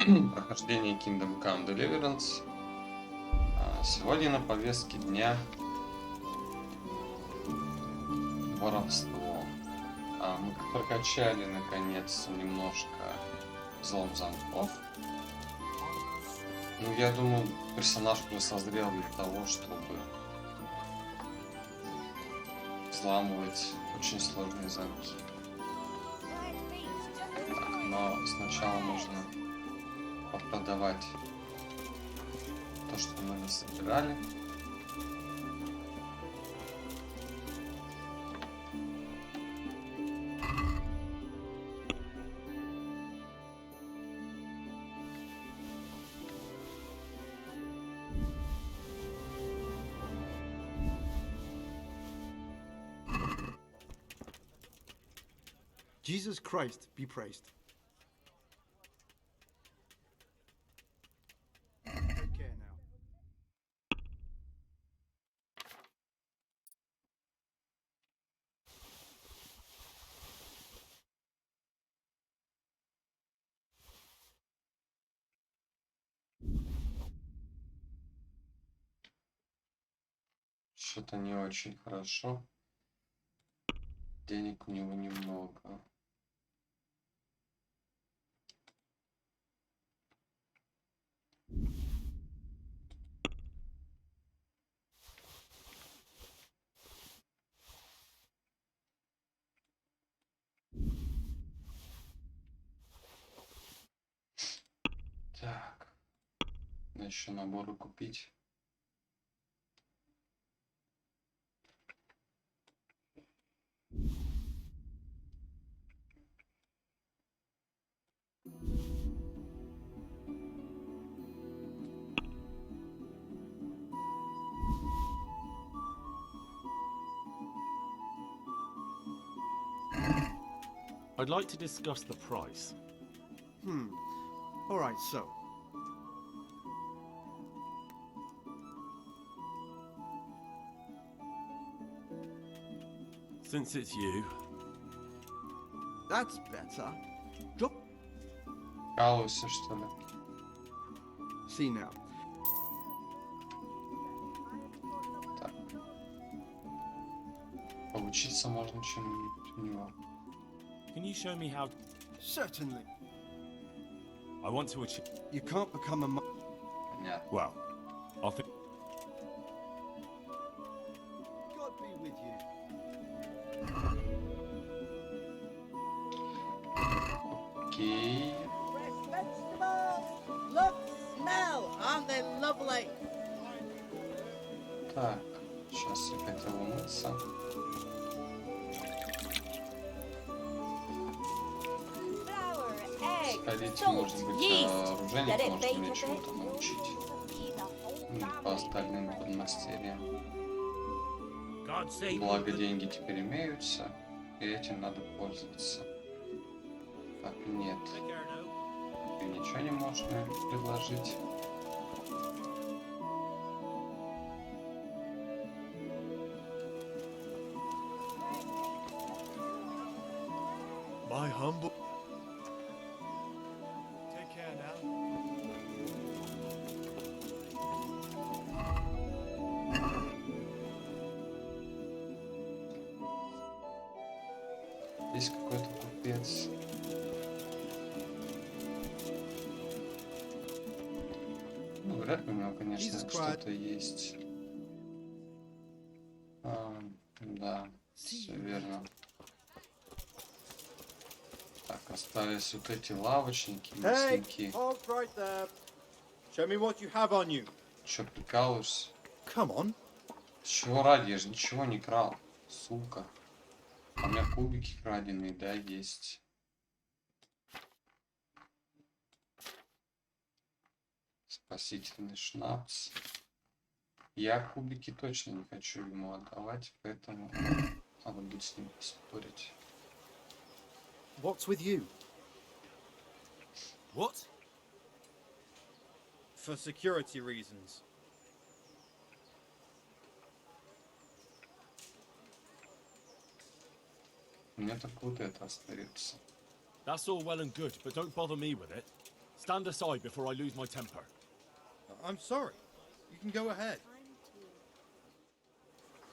Прохождение Kingdom Come Deliverance. Сегодня на повестке дня воровство. Мы прокачали наконец немножко взлом замков. Ну, я думаю, персонаж уже созрел для того, чтобы взламывать очень сложные замки. Так, но сначала нужно попродавать то, что мы не собирали. Jesus Christ be praised. Take care now. Что-то не очень хорошо. Денег у него немного. Так, надо еще наборы купить. I'd like to discuss the price. All right, so. Since it's you, That's better. Drop. Калуйся, что ли? See now. Так. Поучиться можно чем-нибудь у него. can you show me how Certainly. I want to achieve? You can't become a. Понятно. Well, I think God be with you. Окей. Fresh vegetables. Look, smell. Aren't they lovely? Так, сейчас я хотел умыться. Flour, egg, Сходить, salt, может быть, yeast. оружейник Let it может bake меня a чему-то bit. научить. По остальным подмастерьям. God save Благо деньги теперь имеются, и этим надо пользоваться. Так, нет. Ты ничего не можешь мне предложить. My humble. Take care now. Есть какой-то купец. Ну, вряд ли у него, конечно, Jesus Christ. что-то есть. Да, все верно. Так, остались вот эти лавочники, Hey, мясники. halt right there. Show me what you have on you. Че, прикалываешься? Come on. С чего ради? Я же ничего не крал, сука. У меня кубики краденые, да, есть. Спасительный шнапс. Я кубики точно не хочу ему отдавать, поэтому надо будет с ним поспорить. What's with you? what? For security reasons. У меня только вот это остается. That's all well and good, but don't bother me with it. Stand aside before I lose my temper. I'm sorry. You can go ahead.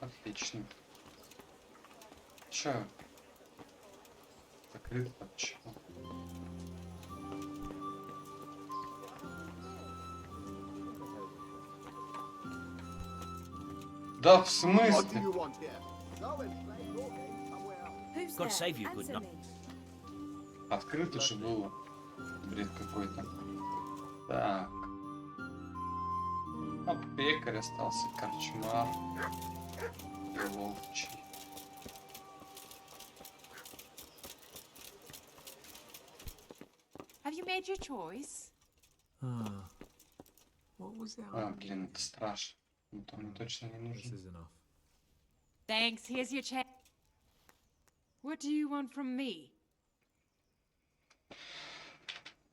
Отлично. Чё? Закрыто почему? Да в смысле? Who's God there? save you, good Answer night. me. Открыто же было. Бред какой-то. Так. Аптекарь остался, корчмар и ловчий. Have you made your choice? What was that? А, блин, это страшно. Ну, то мне точно не This нужно. is enough. Thanks, here's your check. What do you want from me?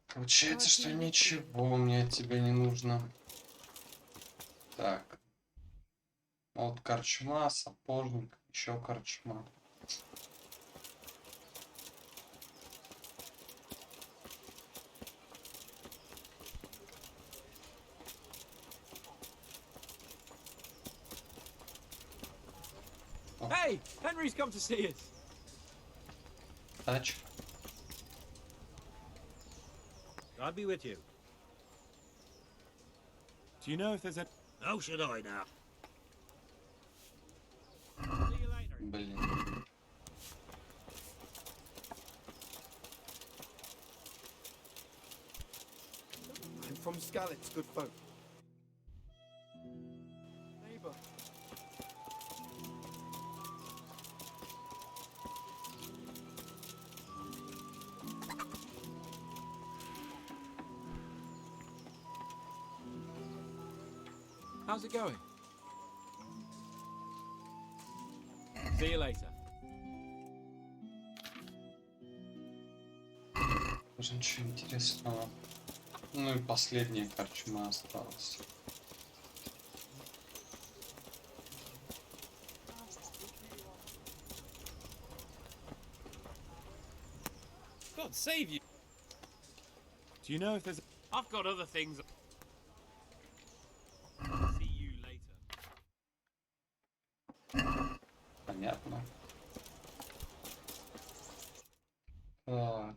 Получается, что ничего мне от тебя не нужно. Так. Вот корчма, сапожник, еще корчма. Hey, Henry's come to see us. Тачка. God be with you. Do you know if there's a... How should I now? Блин. I'm from Skalitz, good folk. Neighbor. How's it going? See you later. Уже ничего интересного. Ну и последняя корчма осталась. God save you. Do you know if there's... I've got other things. See you later. Понятно. Так.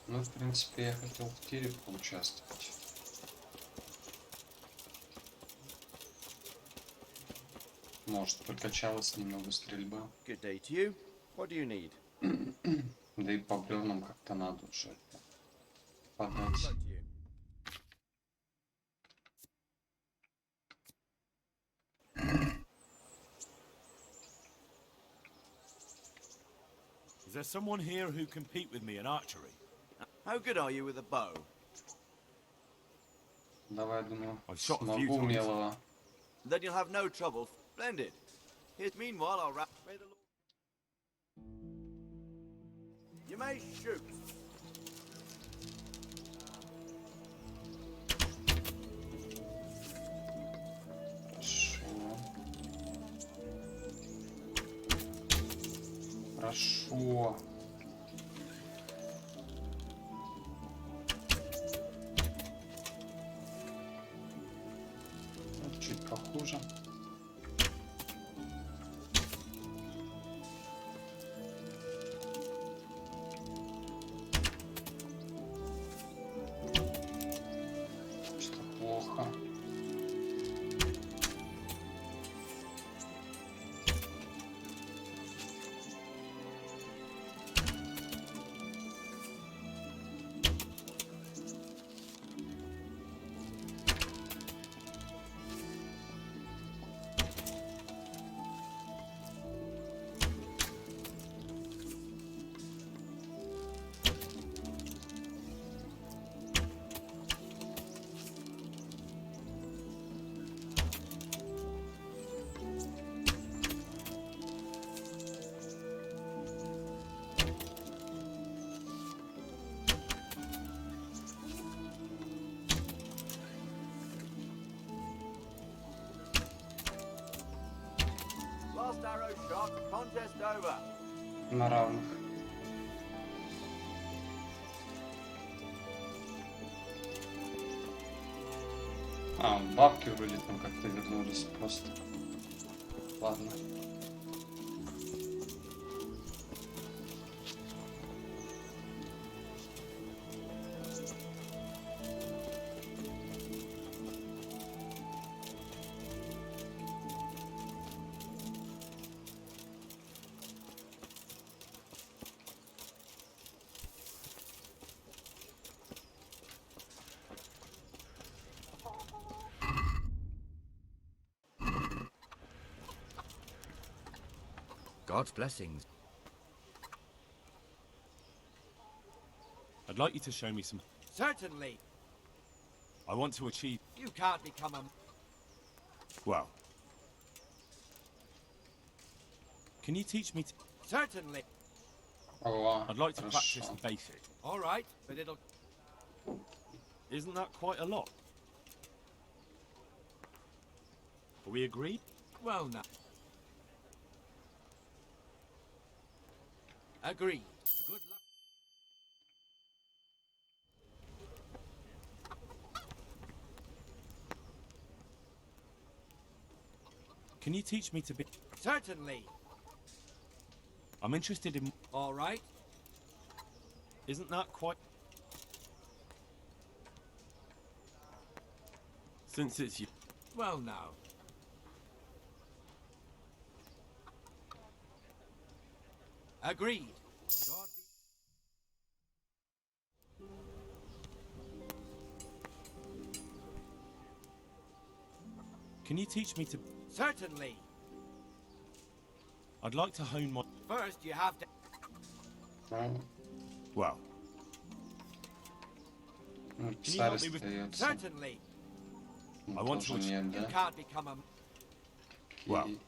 Ну, в принципе, я хотел в тире поучаствовать. Может, прокачалась немного стрельба. Good day to you. What do you need? Да и по бревнам как-то надо уже подать. Like you. Is there someone here who compete with me in archery? How good are you with a bow? Давай, думаю, I've shot a few смогу times. умелого. Then you'll have no trouble. Splendid. Here's meanwhile I'll wrap. May the Lord... You may shoot. Хорошо. Хорошо. Вот чуть похуже. Что плохо. Last arrow shot. Contest over. На равных. А, бабки вроде там как-то вернулись просто. Ладно. God's blessings. I'd like you to show me some. Certainly. I want to achieve. You can't become a... Well. Can you teach me? Certainly. О, I'd like to practice хорошо. the basics. All right, but it'll... Isn't that quite a lot? Are we agreed? Well, now. Agreed. Good luck. Can you teach me to be? Certainly. I'm interested in. All right. Isn't that quite? Since it's you. Well, now. Agreed. God Can you teach me to? Certainly. I'd like to hone my. First, you have to... Ну, Well. писарь help me with- остается. Certainly. Ну, I want тоже to- нет, You да? can't become a... Well. И-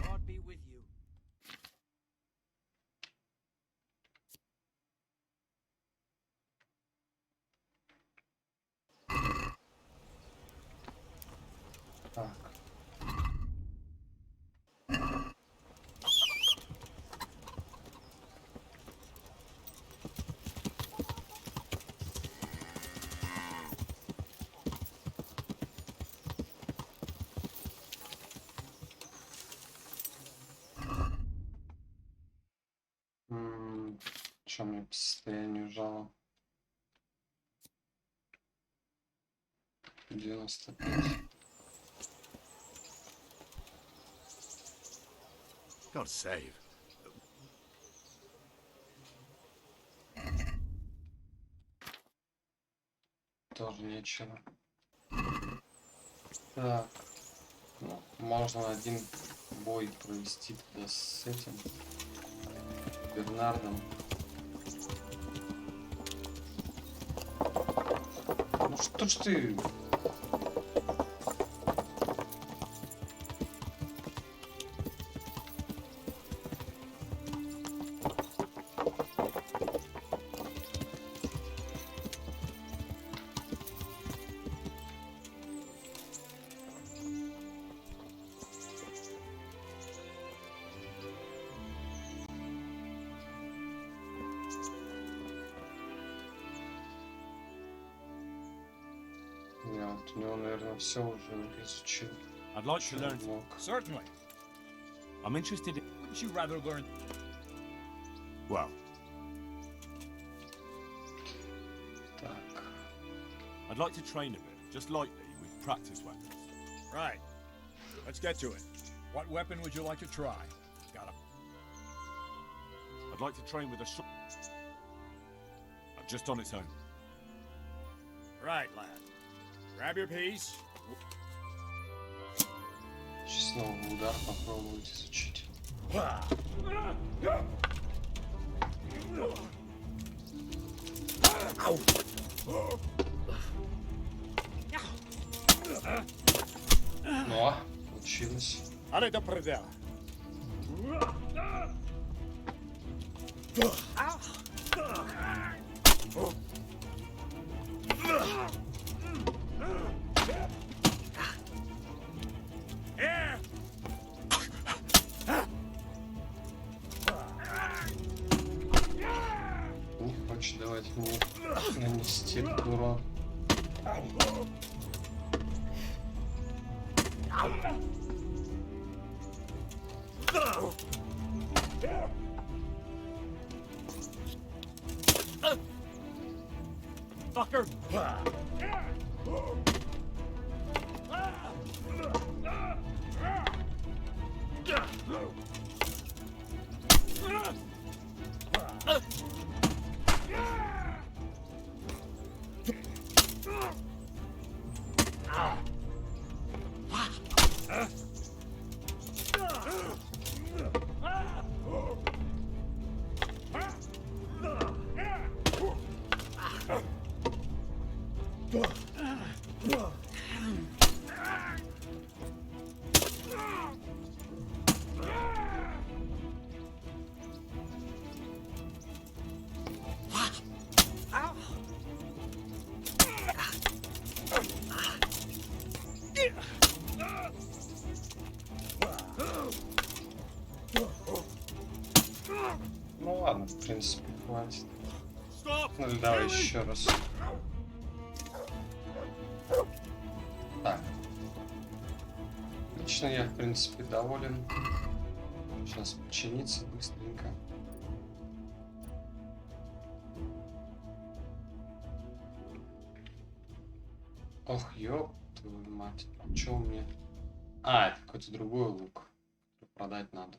God be with you. Так. Что мне по состоянию жало? 95. God save. Тоже нечего. Так. Ну, можно один бой провести тогда с этим Бернардом. Ну что ж ты? Вот, у него, наверное, все уже изучил. I'd like to Что learn. мог. Certainly. I'm interested in. Wouldn't you rather learn? Well. Так. I'd like to train a bit, just lightly, with practice weapons. Right. Let's get to it. What weapon would you like to try? Got a... I'd like to train with a short. Just on its own. Right, lad. Grab your piece. Честного удар попробовать изучить. Ну, получилось. Али до предела. Не хочет давать мне нанести этот урон. Fucker! Ну ладно, в принципе, хватит. Stop! Ну давай еще раз. Так. Лично я, в принципе, доволен. Сейчас починиться быстренько. Ох, ёб твою мать. А чё у меня? А, это какой-то другой лук. Продать надо.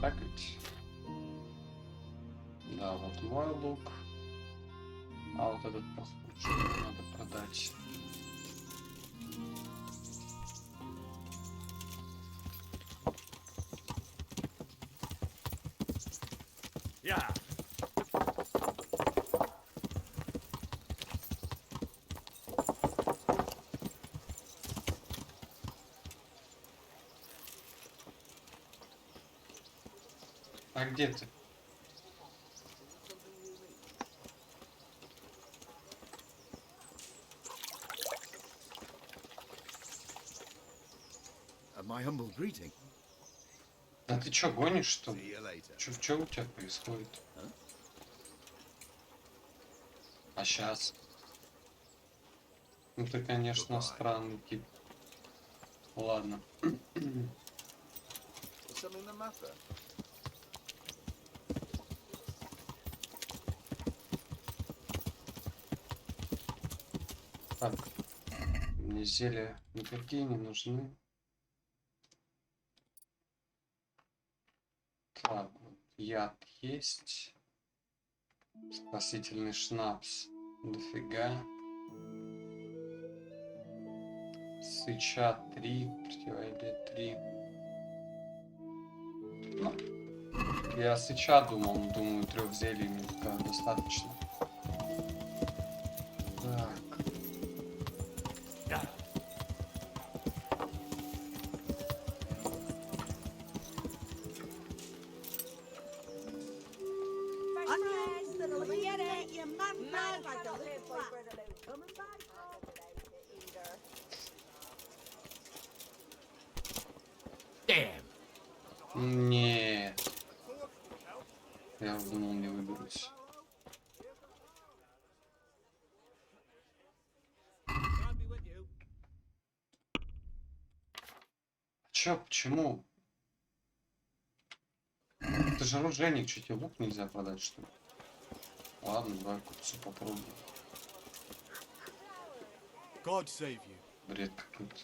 Так ведь? Да, вот мой лук. А вот этот похуже, надо продать. Yeah. А где ты? My humble greeting. Да ты чё, гонишь, что See ли? you later. Чё у тебя происходит? А сейчас? Ну ты, конечно, Goodbye. странный тип. Ладно. Something the matter? Так. Мне зелья никакие не нужны. Так, вот яд есть. Спасительный шнапс. Дофига. Сыча 3, противоядие 3. Ну, я сыча думал, но думаю, 3 зелий мне пока достаточно. Так. Onions that'll irritate your man like a little flat. Damn. Нет. Я уже думал, не выберусь. I'll be with you. Чё, почему? Ты же оружейник, что тебе лук нельзя продать, что ли? Ладно, давай купцу попробуем. God save you. Бред какой-то.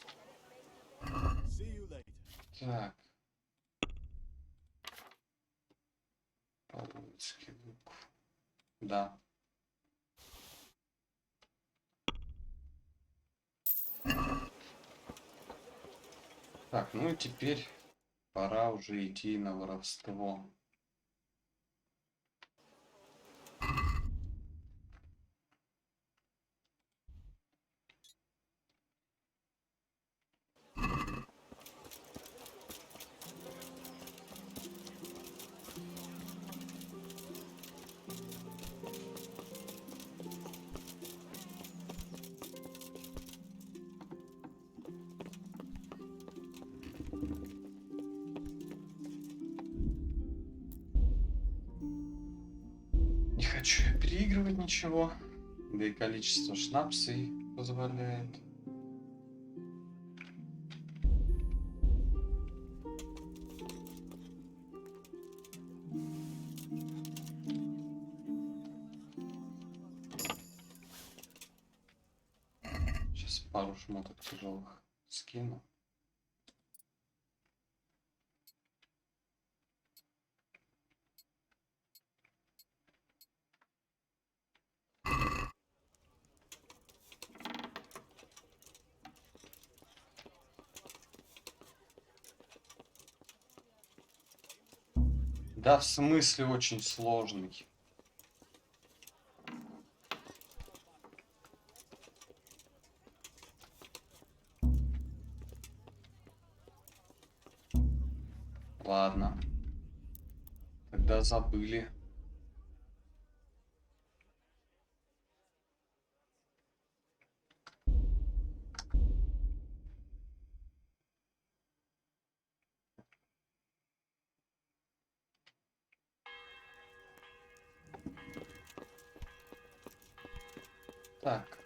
See you later. Так. Полоцкий лук. Да. Так, ну и теперь пора уже идти на воровство. хочу я переигрывать ничего. Да и количество шнапсей позволяет. Сейчас пару шмоток тяжелых скину. Да, в смысле очень сложный. Ладно. Тогда забыли. Так.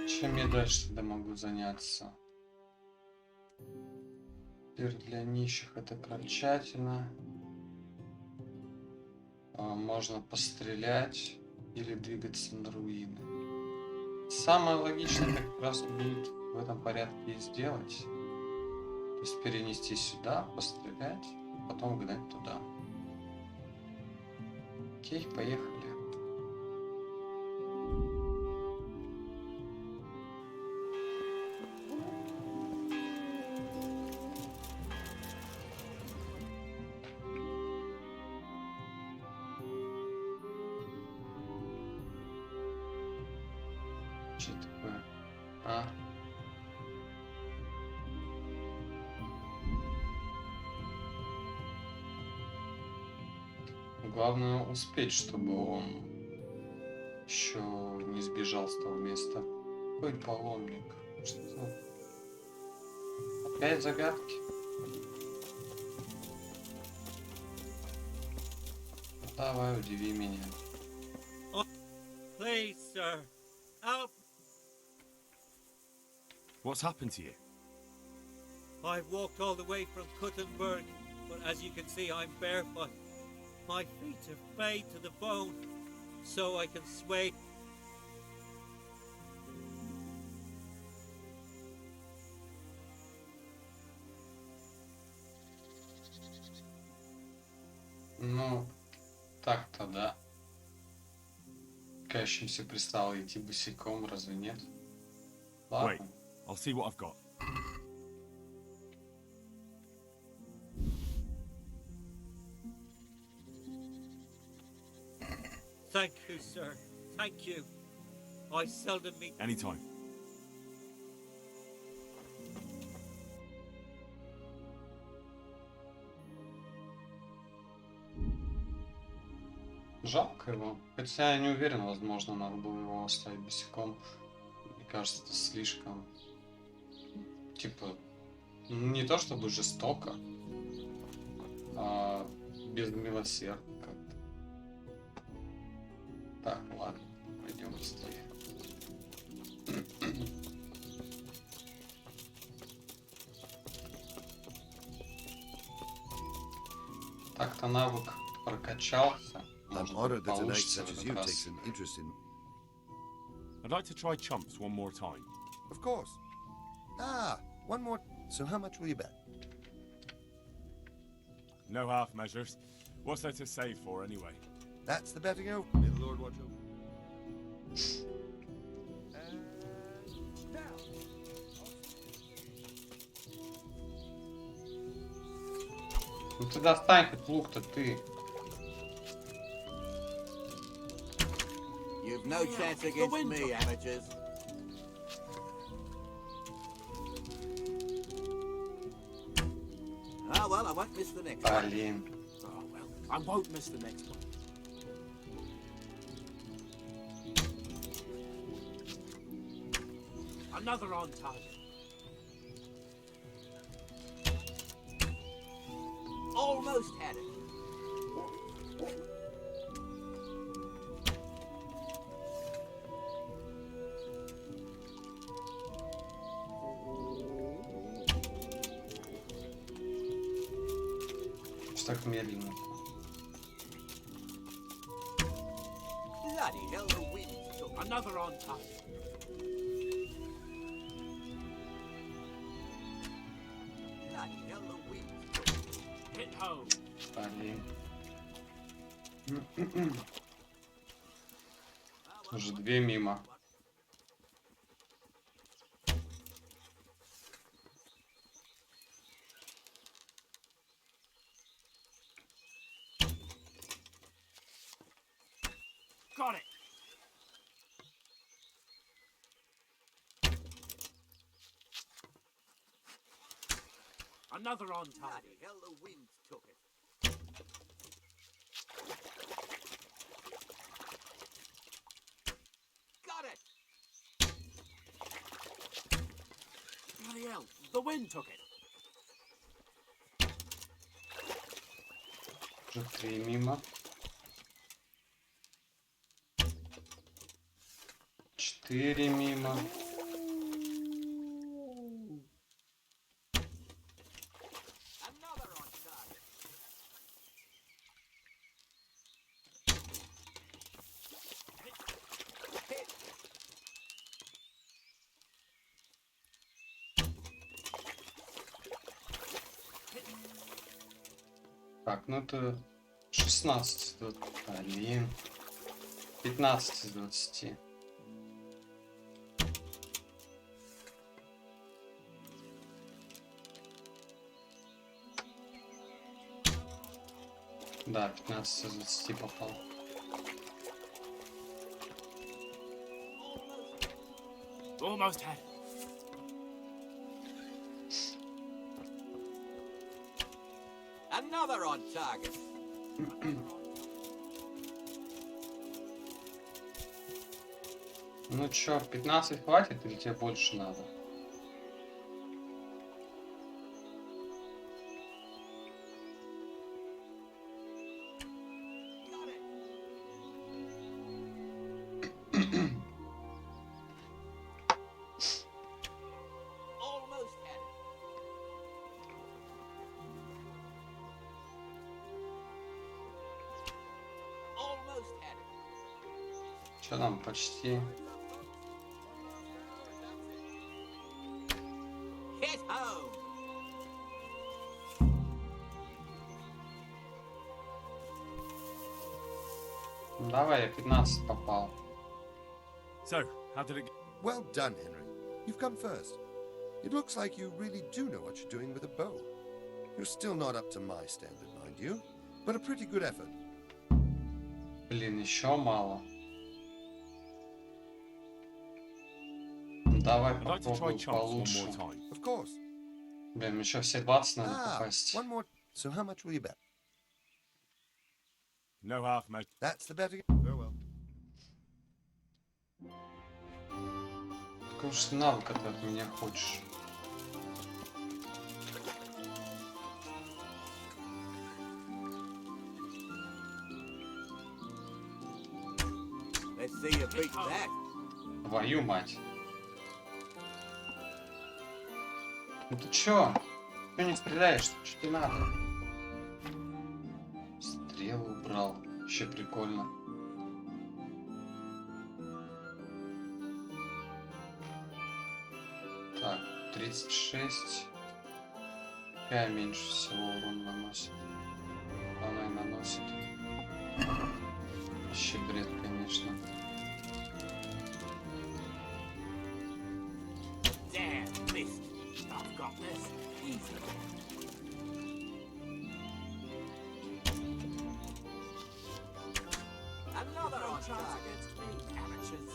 Чем я дальше тогда могу заняться? Теперь для нищих это крольчатина. Можно пострелять или двигаться на руины. Самое логичное это как раз будет в этом порядке и сделать. То есть перенести сюда, пострелять, потом гнать туда. Окей, поехали. Что такое? А? Главное успеть, чтобы он еще не сбежал с того места. Какой паломник? Что? Опять загадки? Давай, удиви меня. Please, sir. Help. What's happened to you? I've walked all the way from Kuttenberg, but as you can see, I'm barefoot. My feet are frayed to the bone, so I can sway. Ну, так-то да. Кающимся пристало идти босиком, разве нет? Wait, Ладно. I'll see what I've got. Thank you, sir. Thank you. I seldom meet. Anytime. Жалко его. Хотя я не уверен, возможно, надо было его оставить босиком. Мне кажется, это слишком... Типа, не то чтобы жестоко, а безмилосердно как-то. Так, ладно, пойдем быстрее. Так-то навык прокачался. I'm Может honored быть, that a knight получится such в as этот you раз. takes an interest in. I'd like to try chumps one more time. Of course. Ah, one more. So how much will you bet? No half measures. What's there to save for anyway? That's the betting over. May the Lord watch over. Ну ты достань хоть лук-то ты. You've no chance against me, amateurs. Ah, well, I won't miss the next one. Блин. Oh, well, I won't miss the next one. Another on target. Almost had it. Что так медленно? Bloody hell, the wind took Another on target. Bloody hell, the wind took Hit home. Блин. Уже две мимо. Got it. Another on target. Bloody hell, the wind took it. Got it. Bloody hell. The wind took it. Уже три мимо. 4 мимо. Another on target. Hit. Так, ну это 16 из 20. Блин. 15 из 20. Да, 15 из 20 попал. Almost had it. Another on target. Ну чё, 15 хватит или тебе больше надо? Got it. Almost had it. Almost had it. Чё там, почти? Hit home. Ну, давай, я 15 попал. So, how did it go? Well done, Henry. You've come first. It looks like you really do know what you're doing with a bow. You're still not up to my standard, mind you, but a pretty good effort. Блин, еще мало. Давай I'd like to try попробую chance one получше. more time. Of course. Блин, еще все 20 надо попасть. one more. So how much will you bet? No half, mate. That's the bet again. Very well. Какой же навык ты от меня хочешь? Let's see you beat that. Твою мать. Ну ты чё? Чё не стреляешь? Что тебе надо? Стрелы убрал. Вообще прикольно. Так, 36. Какая меньше всего урон наносит? Она и наносит. Вообще бред, конечно. Damn, missed. I've got this. Easy. Another on target. Amateurs.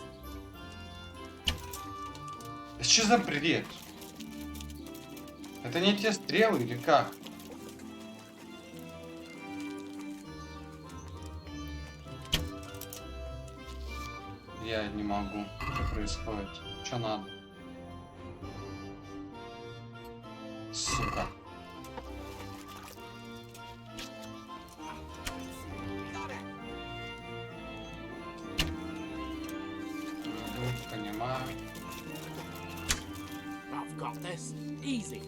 Да что за бред? Это не те стрелы или как? Я не могу. Что происходит? Что надо? Сука. got this. Easy.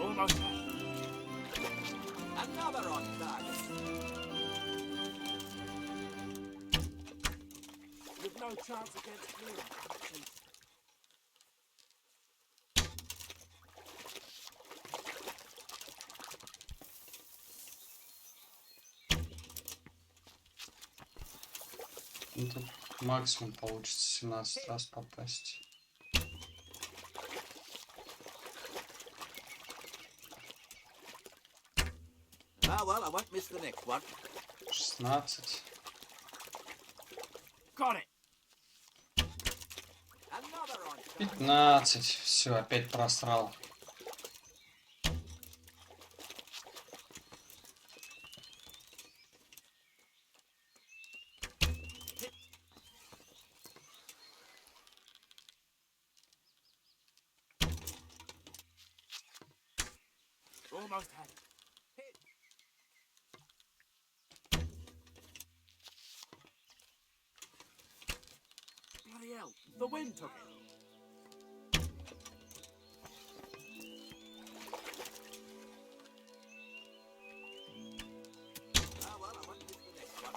Almost. Another on target. You've no chance against me. Ну, тут максимум получится 17 раз попасть. Ah, well, I won't miss the next one. 16. Got it. Another on target. 15. Все, опять просрал. Almost had it. Bloody hell. The wind took it. Ah, well, I won't miss the next one.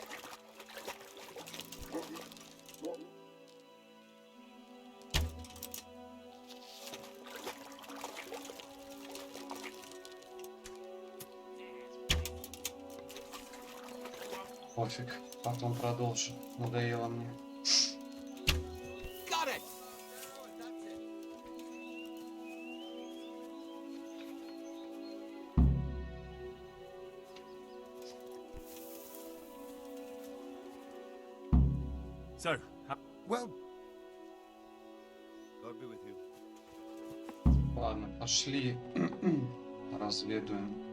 Пофиг, потом продолжу. Надоело мне. Got it! So, Well, God be with you. Ладно, пошли. Разведуем.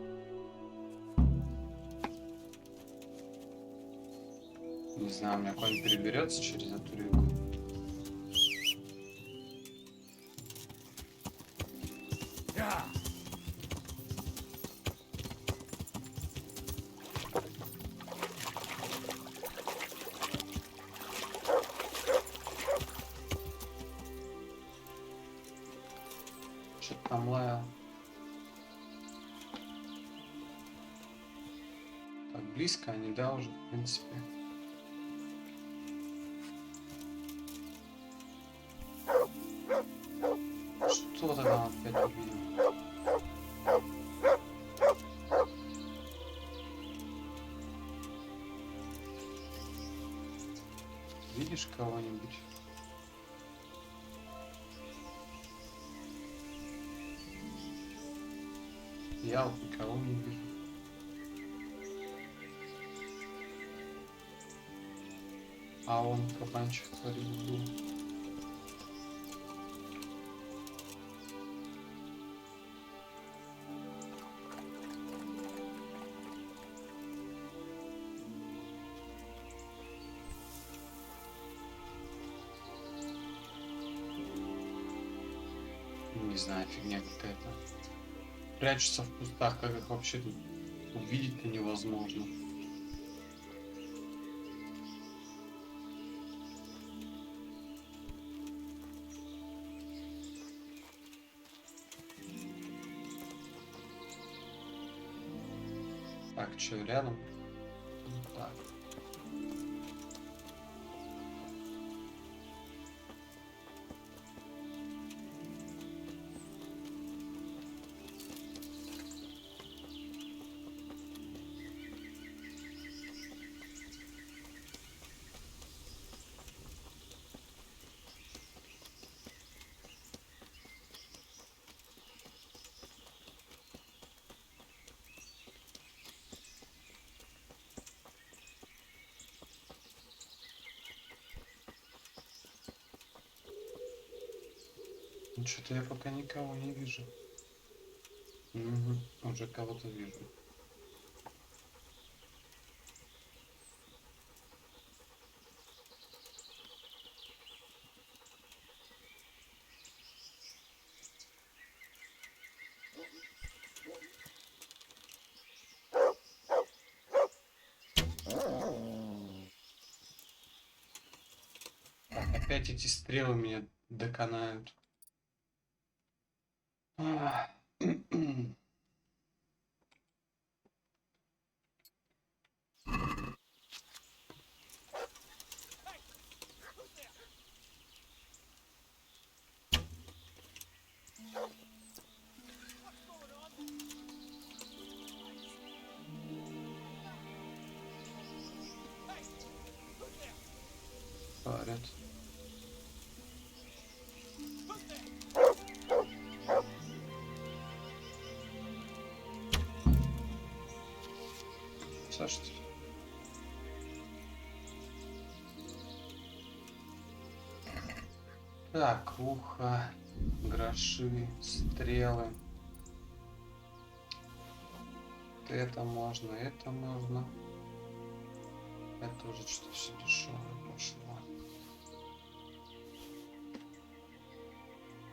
Не знаю, у меня конь переберется через эту реку. yeah. Что-то там лаял. Так близко они, да, уже, в принципе. Что ты там опять убил? Видишь кого-нибудь? Я вот никого не вижу. А он кабанчик творит был. Не знаю, фигня какая-то. Прячутся в кустах, как их вообще тут увидеть-то невозможно. Так, что, рядом? Так. Ну, что-то я пока никого не вижу. Угу, уже кого-то вижу. опять эти стрелы меня доконают. Ах. Парят. Слушайте. Так, ухо, гроши, стрелы. Вот это можно, это можно. Это уже что-то все дешевое пошло.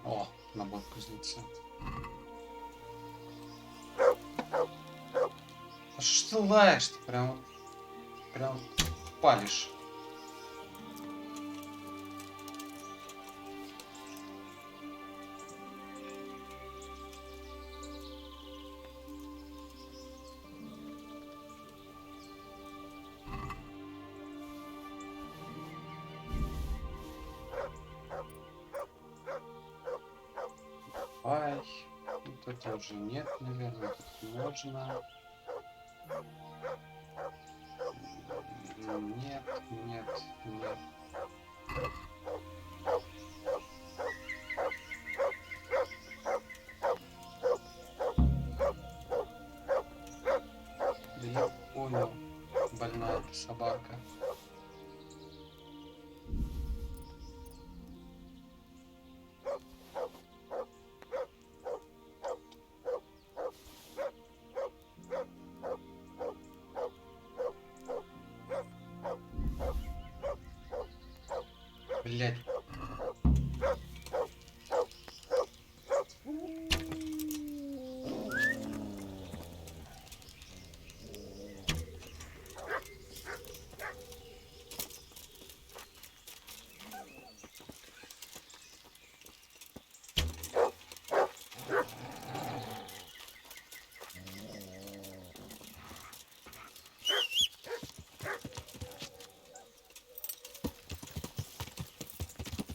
О, набор кузнеца. А что ты лаешь-то? Прям палишь. Ай, вот это уже нет, наверное, тут можно. Нет, нет, нет. Да я понял, больная эта собака. Блять.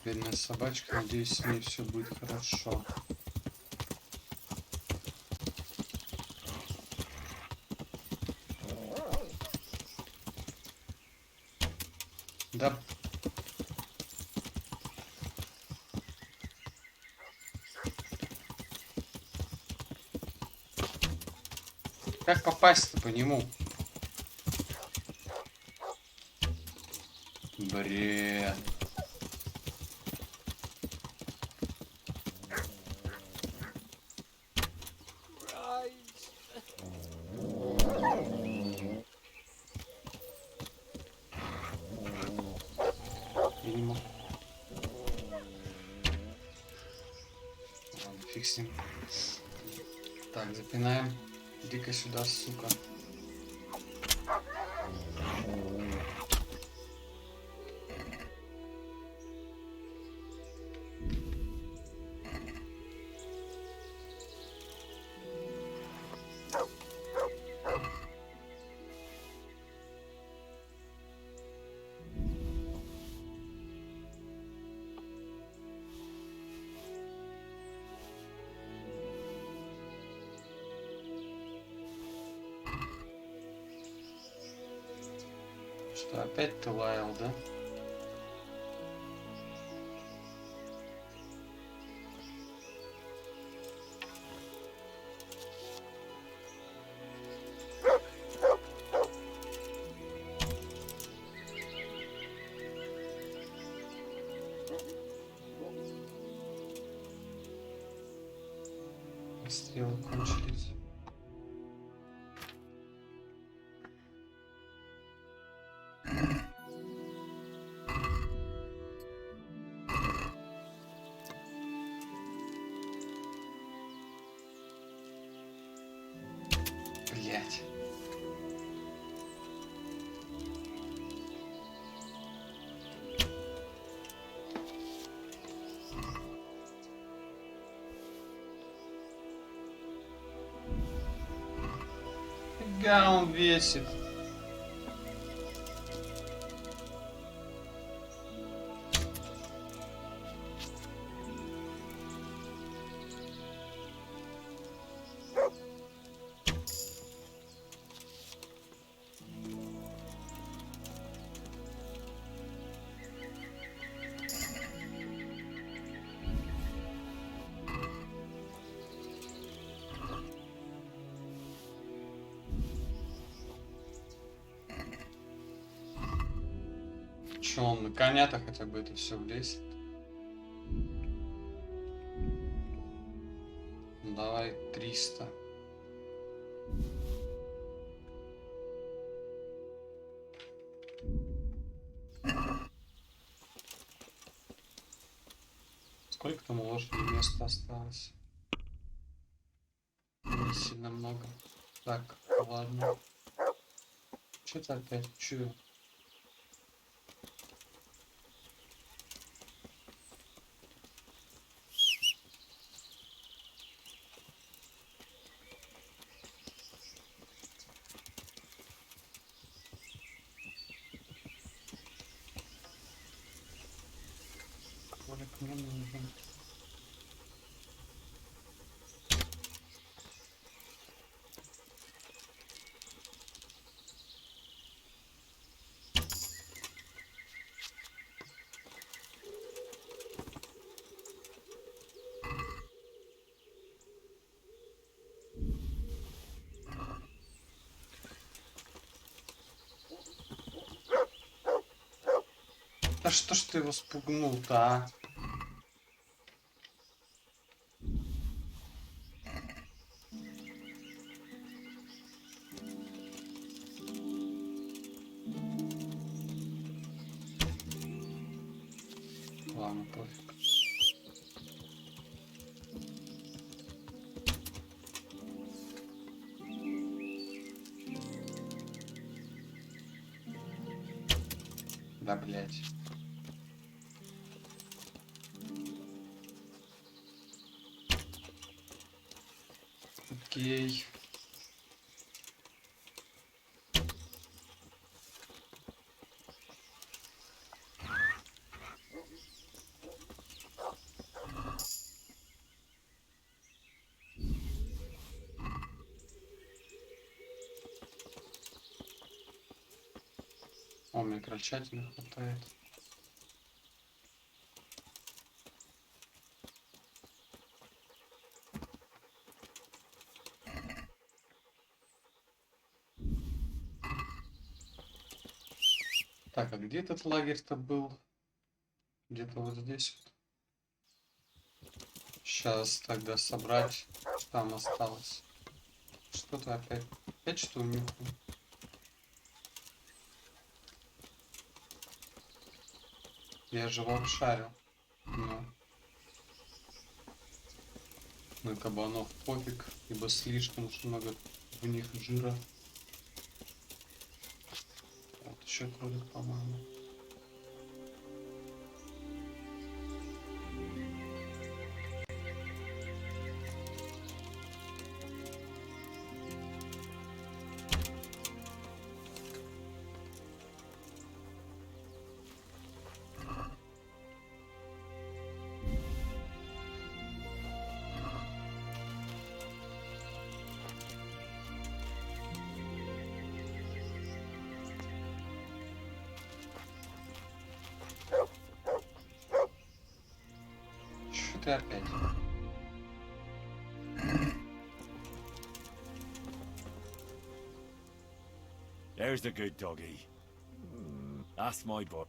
Бедная собачка, надеюсь, с ней все будет хорошо. Да. Как попасть-то по нему? Бред. Я не могу. Ладно, фиг с ним. Так, запинаем. Иди-ка сюда, сука. Что, опять ты лаял, да? Стрелы кончились. Блять. Нифига он весит. Че, он на коня-то хотя бы это все влезет? Ну, давай 300. Сколько там у лошади места осталось? Не сильно много. Так, ладно. Что-то опять чую. Колик мне нужен. Да что ж ты его спугнул-то, а? Ладно, пофиг. Да, блядь. Окей. О, мне крольчатины хватает. Так, а где этот лагерь-то был? Где-то вот здесь вот. Сейчас тогда собрать, что там осталось. Что-то опять что унюхал. Я же вам шарю. Но на кабанов пофиг, ибо слишком уж много в них жира. Вот еще кролик, по-моему. Что ты опять? There's the good doggy. That's my boy.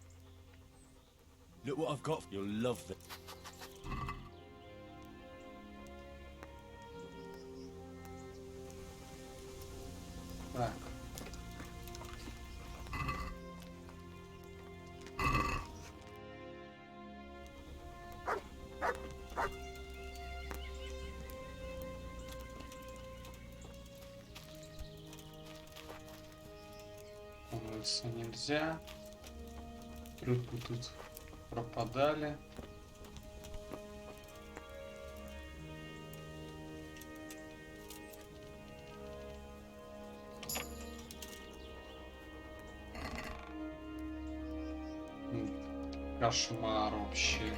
Look what I've got. You'll love it. Так. Умыться нельзя. Рыбку тут пропадали. Кошмар вообще.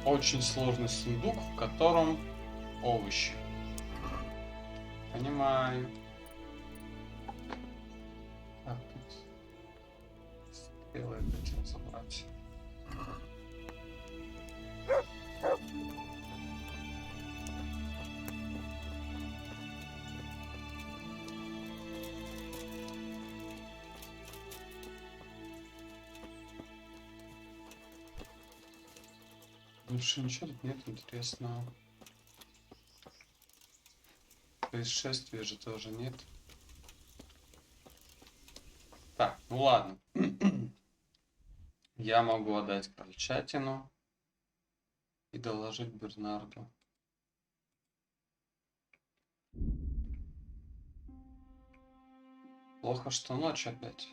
Очень сложный сундук, в котором овощи. Понимаю. Так, тут стрелы хотел забрать. Больше ничего тут нет интересного. Происшествия же тоже нет. Так, ну ладно. Я могу отдать крольчатину и доложить Бернарду. Плохо, что ночь опять.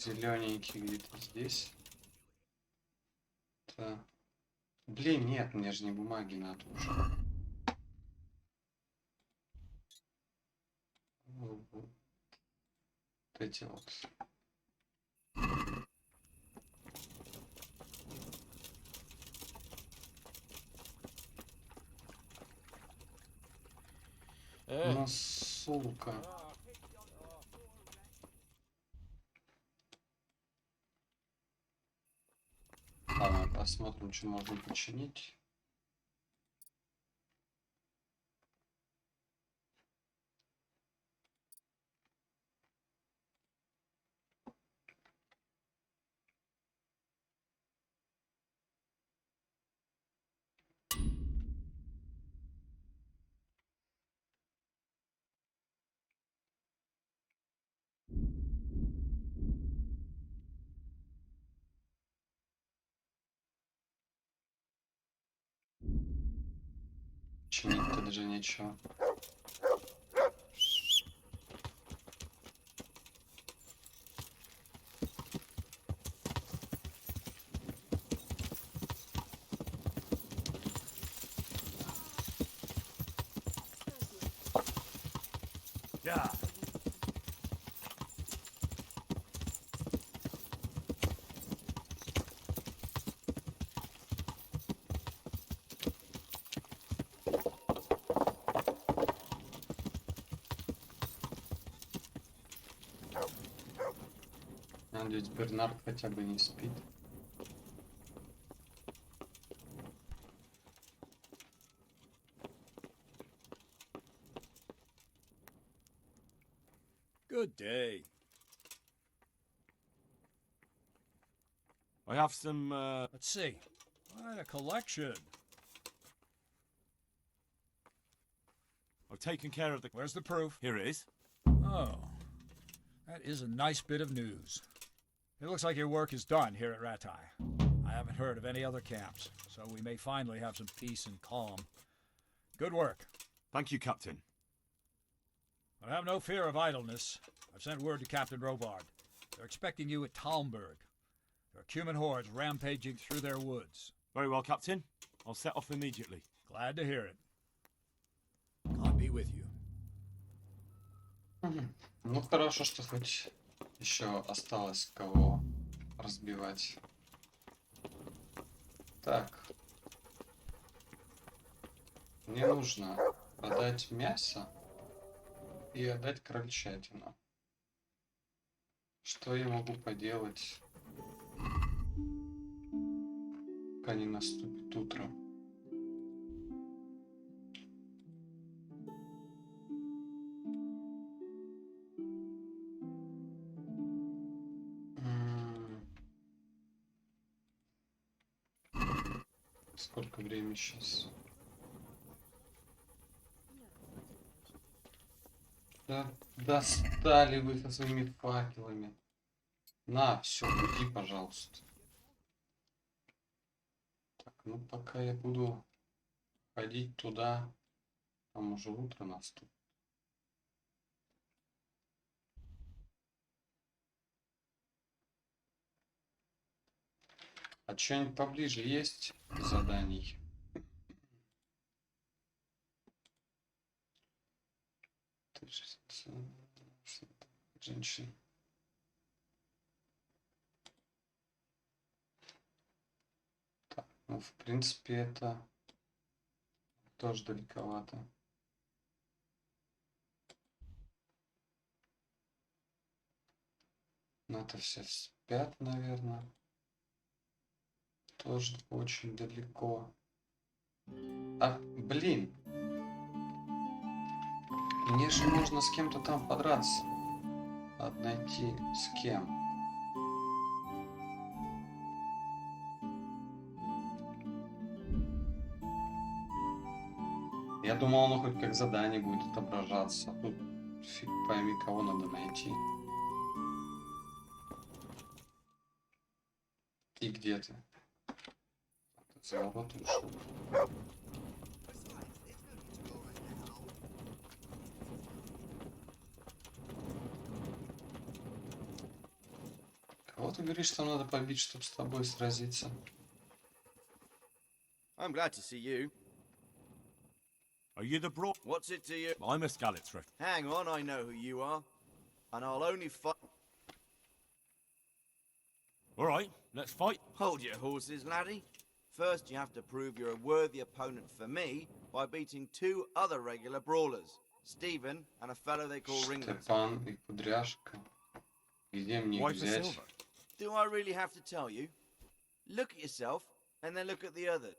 Зелененький где-то здесь. Да. Блин, нет, мне же не бумаги надо уже. Вот эти вот. Ну, сука. Ладно, посмотрим, что можно починить. Чинить-то даже нечего. Yeah. Надеюсь, Бернард хотя бы не спит. Good day. I have some, Let's see. Quite a collection. I've taken care of the... Where's the proof? Here it is. Oh, that is a nice bit of news. It looks like your work is done here at Ratai. I haven't heard of any other camps, so we may finally have some peace and calm. Good work. Thank you, Captain. But have no fear of idleness. I've sent word to Captain Robard. They're expecting you at Talmberg. There are Cuman hordes rampaging through their woods. Very well, Captain. I'll set off immediately. Glad to hear it. God be with you. Ну хорошо, что хоть еще осталось кого разбивать. Так. Мне нужно продать мясо и отдать крольчатину. Что я могу поделать, пока не наступит утро? Сколько времени сейчас? Да, достали вы со своими факелами. На, все, уйди, пожалуйста. ну пока я буду ходить туда, там уже утро наступит. А что-нибудь поближе есть заданий? Женщин. Так, ну в принципе это тоже далековато. Но это все спят, наверное. Тоже очень далеко. А, блин. Мне же можно с кем-то там подраться. Надо найти с кем. Я думал, оно хоть как задание будет отображаться. Тут фиг пойми, кого надо найти. И где ты? За ворот ушел. Кого ты говоришь, что надо побить, чтобы с тобой сразиться? I'm glad to see you. Are you the bro? What's it to you? I'm a Skeletor. Hang on, I know who you are. And I'll only fight. All right, let's fight. Hold your horses, laddie. First, you have to prove you're a worthy opponent for me by beating two other regular brawlers, Stephen and a fellow they call Ringleader. Степан и Кудряшка. Где мне их Why for взять? silver? Do I really have to tell you? Look at yourself, and then look at the other.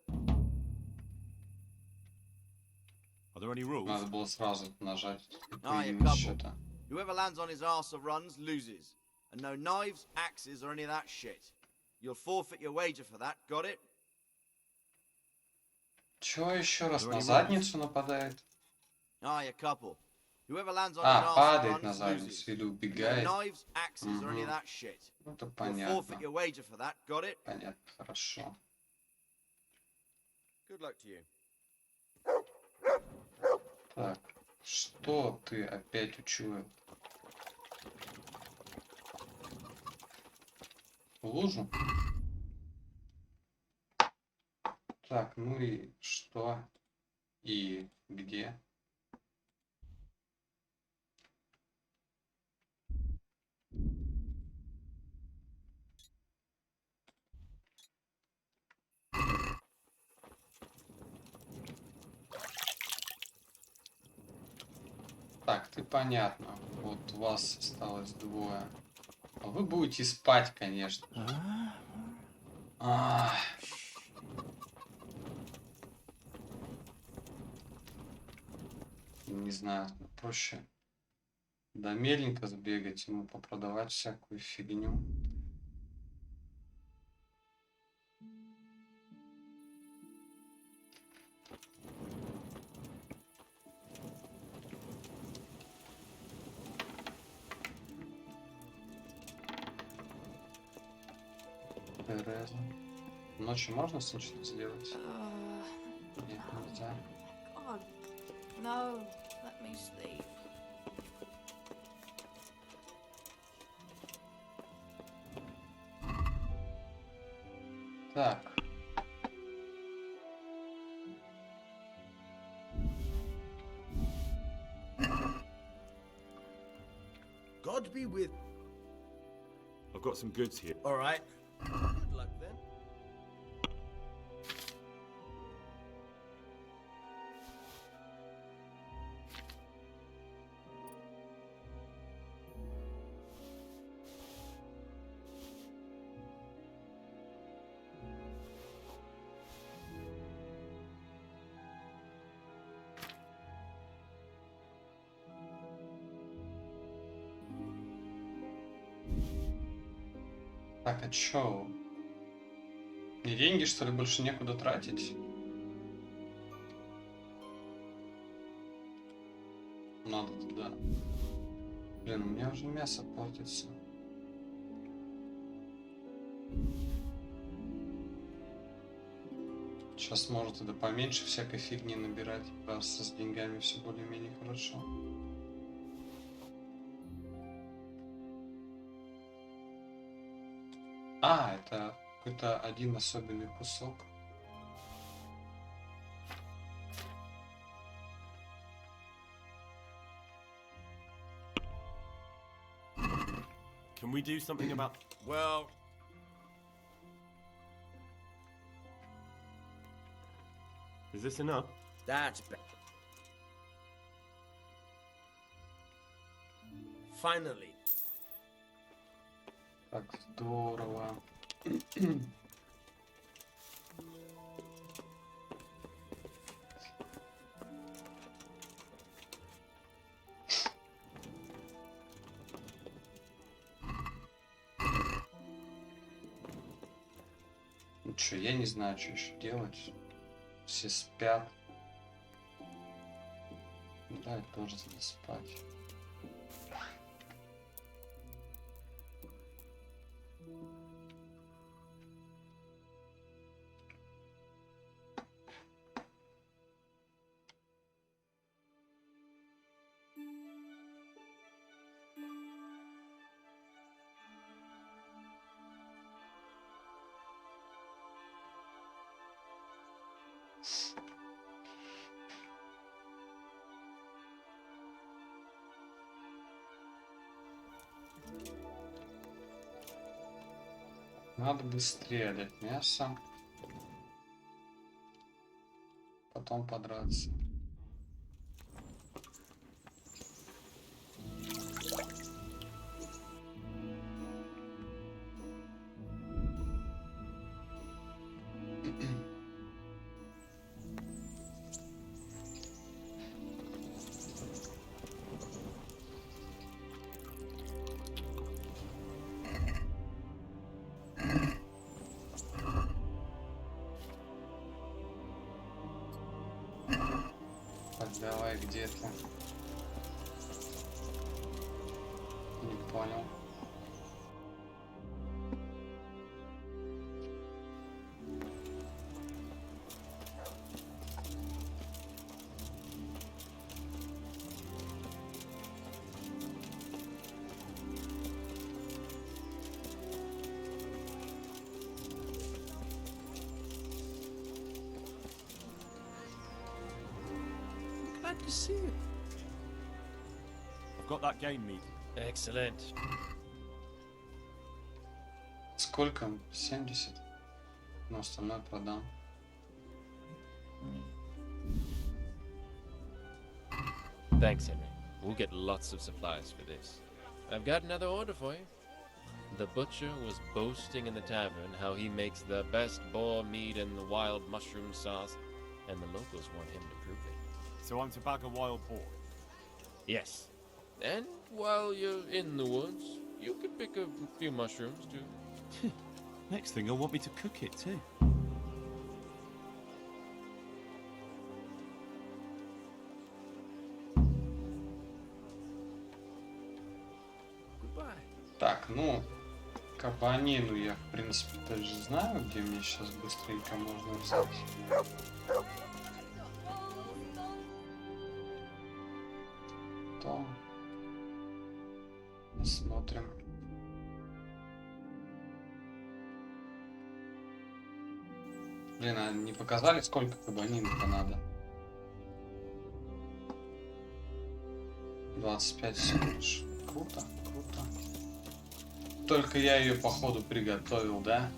Are there any rules? Надо было сразу нажать. Ah, you Появилось couple. что-то. Whoever lands on his arse or runs loses. And no knives, axes, or any of that shit. You'll forfeit your wager for that, got it? Чего еще раз Говори, на задницу нападает? Ah, you couple. Whoever lands on his А, arse or падает на runs задницу loses. или No убегает. knives, axes, or any of that shit. Ну, это You'll понятно. forfeit your wager for that, got it? Понятно, хорошо. Good luck to you. Так, что ты опять учуял? Лужу? Так, ну и что? И где? Так, ты понятно. Вот вас осталось двое. А вы будете спать, конечно же. Ах. Не знаю, проще до мельника сбегать, ему попродавать всякую фигню. Тереза. Ночью можно с ним что-то сделать? Нет, нельзя. God. No, let me sleep. Так. God be with. I've got some goods here. All right. Good luck then. Так, а чё? Мне деньги, что ли, больше некуда тратить? Надо туда. Блин, у меня уже мясо портится. Сейчас может это поменьше всякой фигни набирать, раз с деньгами все более-менее хорошо. А, это какой-то один особенный кусок. Can we do something about... Well, Is this enough? that's better. Finally. Так здорово. Ну чё, я не знаю, что еще делать. Все спят. Да, я тоже надо спать. Надо быстрее дать мясо. Потом подраться. Давай, где ты? Не понял. Glad to see you. I've got that game meat. Excellent. Сколько? 70. Но остальное продам. Thanks, Henry. We'll get lots of supplies for this. I've got another order for you. The butcher was boasting in the tavern how he makes the best boar meat and the wild mushroom sauce, and the locals want him to prove it. So I'm to bag a wild boar. Yes. And while you're in the woods, you could pick a few mushrooms too. Next thing, you'll want me to cook it too. Goodbye. Так, ну, кабанину я, в принципе, даже знаю, где мне сейчас быстренько можно взять. То посмотрим. Блин, а не показали, сколько кабанин-то надо? 25 всего лишь. Круто, круто. Только я ее, походу, приготовил, да?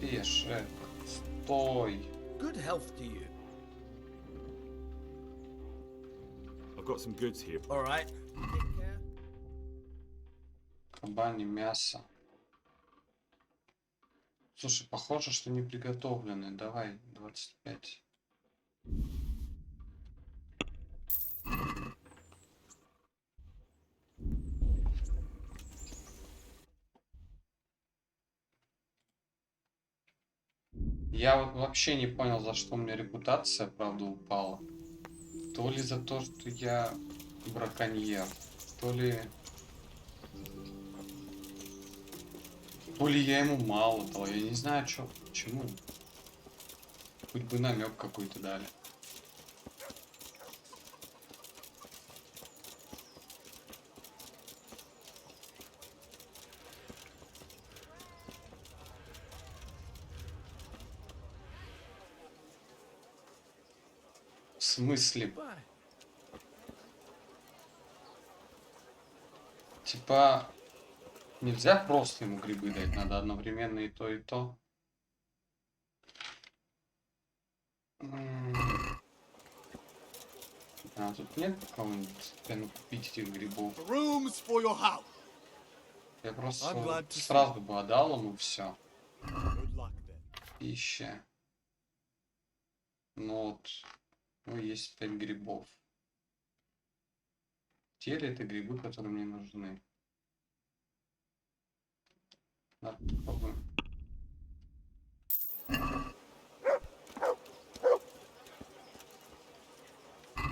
Пешек, стой. Good health to you. I've got some goods here. All right. Take care. Кабани мясо. Слушай, похоже, что не приготовленные. Давай, 25. Я вот вообще не понял, за что у меня репутация, правда, упала. То ли за то, что я браконьер, то ли я ему мало дал. Я не знаю, что, почему. Хоть бы намек какой-то дали. В смысле? Типа, нельзя просто ему грибы дать, надо одновременно и то, и то. А тут нет кого-нибудь, ну, купить этих грибов? Rooms for your house. Я I'm просто glad to see сразу бы отдал ему все. Good luck then. Пища. Ну вот, ну есть 5 грибов. Те ли это грибы, которые мне нужны? Надо попробуем.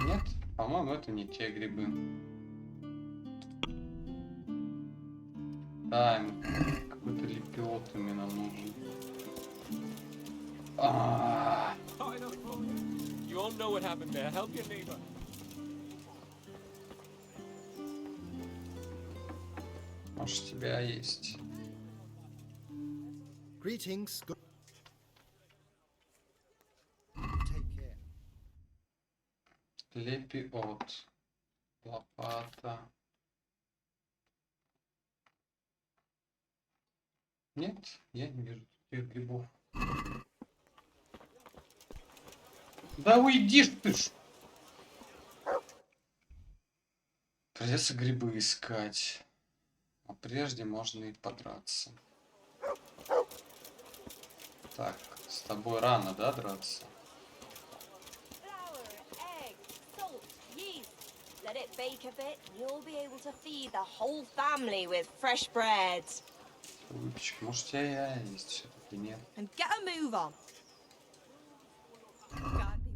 Нет, по-моему, это не те грибы. Да, ему какой-то лепет именно нужен. You all know what happened there. Help your neighbor. Может, у тебя есть. Greetings. Take care. Лепиот. Лопата. Нет, я не вижу этих грибов. Да уйди ж ты ж! Придется грибы искать. А прежде можно и подраться. Так, с тобой рано, да, драться? Flour, egg, salt, yeast. Let it bake a bit, and you'll be able to feed the whole family with fresh bread. Выпечка, может, у тебя есть все-таки нет? And get a move on.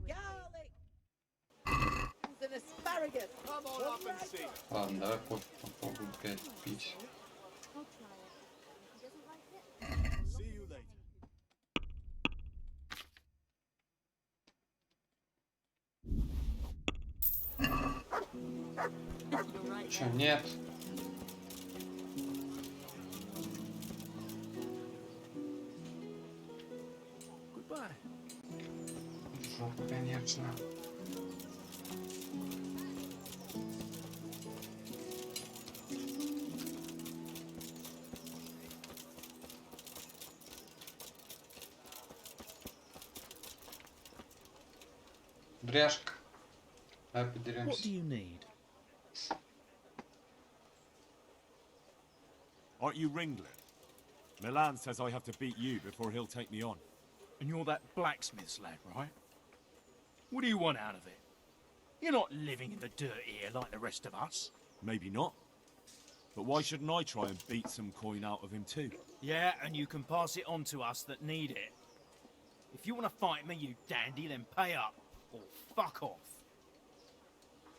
Garlic. And asparagus. Come on up and see. Ладно, давай кофе попробуем 5 пить. See you later. Че, нет? Goodbye. Жопа, конечно. Бряшка. Давай What do подеремся. you need? Aren't you Ringlet? Milan says I have to beat you before he'll take me on. And you're that blacksmith's lad, right? What do you want out of it? You're not living in the dirt here like the rest of us. Maybe not. But why shouldn't I try and beat some coin out of him too? Yeah, and you can pass it on to us that need it. If you want to fight me, you dandy, then pay up. Or fuck off.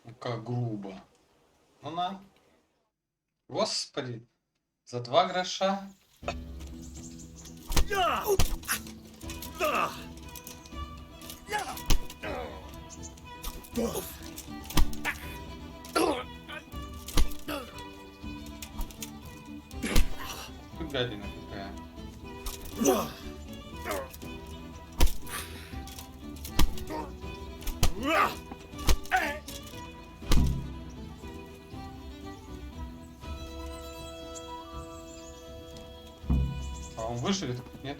Ну как грубо. Ну на. Господи. За 2 гроша. Ты гадина какая. А он выживет? Нет?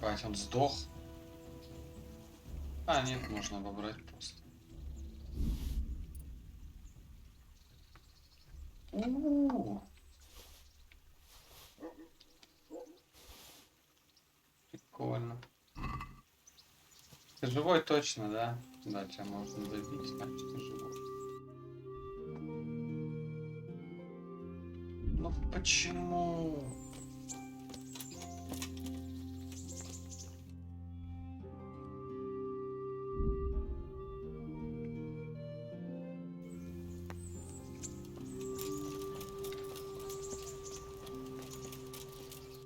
Бать, он сдох. А, нет, можно обобрать просто. У-у-у. Прикольно. Ты живой точно, да? Да, тебя можно добить, значит ты живой. Ну почему?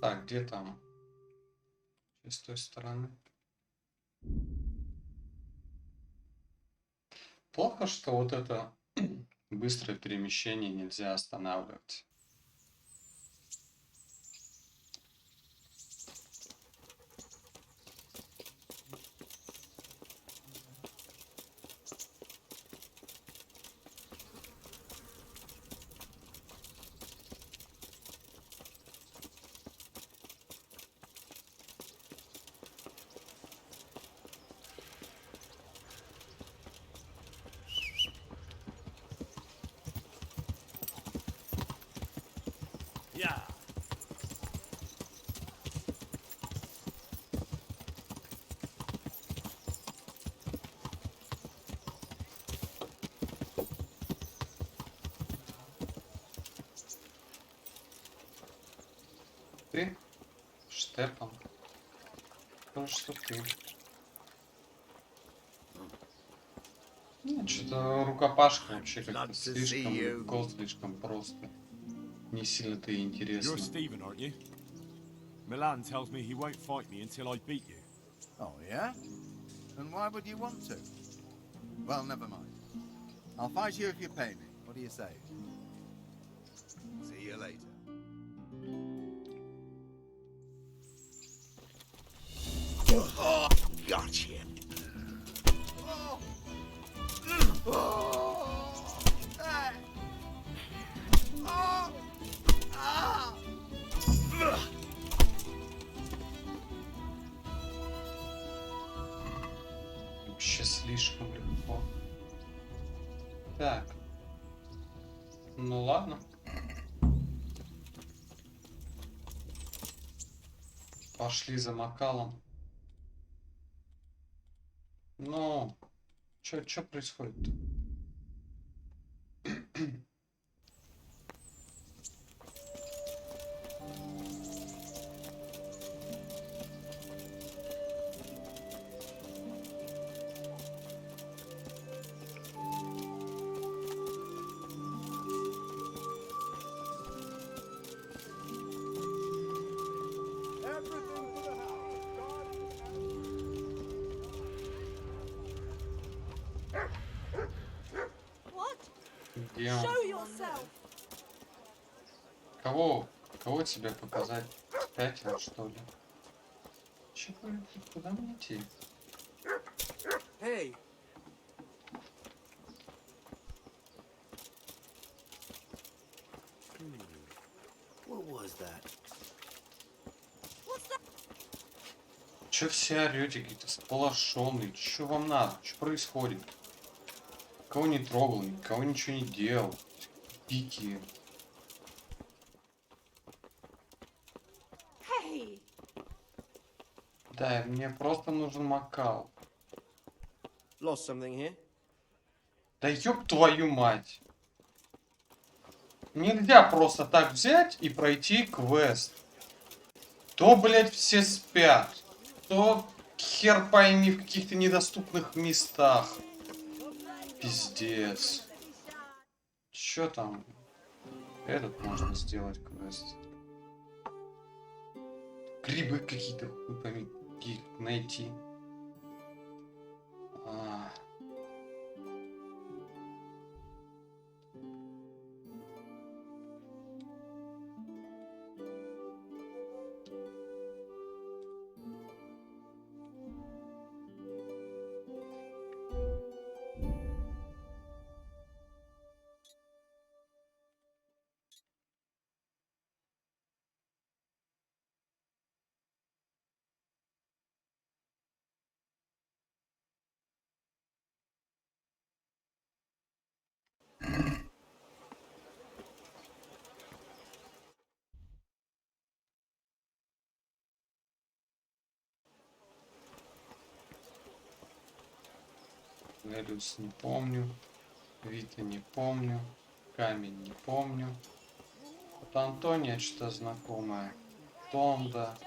Так, где там? С той стороны. Плохо, что вот это быстрое перемещение нельзя останавливать. Yeah. Ты, Штефан, что ты? Нет, что-то рукопашка вообще как-то слишком легко, слишком просто. Не сильно-то и You're интересно. Stephen, aren't you? Milan tells me he won't fight me until I beat you. Oh, yeah? And why would you want to? Well, never mind. I'll fight you if you pay me. What do you say? See you later. Oh, gotcha. Oh. Oh. Hey. Oh. Ah. Вообще слишком легко. Так. Ну ладно. Пошли за Макалом. Ну, чё происходит-то? What? Где он? Show yourself. Кого тебе показать? Пятеро, что ли? Чё, куда мне идти? Hey, what was that? What's that? Чё все орёте, какие-то сполошённые? Чё вам надо? Чё происходит? Кого не трогал, никого ничего не делал. Пики. Hey. Да, мне просто нужен Макал. Lost something here? Да ёб твою мать. Нельзя просто так взять и пройти квест. То, блядь, все спят. То хер пойми в каких-то недоступных местах. Пиздец. Чё там? Этот можно сделать квест. Грибы какие-то, хуй пойми, их найти. Нелюс не помню. Вита не помню. Камень не помню. Вот Антония что-то знакомое. Тонда.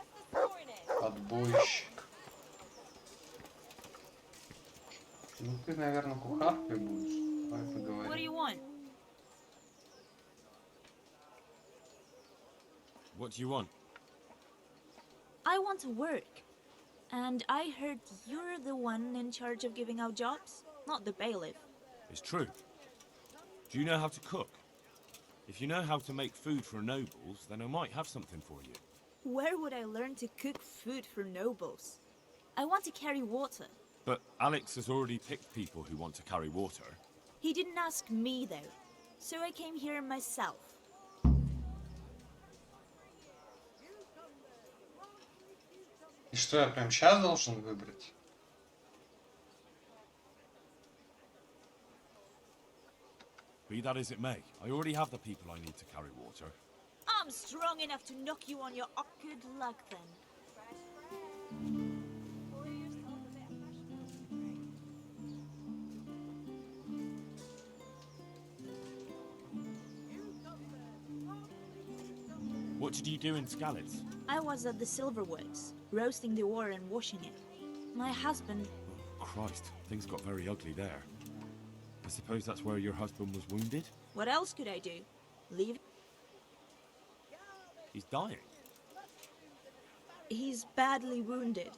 Отбойщик. Ну ты, наверное, кухаркой будешь. Давай поговорим. What do you want? What do you want? I want to work. And I heard you're the one in charge of giving out jobs, not the bailiff. It's true. Do you know how to cook? If you know how to make food for nobles, then I might have something for you. Where would I learn to cook food for nobles? I want to carry water. But Alex has already picked people who want to carry water. He didn't ask me, though. So I came here myself. И что, я прям сейчас должен выбрать? Be that as it may, I already have the people I need to carry water. I'm strong enough to knock you on your good luck, then. What did you do in Skalitz? I was at the silverworks, roasting the ore and washing it. My husband... Oh, Christ, things got very ugly there. I suppose that's where your husband was wounded? What else could I do? Leave? He's dying. He's badly wounded.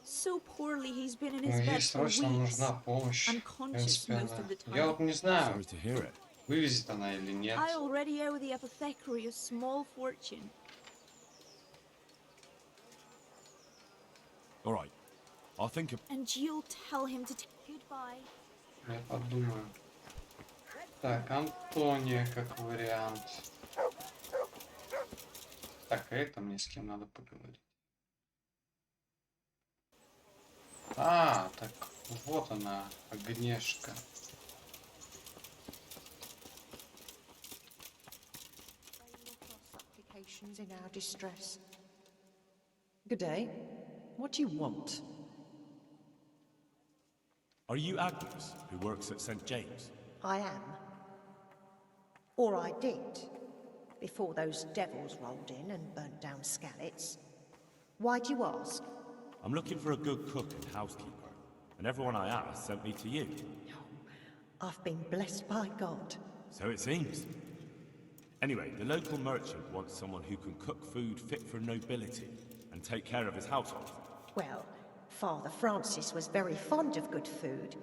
So poorly he's been in his Ну, bed ей for срочно weeks. нужна помощь. В Unconscious принципе, most of the она... Я time. вот не знаю, Sorry to hear it. вывезет она или нет. I already owe the apothecary a small fortune. All right. I'll think of... And you'll tell him to take goodbye. Я подумаю. Так, Антония как вариант. Так, а это мне с кем надо поговорить. А, так вот она, Агнешка. Supplications in our distress. Good day. What do you want? Are you Agnes, who works at St. James? I am. Or I did, before those devils rolled in and burnt down Skalitz. Why do you ask? I'm looking for a good cook and housekeeper, and everyone I asked sent me to you. I've been blessed by God. So it seems. Anyway, the local merchant wants someone who can cook food fit for nobility and take care of his household. Well, Father Francis was very fond of good food,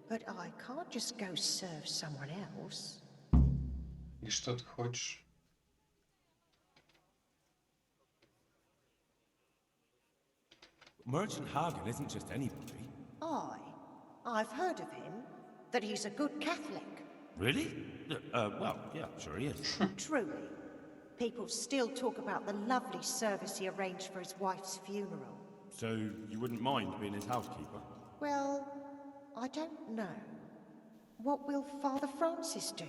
but I can't just go serve someone else. И что ты хочешь? Merchant Hagen isn't just anybody. I've heard of him, that he's a good Catholic. Really? Well, yeah, sure he is. Truly. People still talk about the lovely service he arranged for his wife's funeral. So you wouldn't mind being his housekeeper? Well, I don't know. What will Father Francis do?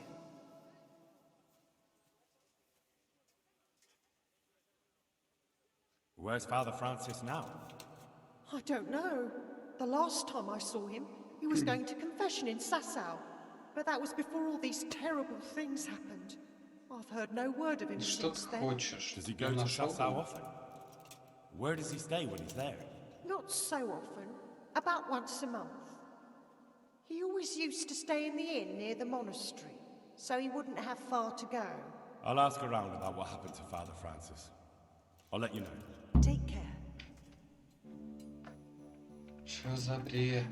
Where's Father Francis now? I don't know. The last time I saw him, he was going to confession in Sasau. But that was before all these terrible things happened. I've heard no word of him Что since ты then. хочешь? Does he go to Sasau often? Where does he stay when he's there? Not so often. About once a month. He always used to stay in the inn near the monastery, so he wouldn't have far to go. I'll ask around about what happened to Father Francis. I'll let you know. Take care. Что за бред?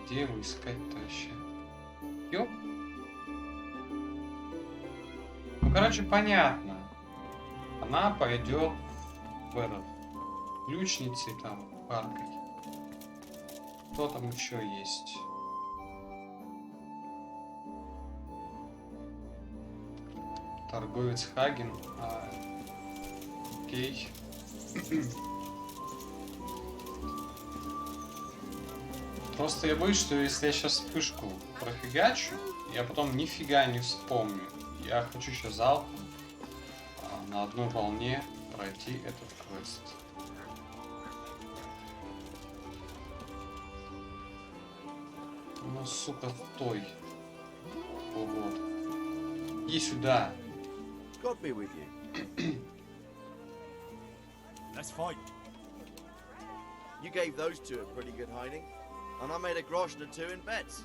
Где его искать-то вообще? Ёп. Ну, короче, понятно. Она пойдет в этот ключницы там паркой. Кто там еще есть? Торговец Хаген. Окей. Просто я боюсь, что если я сейчас вспышку профигачу, я потом нифига не вспомню. Я хочу сейчас залпом на одной волне пройти этот квест. Ну, сука, стой. Вот. Иди сюда. God be with you. Let's fight. You gave those two a pretty good hiding, and I made a groschen or two in bets.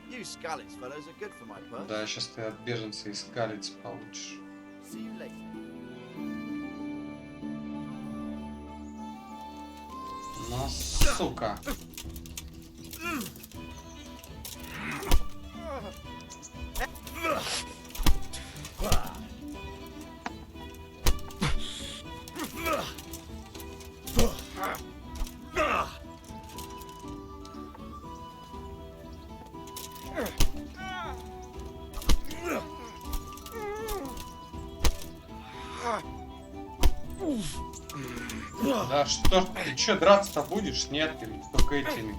You Skalitz fellows are good for my purse. Да, сейчас ты от беженца из Скалиц получишь. See you later. Нас... сука. Да что ж, ты чё, драться-то будешь? Нет, или только этими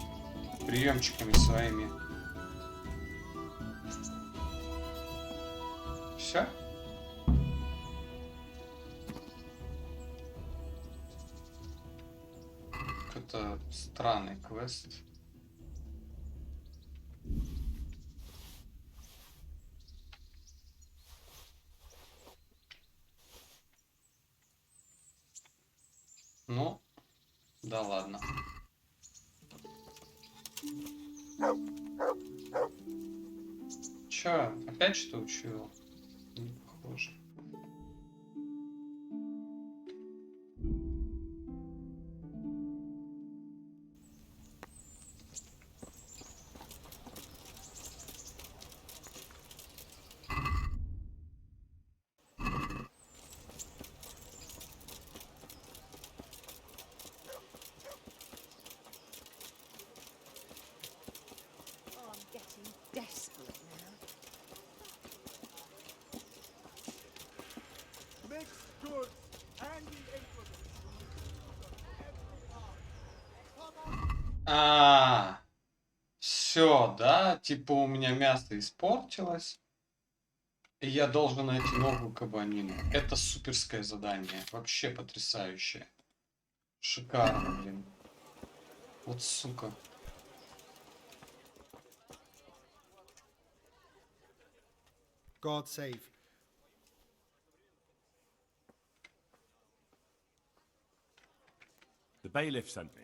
приемчиками своими. Все? Какой-то странный квест. Ну, да ладно. Чё, опять что учил? Не похоже. Oh, I'm getting desperate now. Mixed goods and А, все, да? Типа у меня мясо испортилось, и я должен найти новую кабанину. Это суперское задание. Вообще потрясающее. Шикарно, блин. Вот сука. God save. The bailiff sent me.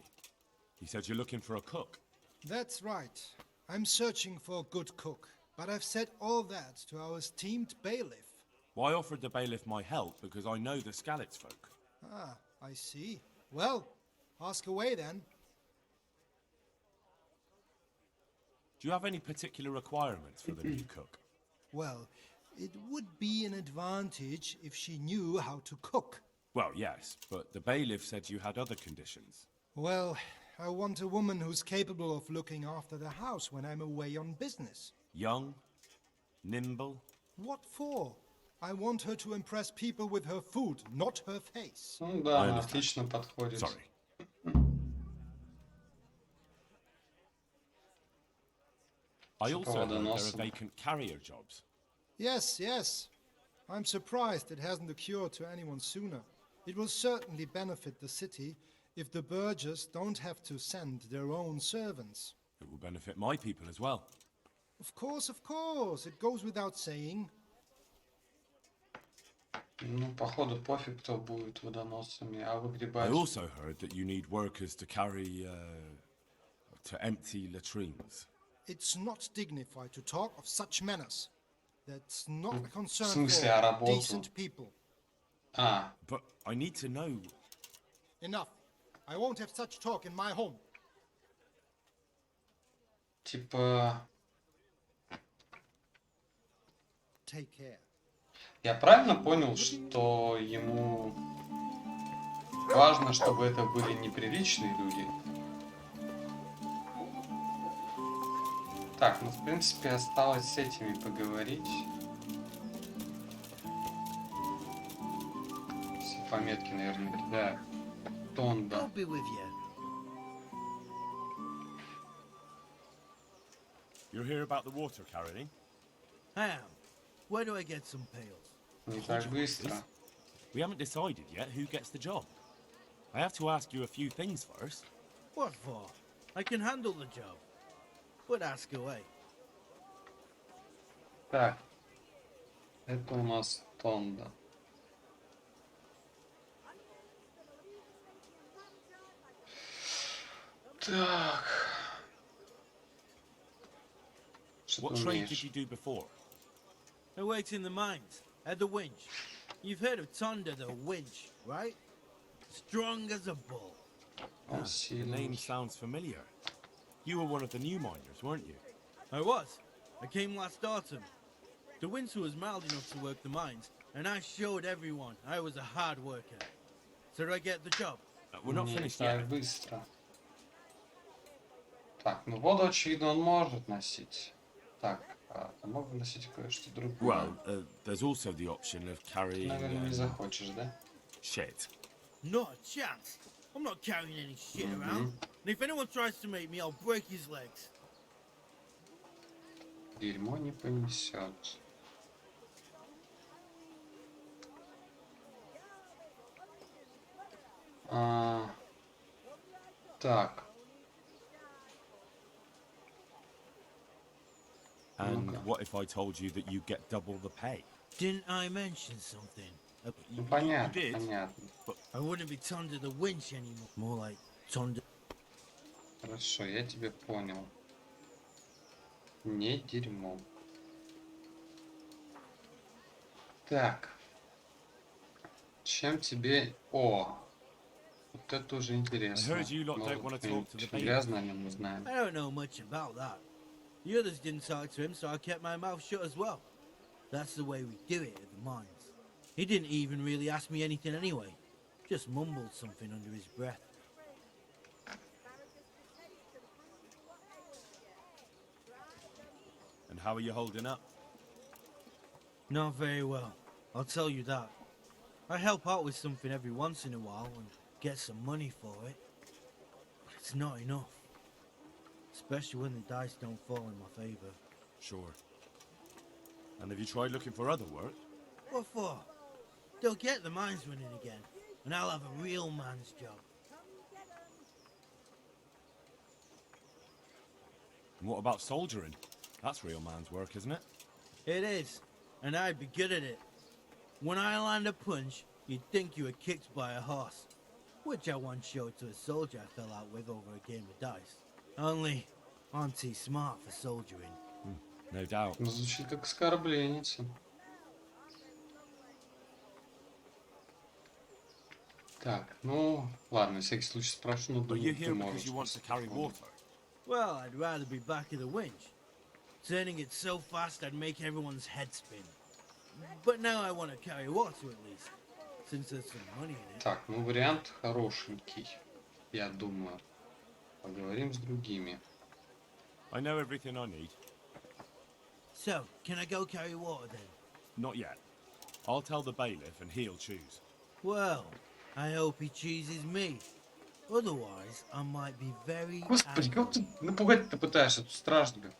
He said you're looking for a cook. That's right. I'm searching for a good cook, but I've said all that to our esteemed bailiff. Well, I offered the bailiff my help because I know the Skalitz folk. Ah, I see. Well, ask away then. Do you have any particular requirements for the new cook? Well, it would be an advantage if she knew how to cook. Well, yes, but the bailiff said you had other conditions. Well, I want a woman who's capable of looking after the house when I'm away on business. Young, nimble. What for? I want her to impress people with her food, not her face. Ну да, она отлично подходит. Sorry. I also heard there are vacant carrier jobs. Yes, yes. I'm surprised it hasn't occurred to anyone sooner. It will certainly benefit the city if the burghers don't have to send their own servants. It will benefit my people as well. Of course, it goes without saying. Ну, походу, пофиг, кто будет водоносами, а I выгребать. also heard that you need workers to carry, to empty latrines. It's not dignified to talk of such manners. That's not a В concern смысле, а for работу? decent people. А, But I need to know. Enough. I won't have such talk in my home. типа, Take care. я правильно понял, что ему важно, чтобы это были неприличные люди? Так, ну в принципе осталось с этими поговорить. Все пометки, наверное, да. Тонда. I'll be with you. You're here about the water carrying? How? Where do I get some pails? Не так быстро. We haven't decided yet who gets the job. I have to ask you a few things first. What for? I can handle the job. But ask away. Так. Это у нас Тонда. Так. Что What ты trade умеешь? did you do before? I worked in the mines, at the winch. You've heard of Tonda, the winch, right? Strong as a bull. Он The сильный. name sounds familiar. You were one of the new miners, weren't you? I was. I came last autumn. The winter was mild enough to work the mines, and I showed everyone I was a hard worker. So did I get the job? We're not Не finished так yet. быстро. Так, ну воду, очевидно, он может носить. Так, а мог бы носить кое-что другое. Well, there's also the option of Ты, carrying наверное, не захочешь, да? shit. Not a chance. I'm not carrying any shit around. And if anyone tries to make me, I'll break his legs. Дерьмо не понесет. Так. And Ну-ка. what if I told you that you get double the pay? Didn't I mention something? Ну, понятно, понятно. I wouldn't be under the winch anymore. More like under. Хорошо, я тебя понял. Не дерьмо. Так. Чем тебе... О! Вот это уже интересно. I heard you lot don't wanna Может, talk to the что-нибудь bailiff. грязное о нем узнаем. I don't know much about that. The others didn't talk to him, so I kept my mouth shut as well. That's the way we do it at the mines. He didn't even really ask me anything anyway. Just mumbled something under his breath. And how are you holding up? Not very well, I'll tell you that. I help out with something every once in a while and get some money for it. But it's not enough. Especially when the dice don't fall in my favor. Sure. And have you tried looking for other work? What for? They'll get the mines running again, and I'll have a real man's job. And what about soldiering? That's real man's work, isn't it? It is, and I'd be good at it. When I land a punch, you'd think you were kicked by a horse, which I once showed to a soldier I fell out with over a game of dice. Only, I'm too smart for soldiering. No doubt. Ну, звучит как оскорбленица. Так, ну, ладно, на всякий случай спрошу, но Are думаю, you ты here because можешь. you want to carry water? Well, I'd rather be back of the winch. Turning it so fast I'd make everyone's head spin. But now I want to carry water at least, since there's some money in it. Так, ну вариант хорошенький, я думаю. Поговорим с другими. I know everything I need. So, can I go carry water then? Not yet. I'll tell the bailiff and he'll choose. Well, I hope he chooses me. Otherwise, I might be very Господи, как angry. ты напугать-то пытаешься, тут стражника.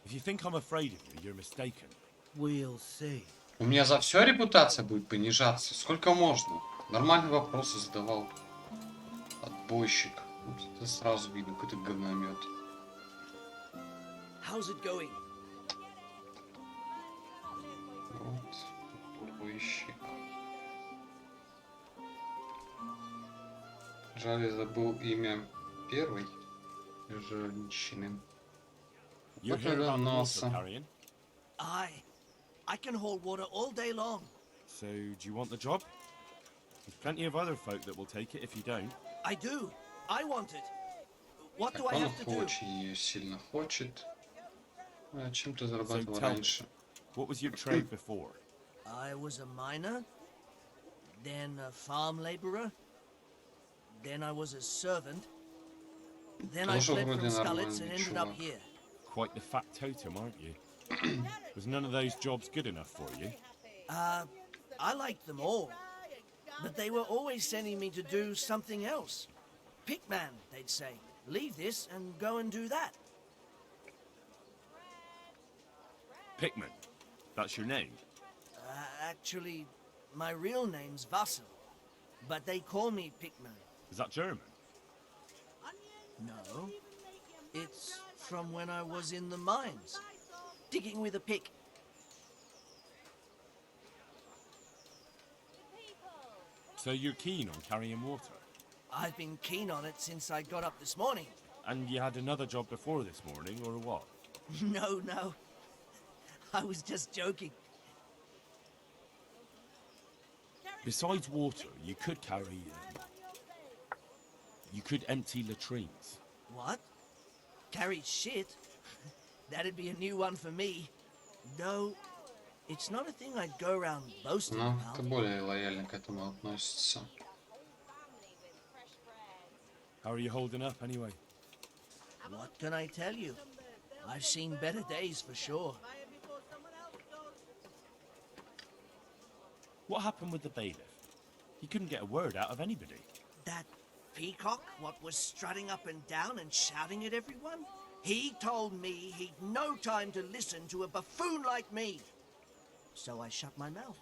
If you think I'm afraid of you, you're mistaken. We'll see. У меня за все репутация будет понижаться. Сколько можно? Нормальные вопросы задавал. Отбойщик. Вот это сразу видно, какой-то говномет. How's it going? Вот. Отбойщик. Жаль, я забыл имя первой женщины. You're Вот here это about the water носа. carrying. I can hold water all day long. So, do you want the job? There's plenty of other folk that will take it if you don't. I do. I want it. What do Так, I он have to do? очень ее сильно хочет. А чем ты So зарабатывал tell me, раньше? what was your trade before? I was a miner, then a farm laborer, then I was a servant, then I Тоже fled вроде from Skalitz нормальный and ended up чувак. here. Quite the fat totem, aren't you? Was none of those jobs good enough for you? I liked them all, but they were always sending me to do something else. Pickman, they'd say. Leave this and go and do that. Pickman. That's your name? Actually, my real name's Vassal, but they call me Pickman. Is that German? No. It's from when I was in the mines, digging with a pick. So you're keen on carrying water? I've been keen on it since I got up this morning. And you had another job before this morning, or what? No. I was just joking. Besides water, you could carry You could empty latrines. What? Carry shit? That'd be a new one for me. No, it's not a thing I'd go around boasting Ну, about. ты более лояльно к этому относится. How are you holding up anyway? What can I tell you? I've seen better days for sure. What happened with the bailiff? He couldn't get a word out of anybody. That peacock, what was strutting up and down and shouting at everyone? He told me he'd no time to listen to a buffoon like me. So I shut my mouth.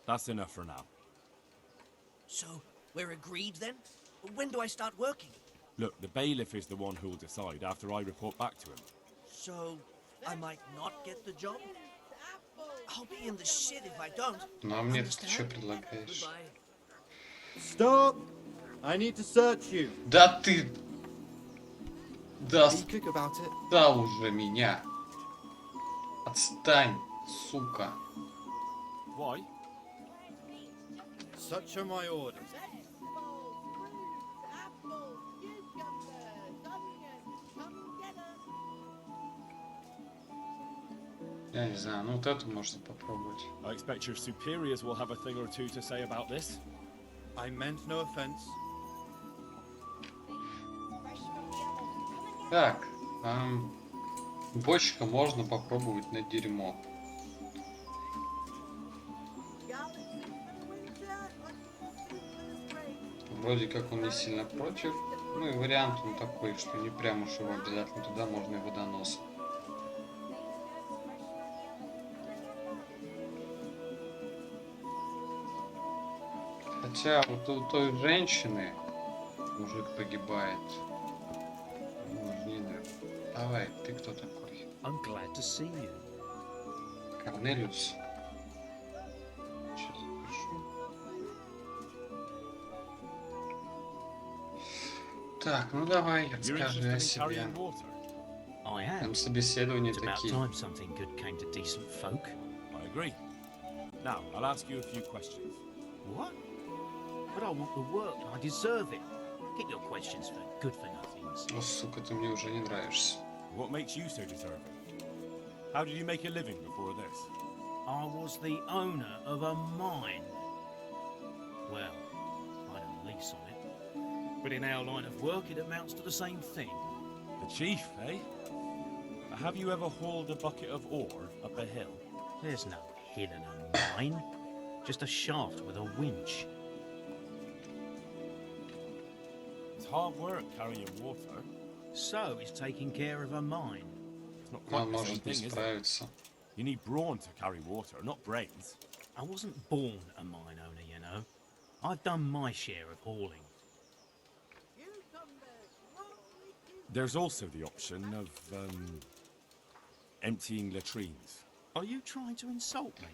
That's enough for now. So we're agreed then? When do I start working? Look, the bailiff is the one who'll decide after I report back to him. So I might not get the job? I'll be in the shit if I don't. Ну, а мне ты что предлагаешь? Stop! I need to search you. Да ты... Да, Be quick about it. да уже меня. Отстань, сука. Why? Such are my orders. Я не знаю, ну вот эту можно попробовать. I expect your superiors will have a thing or two to say about this. I meant no offense. Так, бочка можно попробовать на дерьмо. Вроде как он не сильно против. Ну и вариант он такой, что не прям уж его обязательно туда можно и водонос. Хотя вот у той женщины мужик погибает. Мужчина. Давай, ты кто такой? I'm glad to see you. Корнелиус. Сейчас запишу. Так, ну давай, расскажи о себе. I am. Там собеседования It's about такие. time something good came to decent folk. I agree. Now, I'll ask you a few questions. What? But I want the work. I deserve it. Keep your questions for good-for-nothings. О, сука, ты мне уже не нравишься. What makes you so deserving? How did you make a living before this? I was the owner of a mine. Well, I had a lease on it. But in our line of work, it amounts to the same thing. The chief, eh? Have you ever hauled a bucket of ore up a hill? There's no hill in a mine. Just a shaft with a winch. It's hard work carrying water. So is taking care of a mine. It's not Он quite the same может не thing, is it? справиться. You need brawn to carry water, not brains. I wasn't born a mine owner, you know. I've done my share of hauling. There's also the option of emptying latrines. Are you trying to insult me?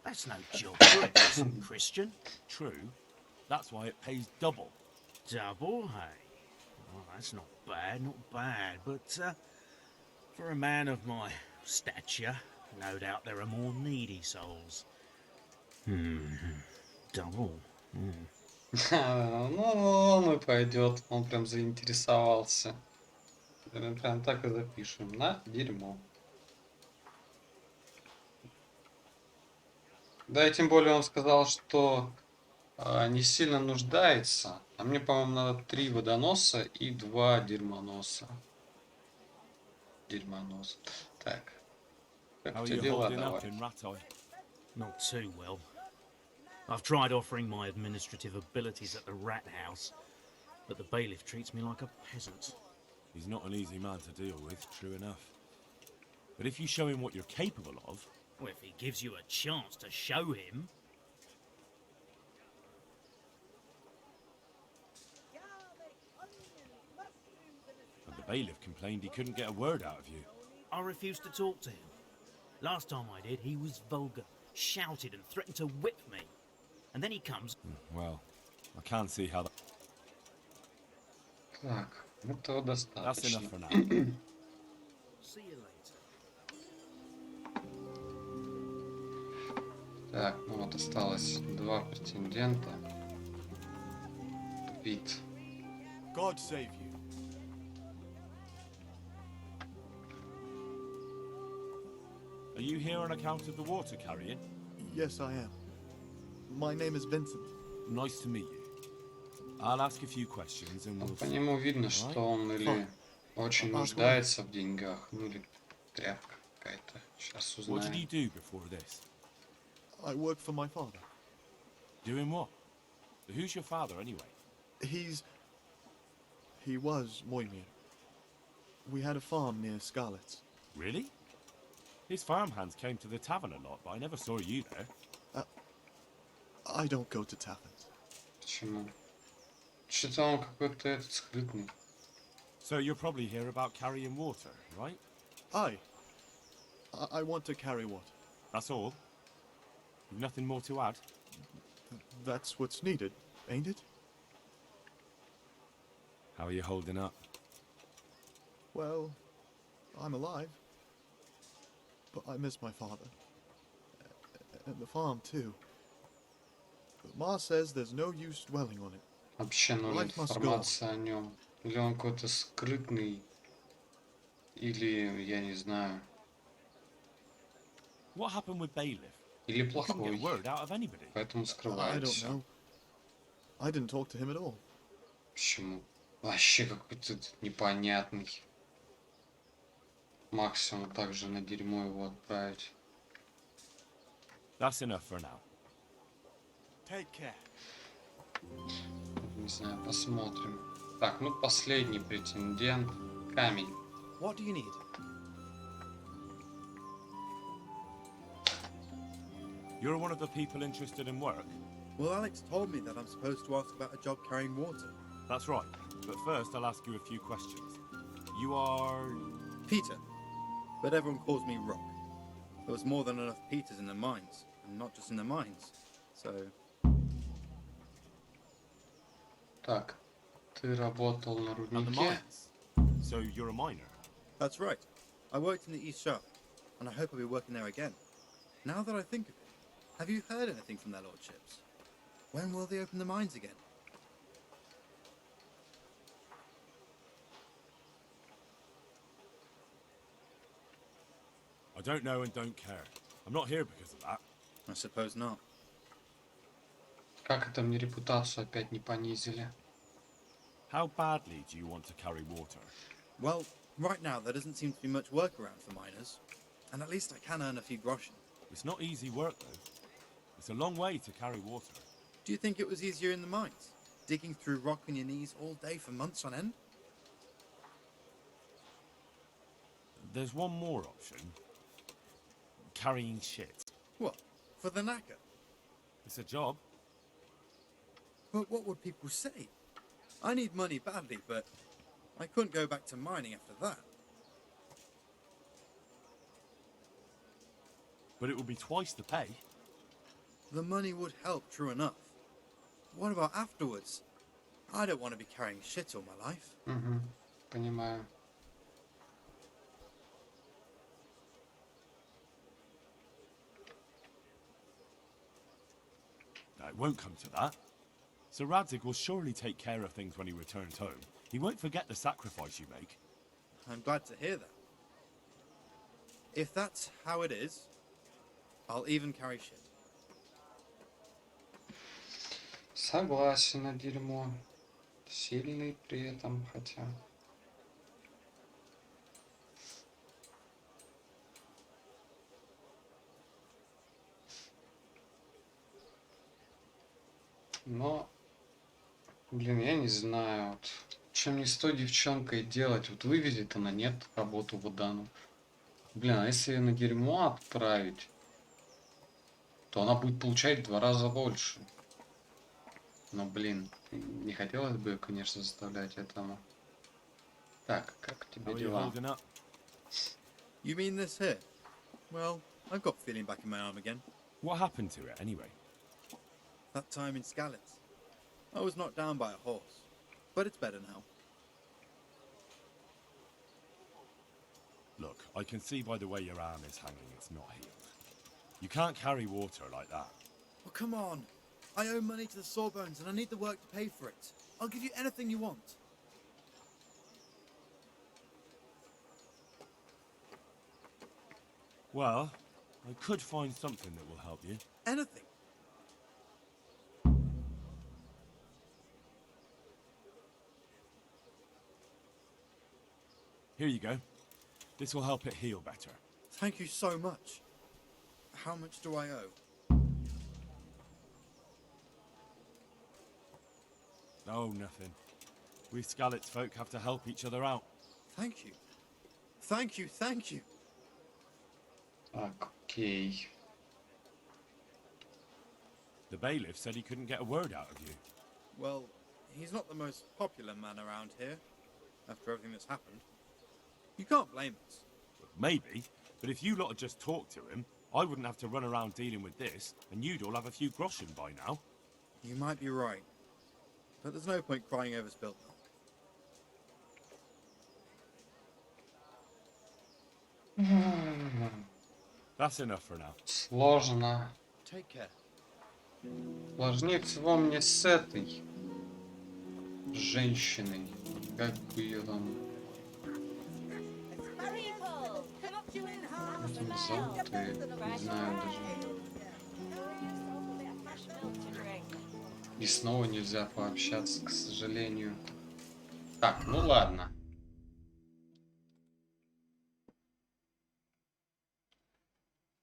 That's no job for a decent Christian. True. That's why it pays double. Double, hey? Oh, that's not bad. But for a man of my stature, no doubt there are more needy souls. Double. Ну, он и пойдет. Он прям заинтересовался. Прям так и запишем. На дерьмо. Да, и тем более он сказал, что не сильно нуждается. А мне, по-моему, надо 3 водоноса и 2 дерьмоноса. Дерьмонос. Так. Как у тебя дела, давай? Not too well. I've tried offering my administrative abilities at the rat house, but the bailiff treats me like a peasant. He's not an easy man to deal with, true enough. But if you show him what you're capable of... Well, if he gives you a chance to show him... And the bailiff complained he couldn't get a word out of you. I refused to talk to him. Last time I did, he was vulgar, shouted and threatened to whip me. And then he comes... Well, I can't see how that... Так, этого достаточно. That's enough for now. See you later. Так, ну вот осталось 2 претендента. Вид. God save you. Are you here on account of the water carrying? Yes, I am. My name is Vincent. Nice to meet you. I'll ask a few questions and we'll По see. нему видно, что он или очень нуждается в деньгах, ну или тряпка какая-то. Сейчас What did узнаем. you do before this? I work for my father. Doing what? Who's your father anyway? He was Moimir. We had a farm near Scarlet's. Really? His farmhands came to the tavern a lot, but I never saw you there. I don't go to taverns. Почему? Что-то он какой-то этот скрытный. So you're probably here about carrying water, right? I want to carry water. That's all? You've nothing more to add? That's what's needed, ain't it? How are you holding up? Well, I'm alive. But I miss my father. And the farm, too. But Ma says there's no use dwelling on it. Вообще ноль информации о нем. Или он какой-то скрытный, или я не знаю. What happened with Bailiff? Или You couldn't плохой. get word out of anybody. Поэтому I don't скрывается. know. I didn't talk to him at all. Почему? Вообще какой-то непонятный. Максимум также на дерьмо его отправить. That's enough for now. Take care. Не знаю, посмотрим. Так, ну последний претендент. Камень. What do you need? You're one of the people interested in work? Well, Alex told me that I'm supposed to ask about a job carrying water. That's right. But first, I'll ask you a few questions. You are... Peter. But everyone calls me Rock. There was more than enough Peters in the mines. And not just in the mines. So... Так, ты работал на At the руднике? mines. So you're a miner? That's right. I worked in the East Shaft, and I hope I'll be working there again. Now that I think of it, have you heard anything from their lordships? When will they open the mines again? I don't know and don't care. I'm not here because of that. I suppose not. Как это мне репутацию опять не понизили? How badly do you want to carry water? Well, right now there doesn't seem to be much work around for miners. And at least I can earn a few groschen. It's not easy work, though. It's a long way to carry water. Do you think it was easier in the mines? Digging through rock on your knees all day for months on end? There's one more option. Carrying shit. What? For the knacker? It's a job. But what would people say? I need money badly, but I couldn't go back to mining after that. But it would be twice the pay. The money would help, true enough. What about afterwards? I don't want to be carrying shit all my life. Угу, понимаю. No, it won't come to that. Sir Radzig will surely take care of things when he returns home. He won't forget the sacrifice you make. I'm glad to hear that. If that's how it is, I'll even carry shit. Согласен на дерьмо. Сильный при этом, хотя... Но, блин, я не знаю, вот, чем не с той девчонкой делать, вот вывезет она, нет, работу Будану. Блин, а если ее на дерьмо отправить, то она будет получать в 2 раза больше. Но, блин, не хотелось бы, конечно, заставлять этому. Так, как тебе дела? You mean this here? Well, I've got feeling back in my arm again. What happened to it, anyway? That time in Skalitz. I was knocked down by a horse, but it's better now. Look, I can see by the way your arm is hanging it's not healed. You can't carry water like that. Well, come on. I owe money to the Sawbones and I need the work to pay for it. I'll give you anything you want. Well, I could find something that will help you. Anything. Here you go. This will help it heal better. Thank you so much. How much do I owe? Oh, nothing. We Skalitz folk have to help each other out. Thank you. Thank you, thank you. Так, окей. The bailiff said he couldn't get a word out of you. Well, he's not the most popular man around here, after everything that's happened. You can't blame us. Maybe, but if you lot had just talked to him, I wouldn't have to run around dealing with this, and you'd all have a few groschen by now. You might be right. But there's no point crying over spilled milk. That's enough for now. Сложно. Take care. Сложнее всего мне с этой женщиной. Как бы ее там... Как там зовут? Я не знаю даже. И снова нельзя пообщаться, к сожалению. Так, ну ладно.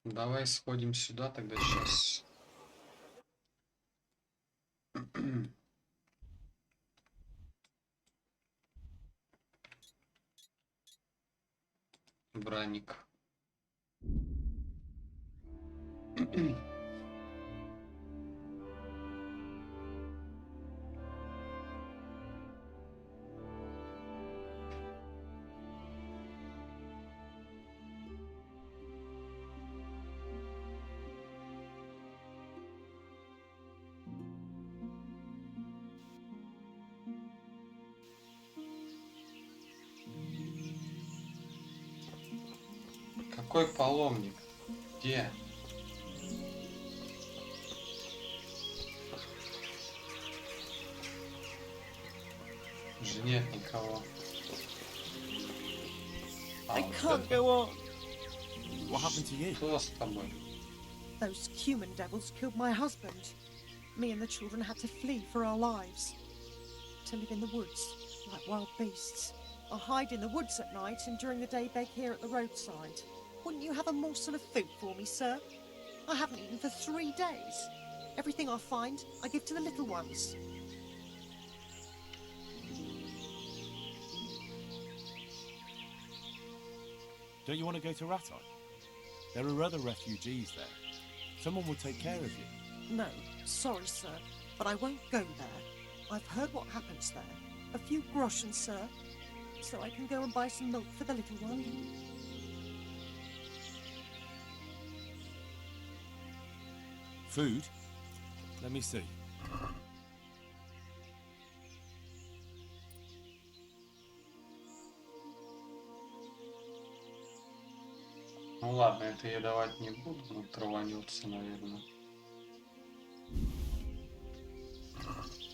Давай сходим сюда тогда сейчас. Браник. Какой паломник? Где? Уже нет никого. I can't go on. What happened to you? Что с тобой? Those human devils killed my husband. Me and the children had to flee for our lives. To live in the woods, like wild beasts. I hide in the woods at night and during the day beg here at the roadside. Wouldn't you have a morsel of food for me, sir? I haven't eaten for 3 days. Everything I find, I give to the little ones. Don't you want to go to Ratai? There are other refugees there. Someone will take care of you. No, sorry, sir, but I won't go there. I've heard what happens there. A few groschen, sir, so I can go and buy some milk for the little one. Food? Let me see. Ну ладно, это я давать не буду, но траванется, наверное.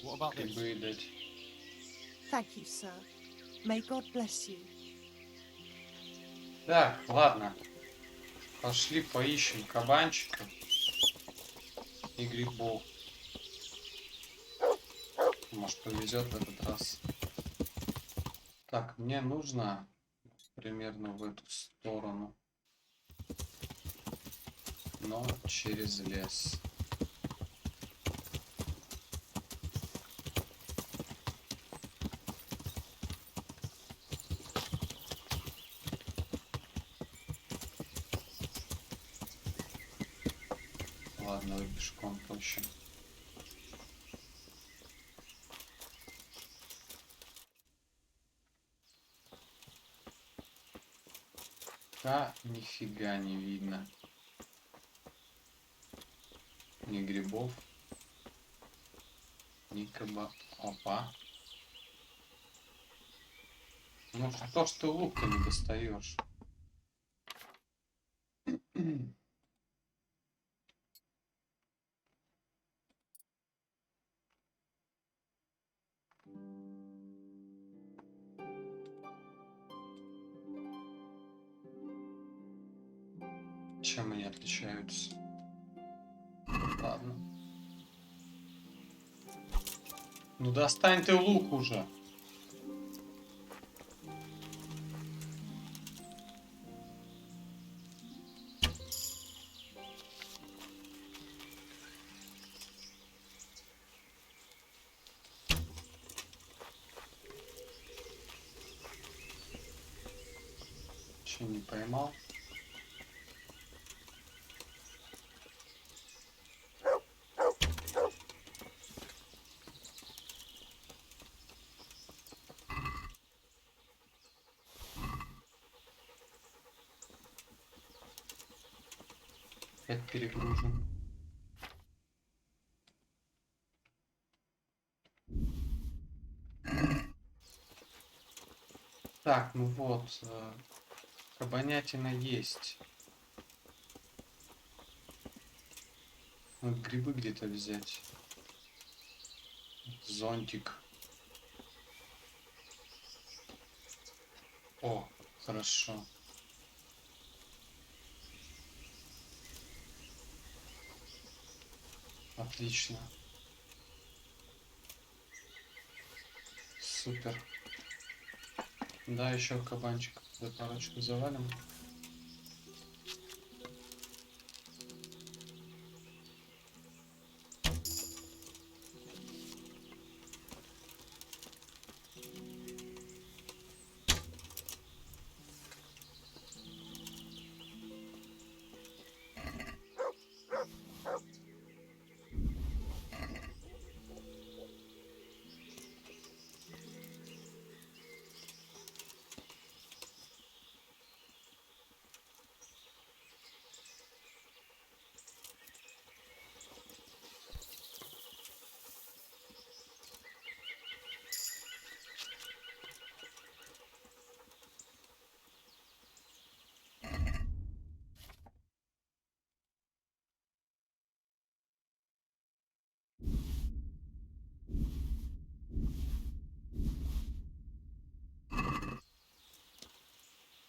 What about this? Грибы дать. Thank you, sir. May God bless you. Так, ладно. Пошли поищем кабанчиков и грибов. Может, повезет в этот раз. Так, мне нужно примерно в эту сторону. Но через лес. Ладно, и пешком проще. Да, нифига не видно. Ни грибов, ни каба. Опа. Ну что ж ты лук-то не достаешь? Чем они отличаются? Ладно. Ну достань ты лук уже. Че, не поймал? Опять перегружен. Так, ну вот, кабанятина есть. Надо грибы где-то взять. Зонтик. О, хорошо. Отлично. Супер. Да, еще кабанчик. За парочку завалим.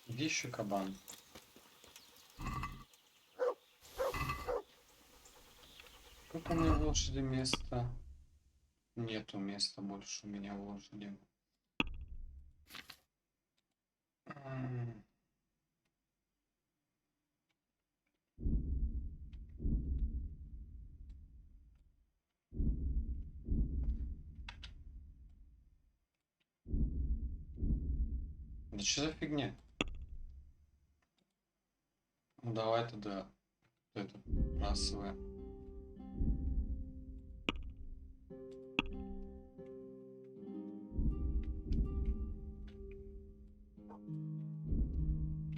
Где еще кабан? Сколько у меня в лошади места? Нету места больше у меня в лошади. Да что за фигня? Ну давай тогда это бросаем.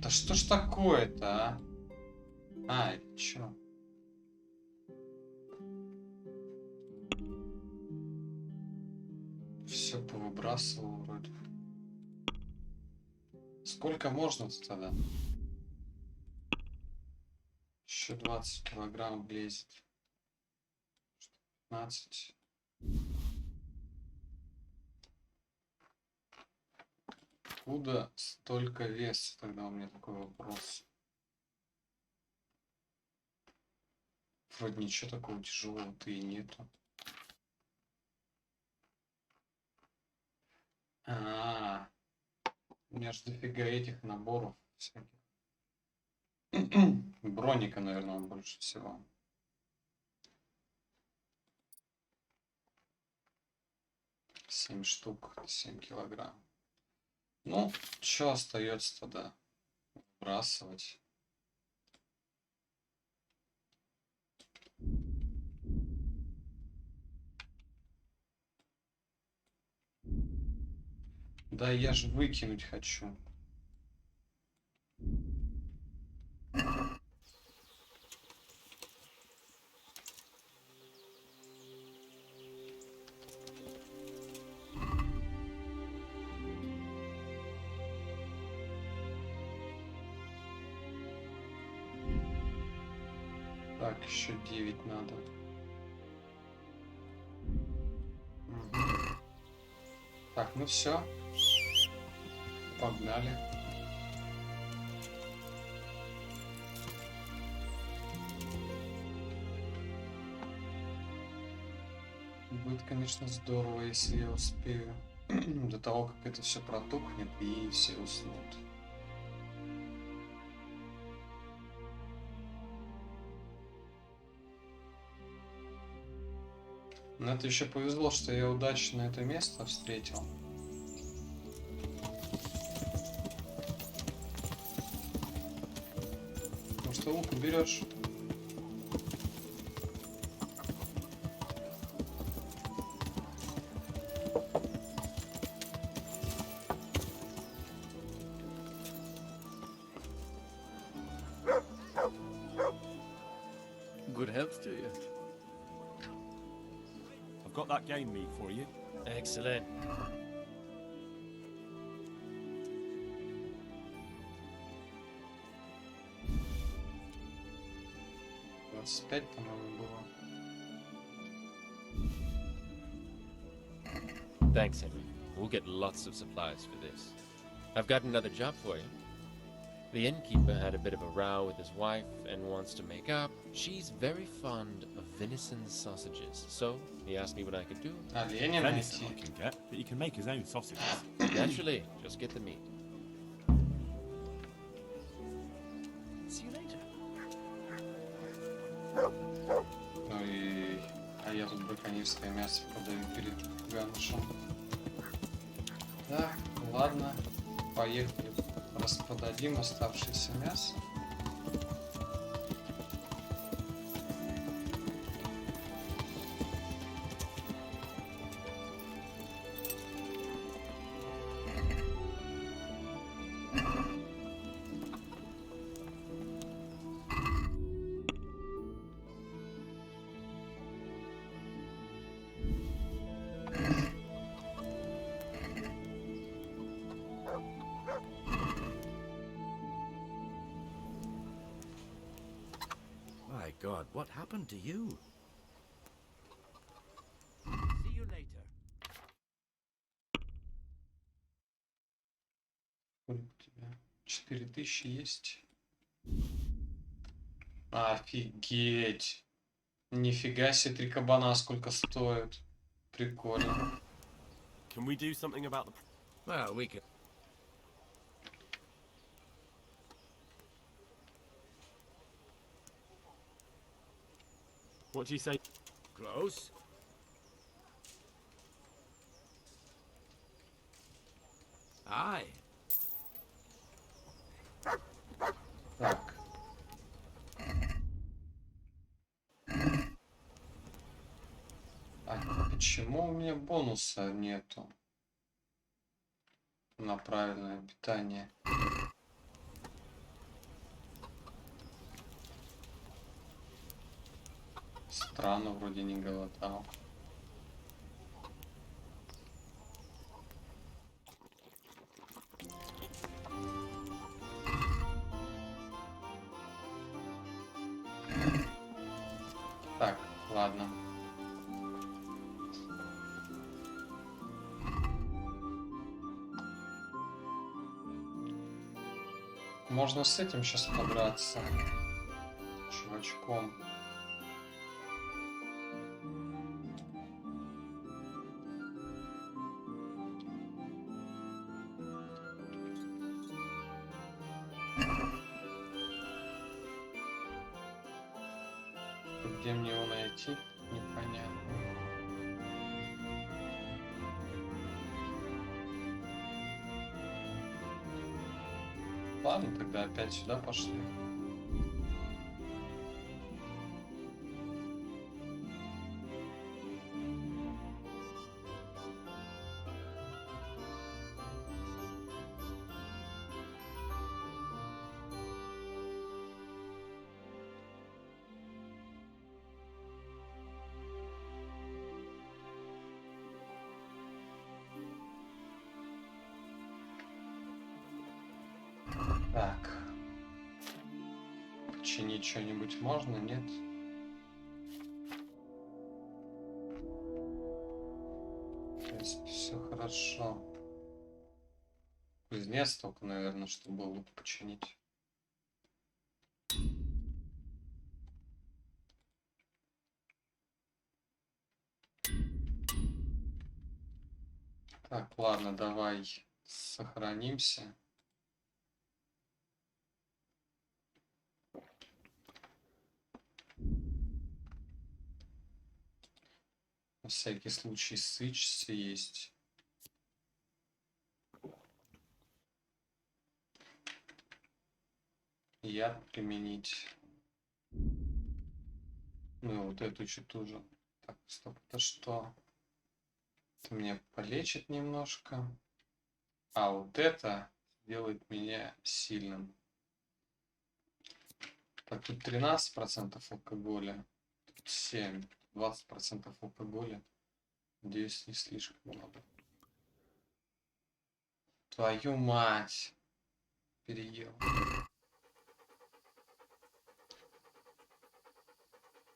Да что ж такое-то, а? Ай, чё? Все повыбрасывал вроде. Сколько можно тогда? Еще 20 килограмм влезет. 15. Откуда столько веса? Тогда у меня такой вопрос. Вроде ничего такого тяжелого-то и нету. У меня же дофига этих наборов всяких. Броника, наверное, больше всего. Семь штук, 7 килограмм. Ну, что остается тогда? Выбрасывать. Да, я же выкинуть хочу. Так, еще 9 надо. Так, ну все. Погнали. будет, конечно, здорово, если я успею до того, как это все протухнет и все уснут. Но это еще повезло, что я удачно это место встретил. Потому что лук берешь. Good health to you. I've got that game meat for you. Excellent. $25, по-моему, было. Thanks, Henry. We'll get lots of supplies for this. I've got another job for you. The innkeeper had a bit of a row with his wife and wants to make up. She's very fond of venison sausages, so he asked me what I could do. Venison I can get, but he can make his own sausages. Naturally, just get the meat. See you later. Ой, а я тут браконьерское мясо продаю перед Ганушем. Так, ладно, поехали. Распродадим оставшееся мясо. My God, what happened to you? See you later. Сколько у тебя? 4000 есть? Офигеть! Нифига себе, 3 кабана сколько стоят. Прикольно. Can we do something about the... Well, we can. What do you say? Close. Aye. Так. А почему у меня бонуса нету на правильное питание? Странно, вроде не голодал. Так, ладно. Можно с этим сейчас подраться. Чувачком. Где мне его найти? Непонятно. Ладно, тогда опять сюда пошли. Так. Починить что-нибудь можно, нет? В принципе, все хорошо. Кузнец только, наверное, чтобы лук починить. Так, ладно, давай сохранимся. На всякий случай сыч есть. Яд применить. Ну и вот эту чуть тоже. Так, стоп, это что? Это меня полечит немножко. А вот это делает меня сильным. Так, тут 13% алкоголя. Тут 7. 20% алкоголя. Надеюсь, не слишком много. Твою мать. Переел.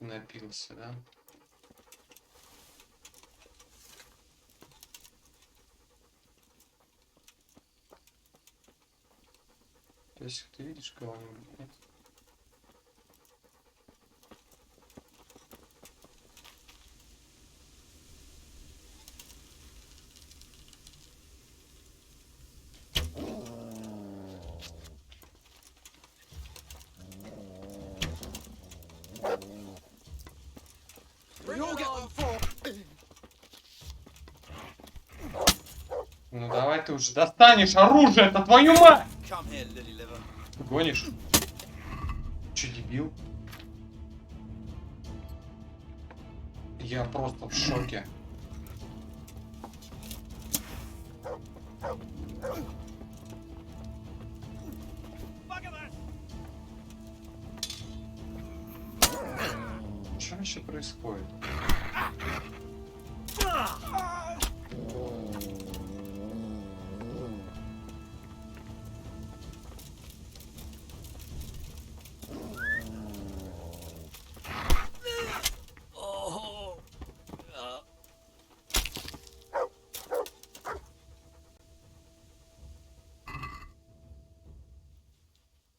Напился, да? Песик, ты видишь кого-нибудь? Нет? Ну давай ты уже достанешь оружие, это твою мать! Ты гонишь? Че, дебил? Я просто в шоке. Что вообще происходит?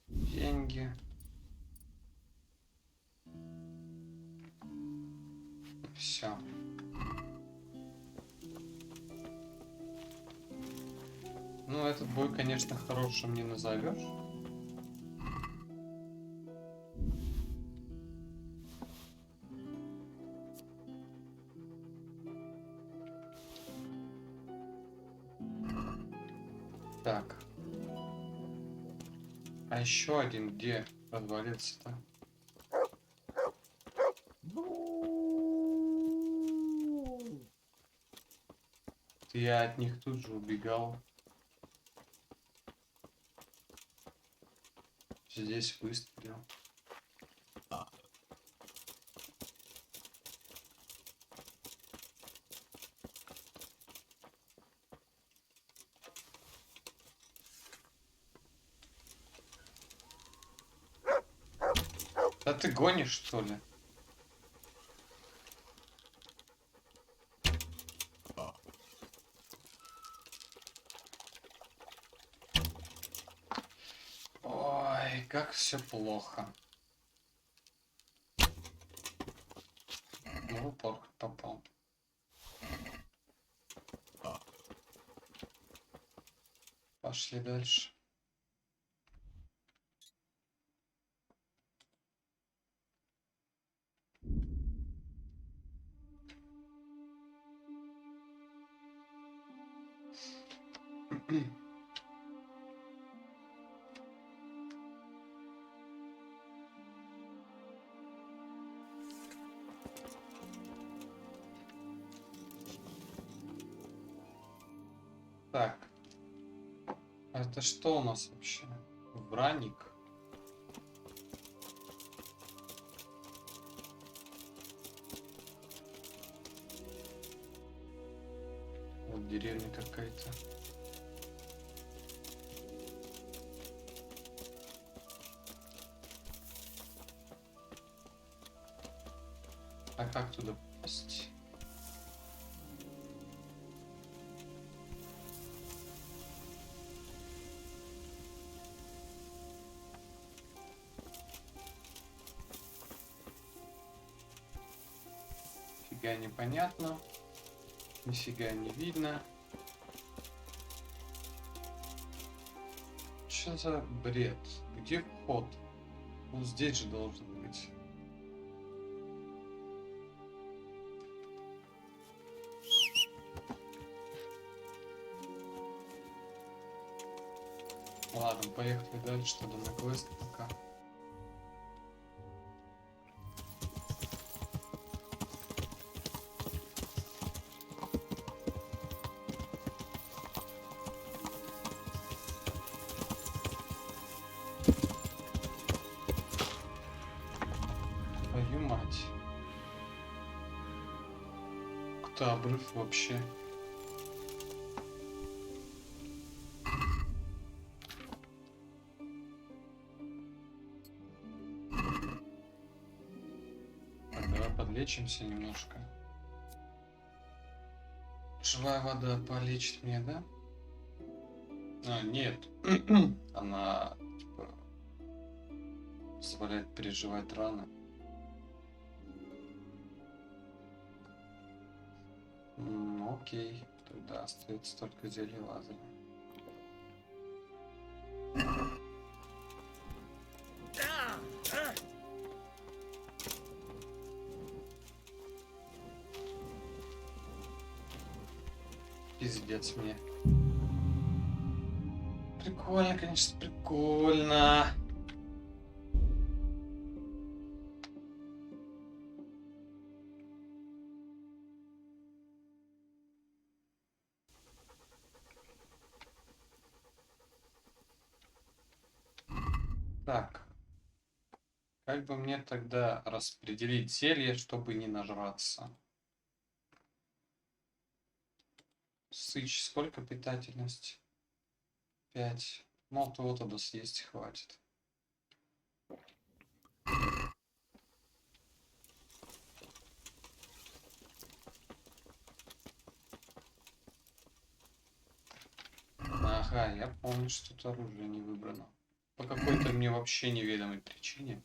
Деньги. Все. Ну, этот бой, конечно, хорошим не назовешь. Так. А еще один где развалился-то? Я от них тут же убегал. Здесь выстрелил. Да ты гонишь, что ли? Ой, как все плохо. Ну, в упор попал. Пошли дальше. Так. А это что у нас вообще? Браник. Вот деревня какая-то. А как туда попасть? Нифига непонятно. Нифига не видно. что за бред? Где вход? Он здесь же должен быть. Ладно, поехали дальше, тогда на квест пока. Твою мать. Кто обрыв вообще? Так, давай подлечимся немножко. Живая вода полечит меня, да? А, нет. Она типа позволяет переживать раны. Окей. Тогда остается только зелье лазера. Пиздец мне. Прикольно, конечно, прикольно. Так. Как бы мне тогда распределить зелье, чтобы не нажраться? Сыч, сколько питательность? 5. Ну, то тогда съесть хватит. Ага, я помню, что тут оружие не выбрано. По какой-то мне вообще неведомой причине.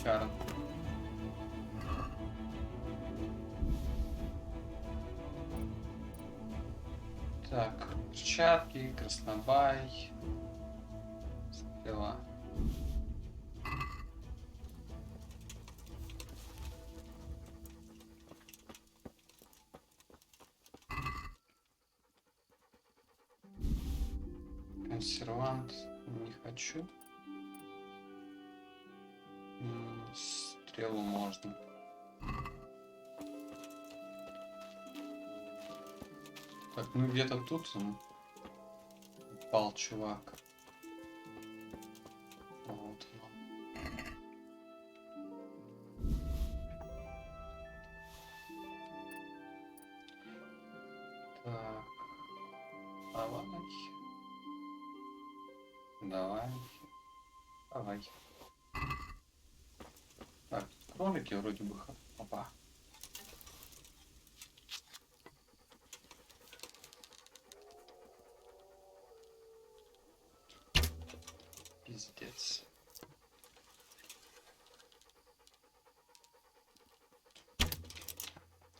Карн. Так, перчатки, краснобай, стрела. Консервант не хочу. Стрелу можно. Так, ну где-то тут упал чувак. Вот он. Так. Давай. Давай. Давай. Так, кролики вроде бы. Опа. Пиздец.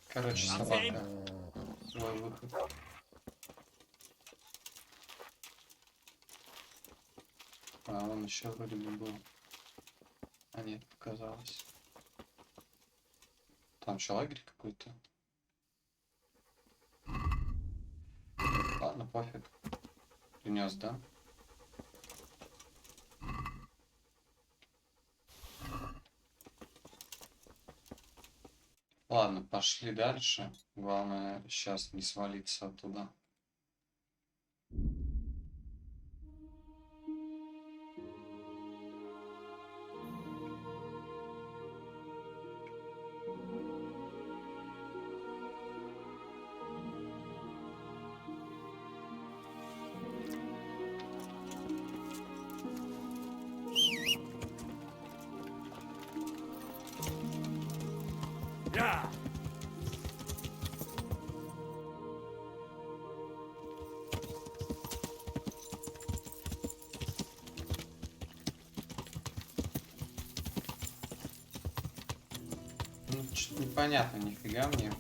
Короче, собака. Свой выход. А, он еще вроде бы был. А нет, показалось. Там еще лагерь какой-то. Ладно, пофиг. Принес, да? Ладно, пошли дальше. Главное сейчас не свалиться оттуда. Что-то непонятно, нифига мне.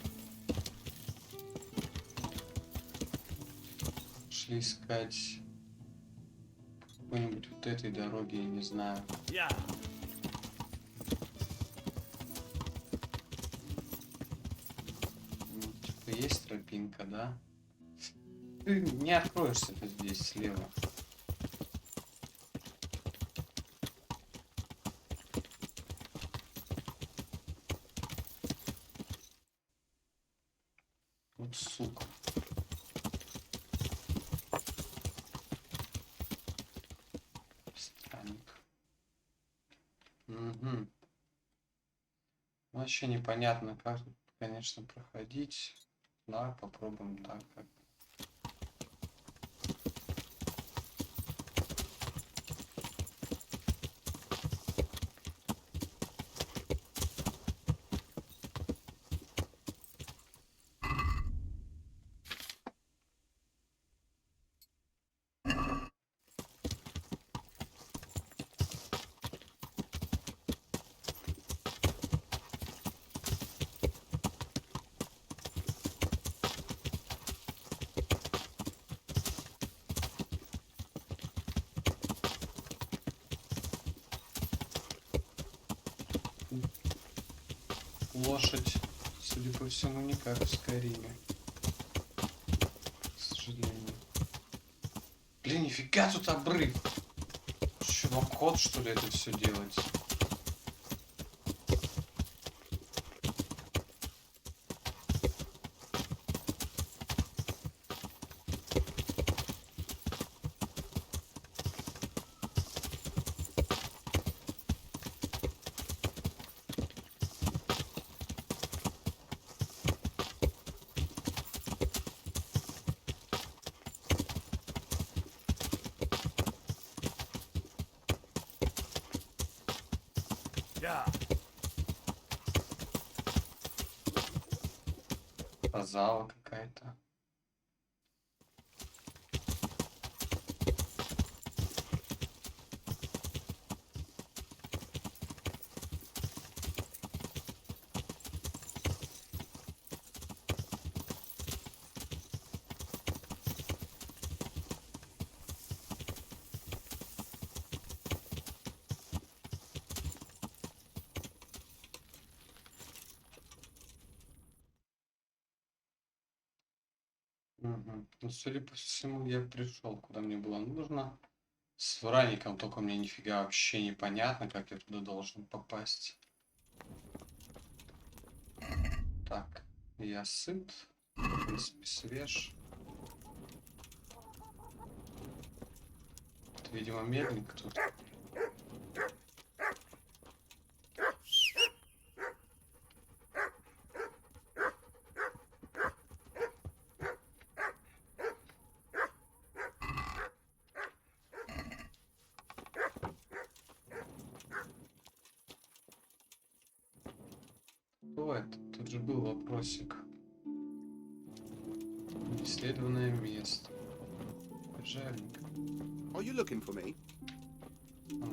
Шли искать какой-нибудь вот этой дороги, я не знаю. Типа есть тропинка, да? Ты не откроешься-то здесь слева. Вот сука. Странник. Угу. Вообще непонятно, как, конечно, проходить. Давай попробуем так, как. Лошадь, судя по всему, не как в Скайриме. К сожалению. Блин, нифига тут обрыв. Что, в обход, что ли, это все делать? Зала какая-то. Угу. Ну, судя по всему, я пришел, куда мне было нужно. С враником, только мне нифига вообще непонятно, как я туда должен попасть. Так, я сыт, в принципе, свеж. Это, видимо, медник тут. Кто это? Тут же был вопросик. Исследованное место. Пожарник. Are you looking for me?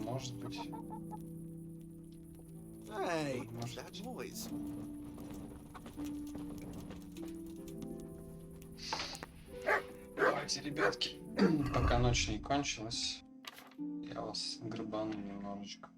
Может быть. Hey, Может that быть. noise. Давайте, ребятки, пока ночь не кончилась, я вас грыбану немножечко.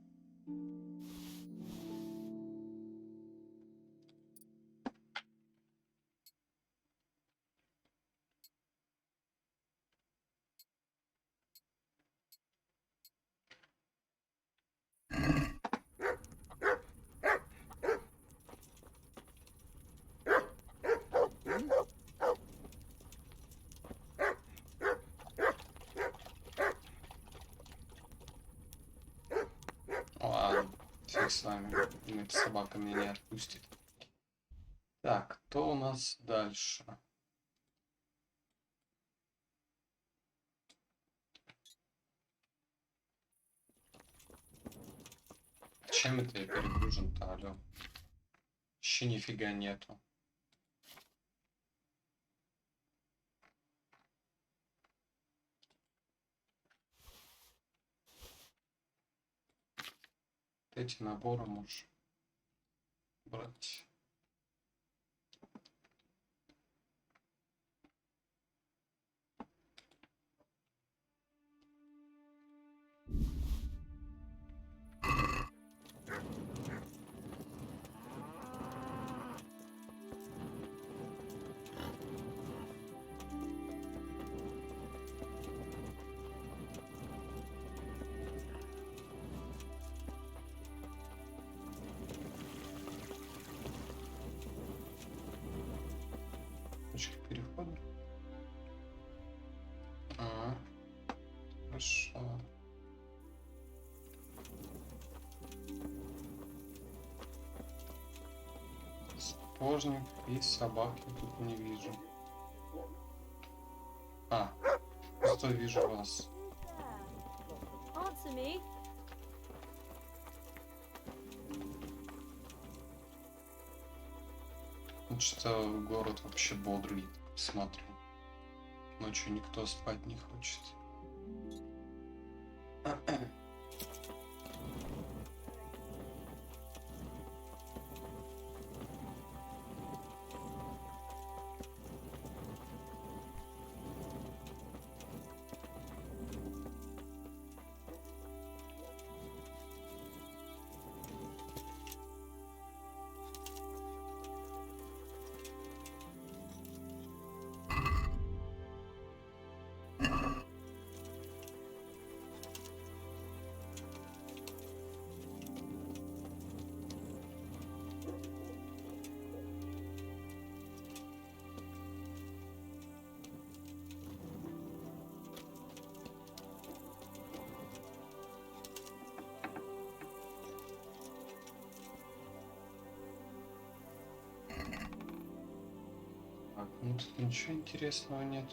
Ладно, фиг с вами. Эта собака меня не отпустит. Так, кто у нас дальше? Чем это я перегружен-то, алё? Вообще нифига нету. Эти наборы можешь брать. Сапожник и собак я тут не вижу. А, зато вижу вас. Answer me. Ну, что город вообще бодрый, смотрю. Ночью никто спать не хочет. Так, ну тут ничего интересного нет.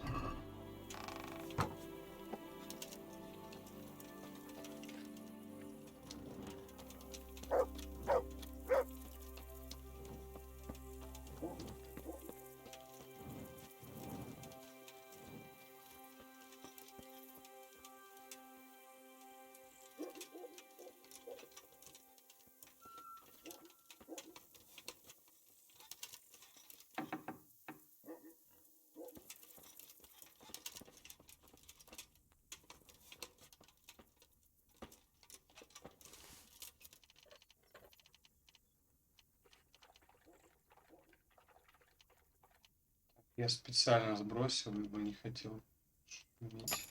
Я специально сбросил, ибо не хотел шуметь.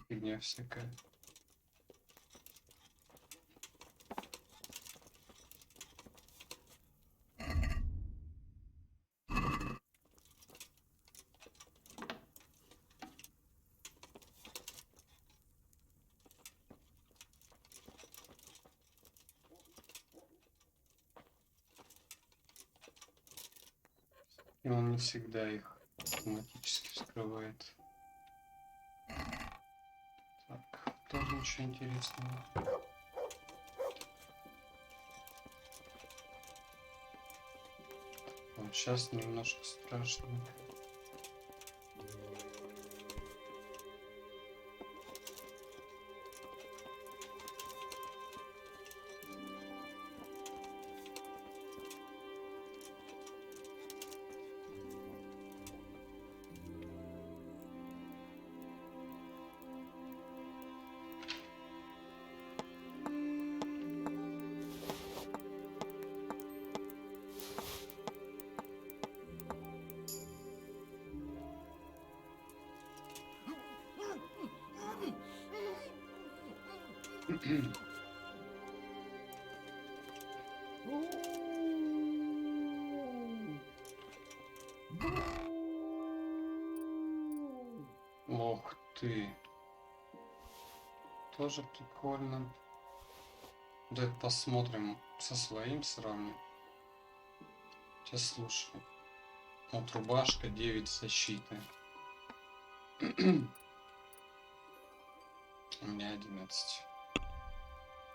Фигня всякая. И он не всегда их автоматически вскрывает. Так, тоже ничего интересного. Вот сейчас немножко страшно. Ох ты. Тоже прикольно. Давай посмотрим, со своим сравним. Сейчас слушай. Вот рубашка 9 защиты. У меня 11.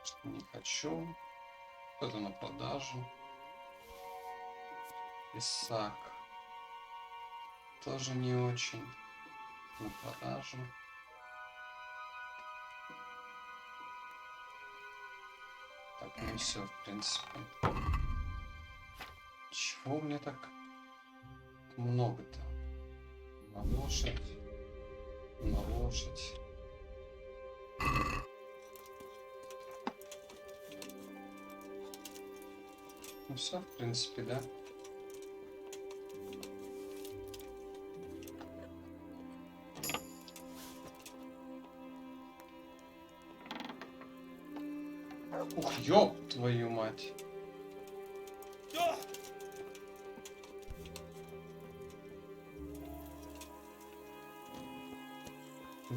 Что не хочу. Это на продажу. Писак. Тоже не очень. На продажу. Так, ну все, в принципе. Чего мне так много-то? На лошадь. На лошадь. Ну все, в принципе, да. Ух, ёб твою мать.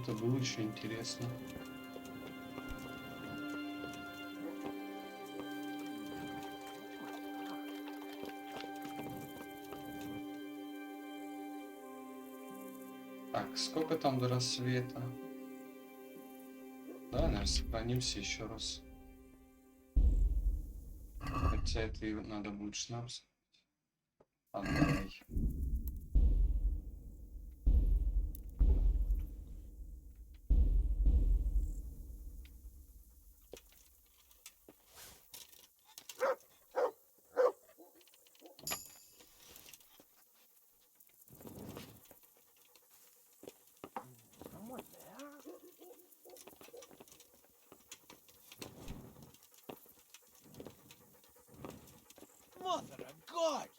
Это было еще интересно. Так, сколько там до рассвета? Да, наверное, сохранимся еще раз. Хотя это и надо будет шнапс. Отдай. Mother of God!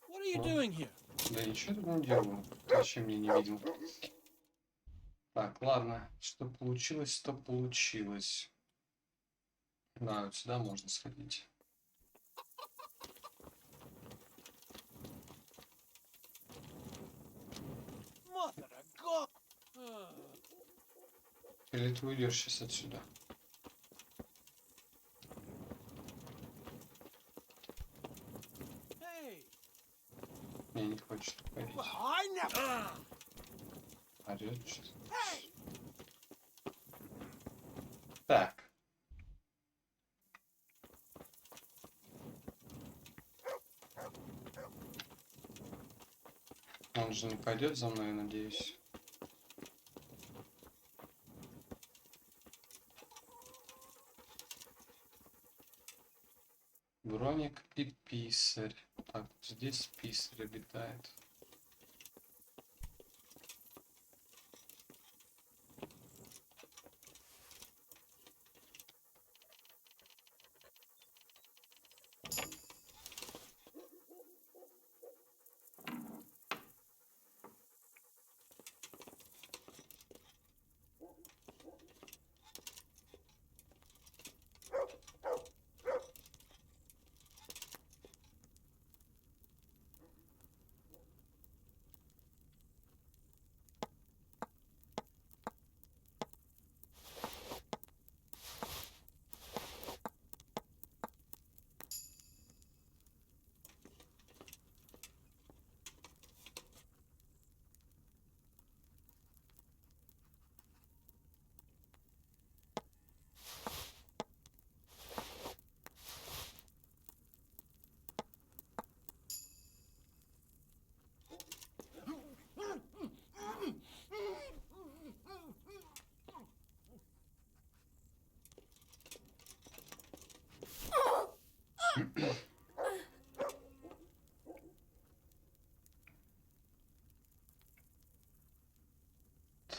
What are you doing here? Да ничего тут не делаю. Ты вообще меня не видел. Так, ладно. Что получилось, то получилось. Да, вот сюда можно сходить. Mother of God! Или ты уйдешь сейчас отсюда? Hey! Мне не хочет уходить. Well, I never... Орёт что-то. Так. Он же не пойдет за мной, я надеюсь. Броник и писарь. Так, здесь писарь обитает.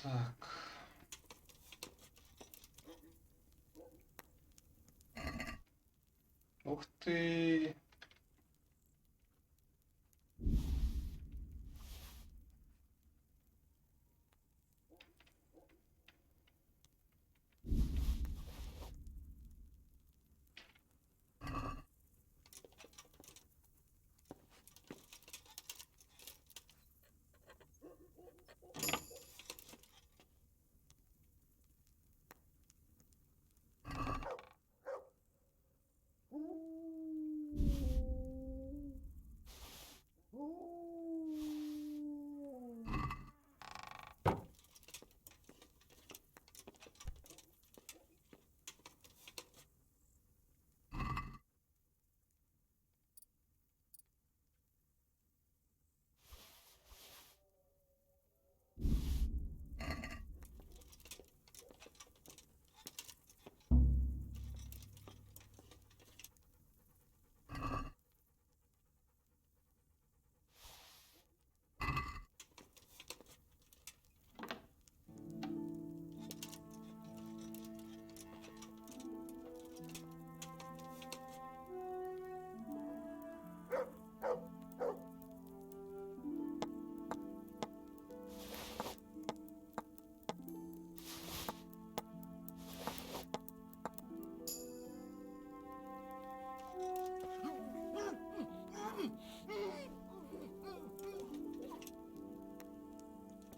Так. Ух ты!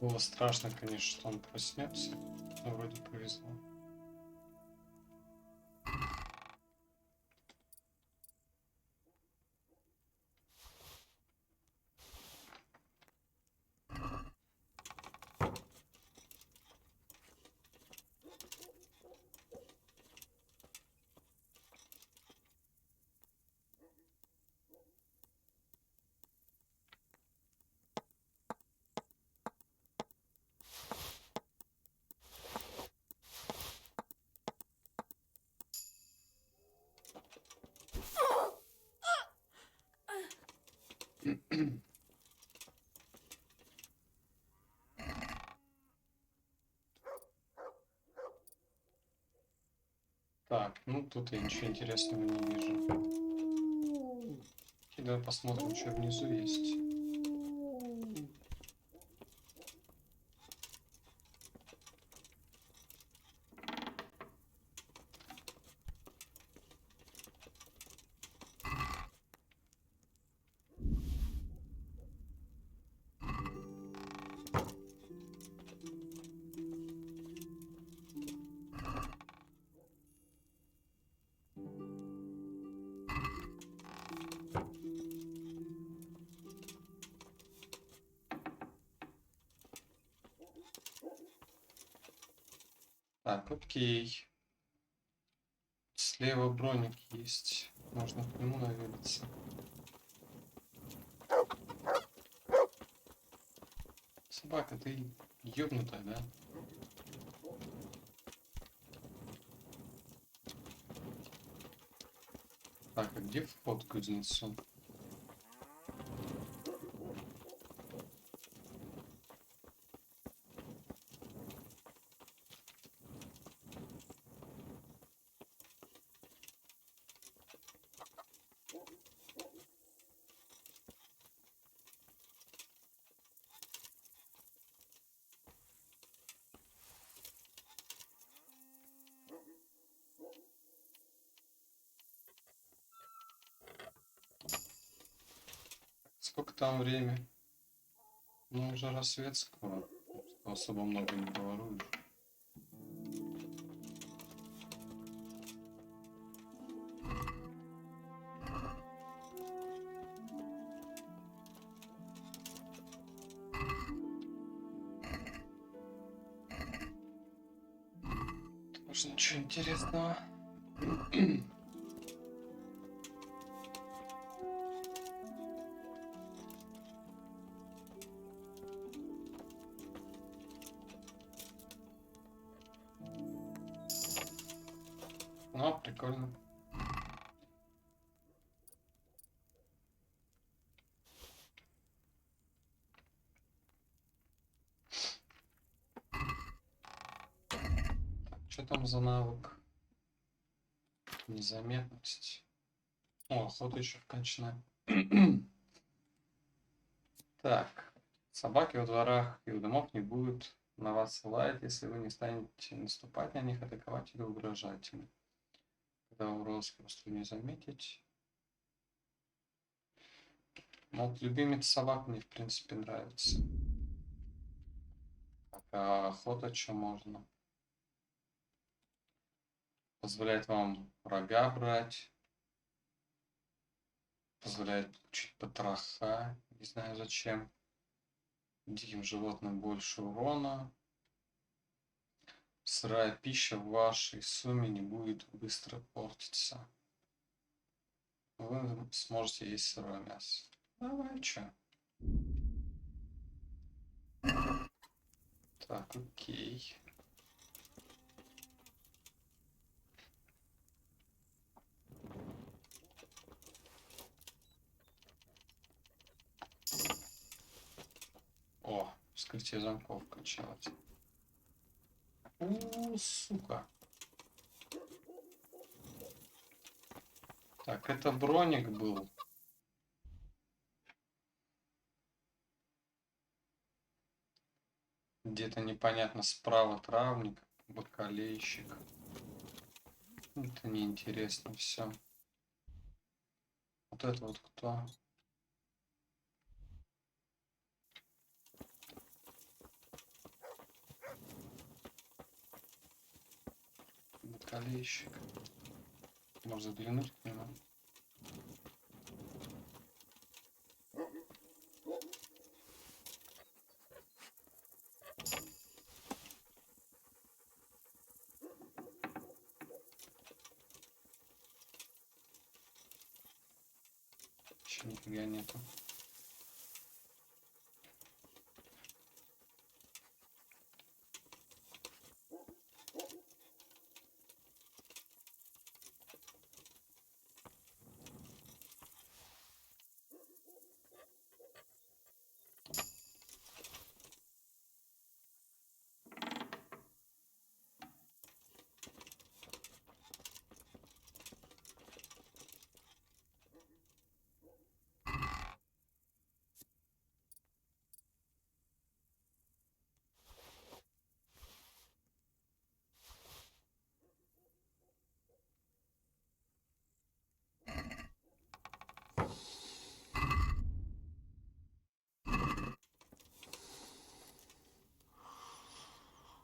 Было страшно, конечно, что он проснется. Но вроде повезло. Так, ну тут я ничего интересного не вижу. Давай посмотрим, что внизу есть. Так, окей. Слева броник есть. Можно к нему наведаться. Собака, ты ёбнутая, да? Так, а где вход к кузнецу? Сколько там время? Ну, уже рассвет скоро. Особо много не говорю. Тоже ничего интересного. Ну, прикольно. Что там за навык? Незаметность. О, охота еще вкачана. Так. Собаки во дворах и у домов не будут на вас лаять, если вы не станете наступать на них, атаковать или угрожать им. Когда угрозы просто не заметить. Ну, вот любимец собак мне в принципе нравится. Так, а охота что можно? Позволяет вам рога брать. Позволяет получить потроха. Не знаю зачем. Диким животным больше урона. Сырая пища в вашей сумме не будет быстро портиться. Вы сможете есть сырое мясо. Давай, чё? Так, окей. О, вскрытие замков качалось. Сука. Так, это броник был. Где-то непонятно справа травник, бакалейщик. Это неинтересно все. Вот это вот кто? бакалейщик. Можно заглянуть к нему. Еще нифига нету.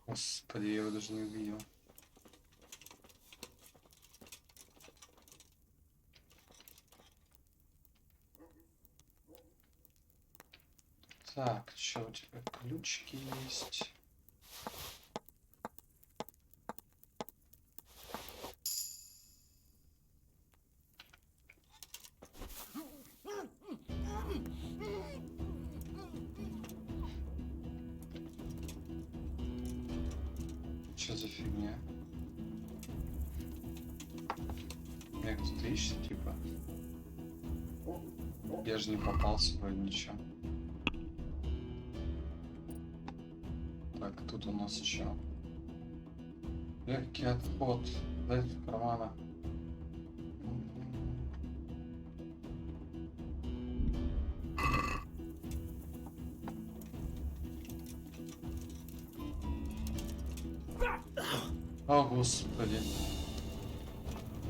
Господи, я его даже не увидел. Так, что у тебя ключики есть? Что за фигня? Меня кто-то ищет, типа. Я же не попался вроде ничего. Так, тут у нас что? Легкий отход. Дать в кармана. О, господи.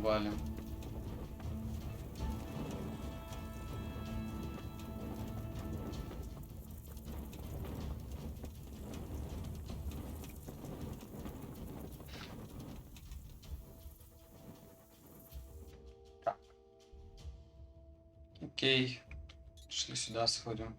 Валим. Так. Окей. Шли сюда, сходим.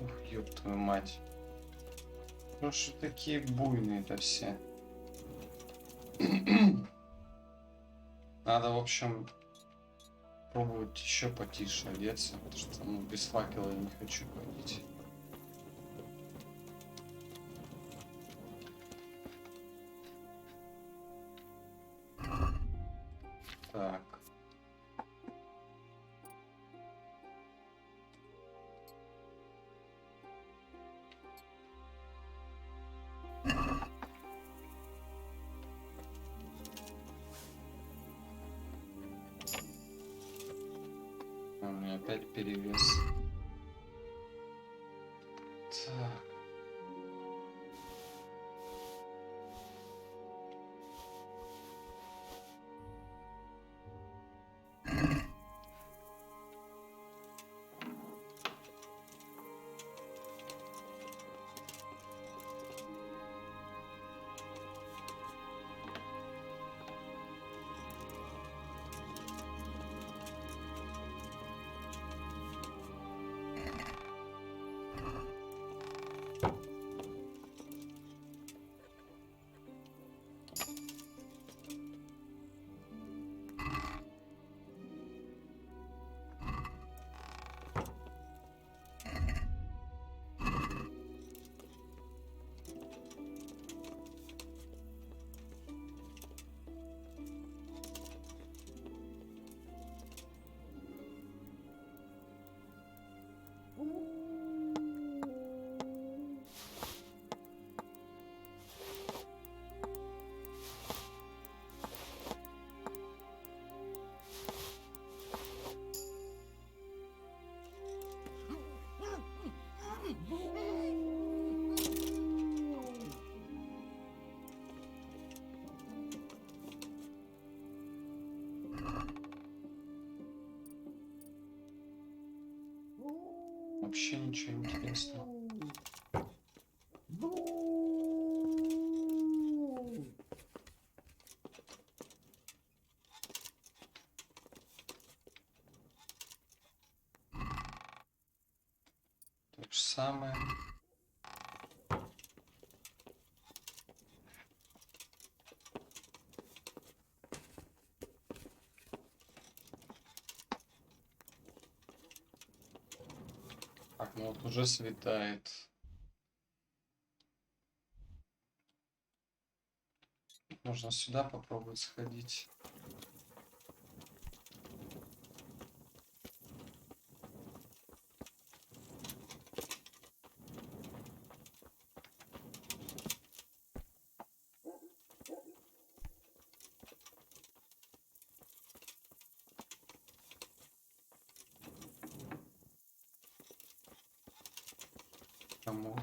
Ух, ёб твою мать. Ну что такие буйные-то все? Надо, в общем, пробовать еще потише одеться, потому что ну, без факела я не хочу ходить. Так. У меня опять перевес. Так. Вообще ничего интересного. То же самое. Так, ну вот уже светает. Можно сюда попробовать сходить. Кому?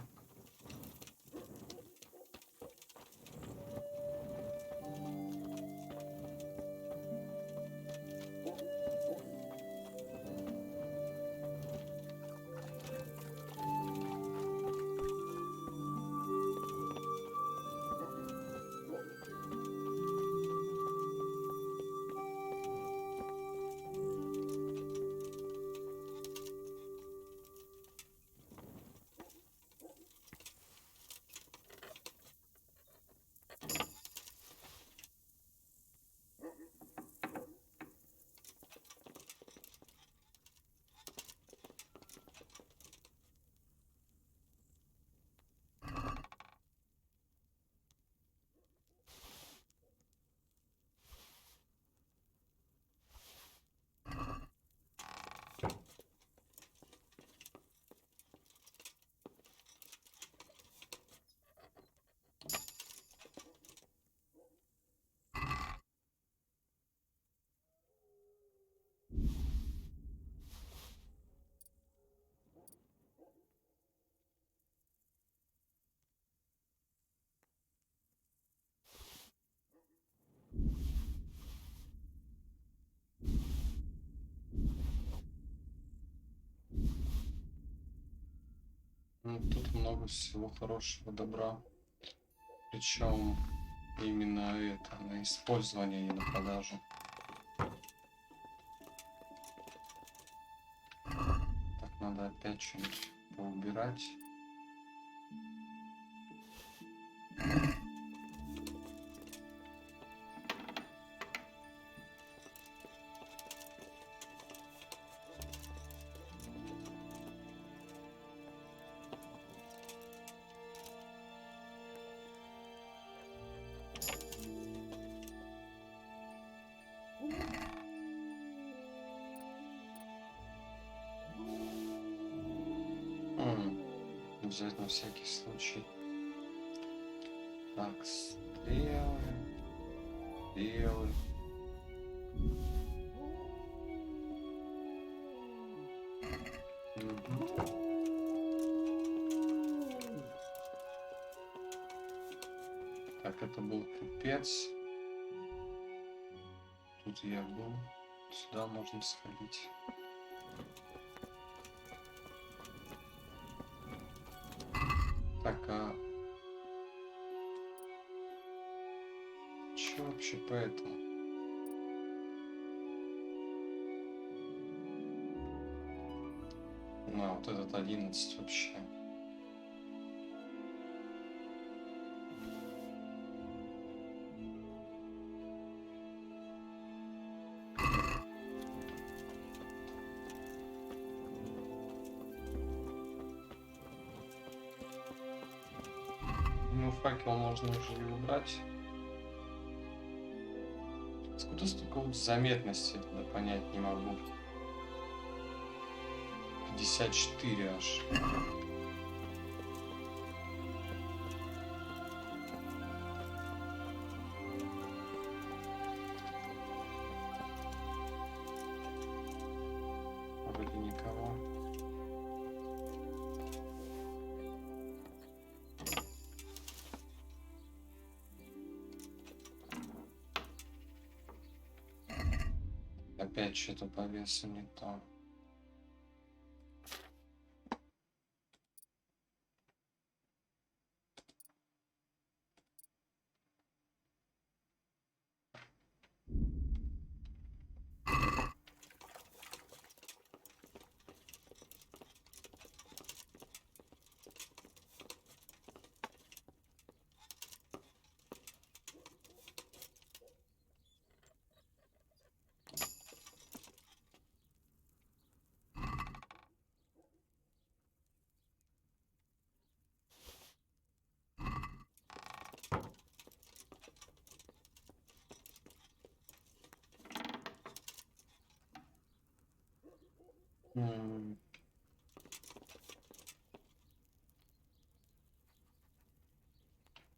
Ну, тут много всего хорошего, добра. Причем именно это на использование, не на продажу. Так, надо опять что-нибудь поубирать. Взять на всякий случай. Так, стрелы, стрелы. Так, это был купец. Тут я был. Сюда можно сходить. Так, а что вообще по этому? На, вот этот 11 вообще. Ну, факел можно уже и убрать. Откуда столько вот заметности, да понять не могу. 54 аж. Вроде никого. опять что-то по весу не то.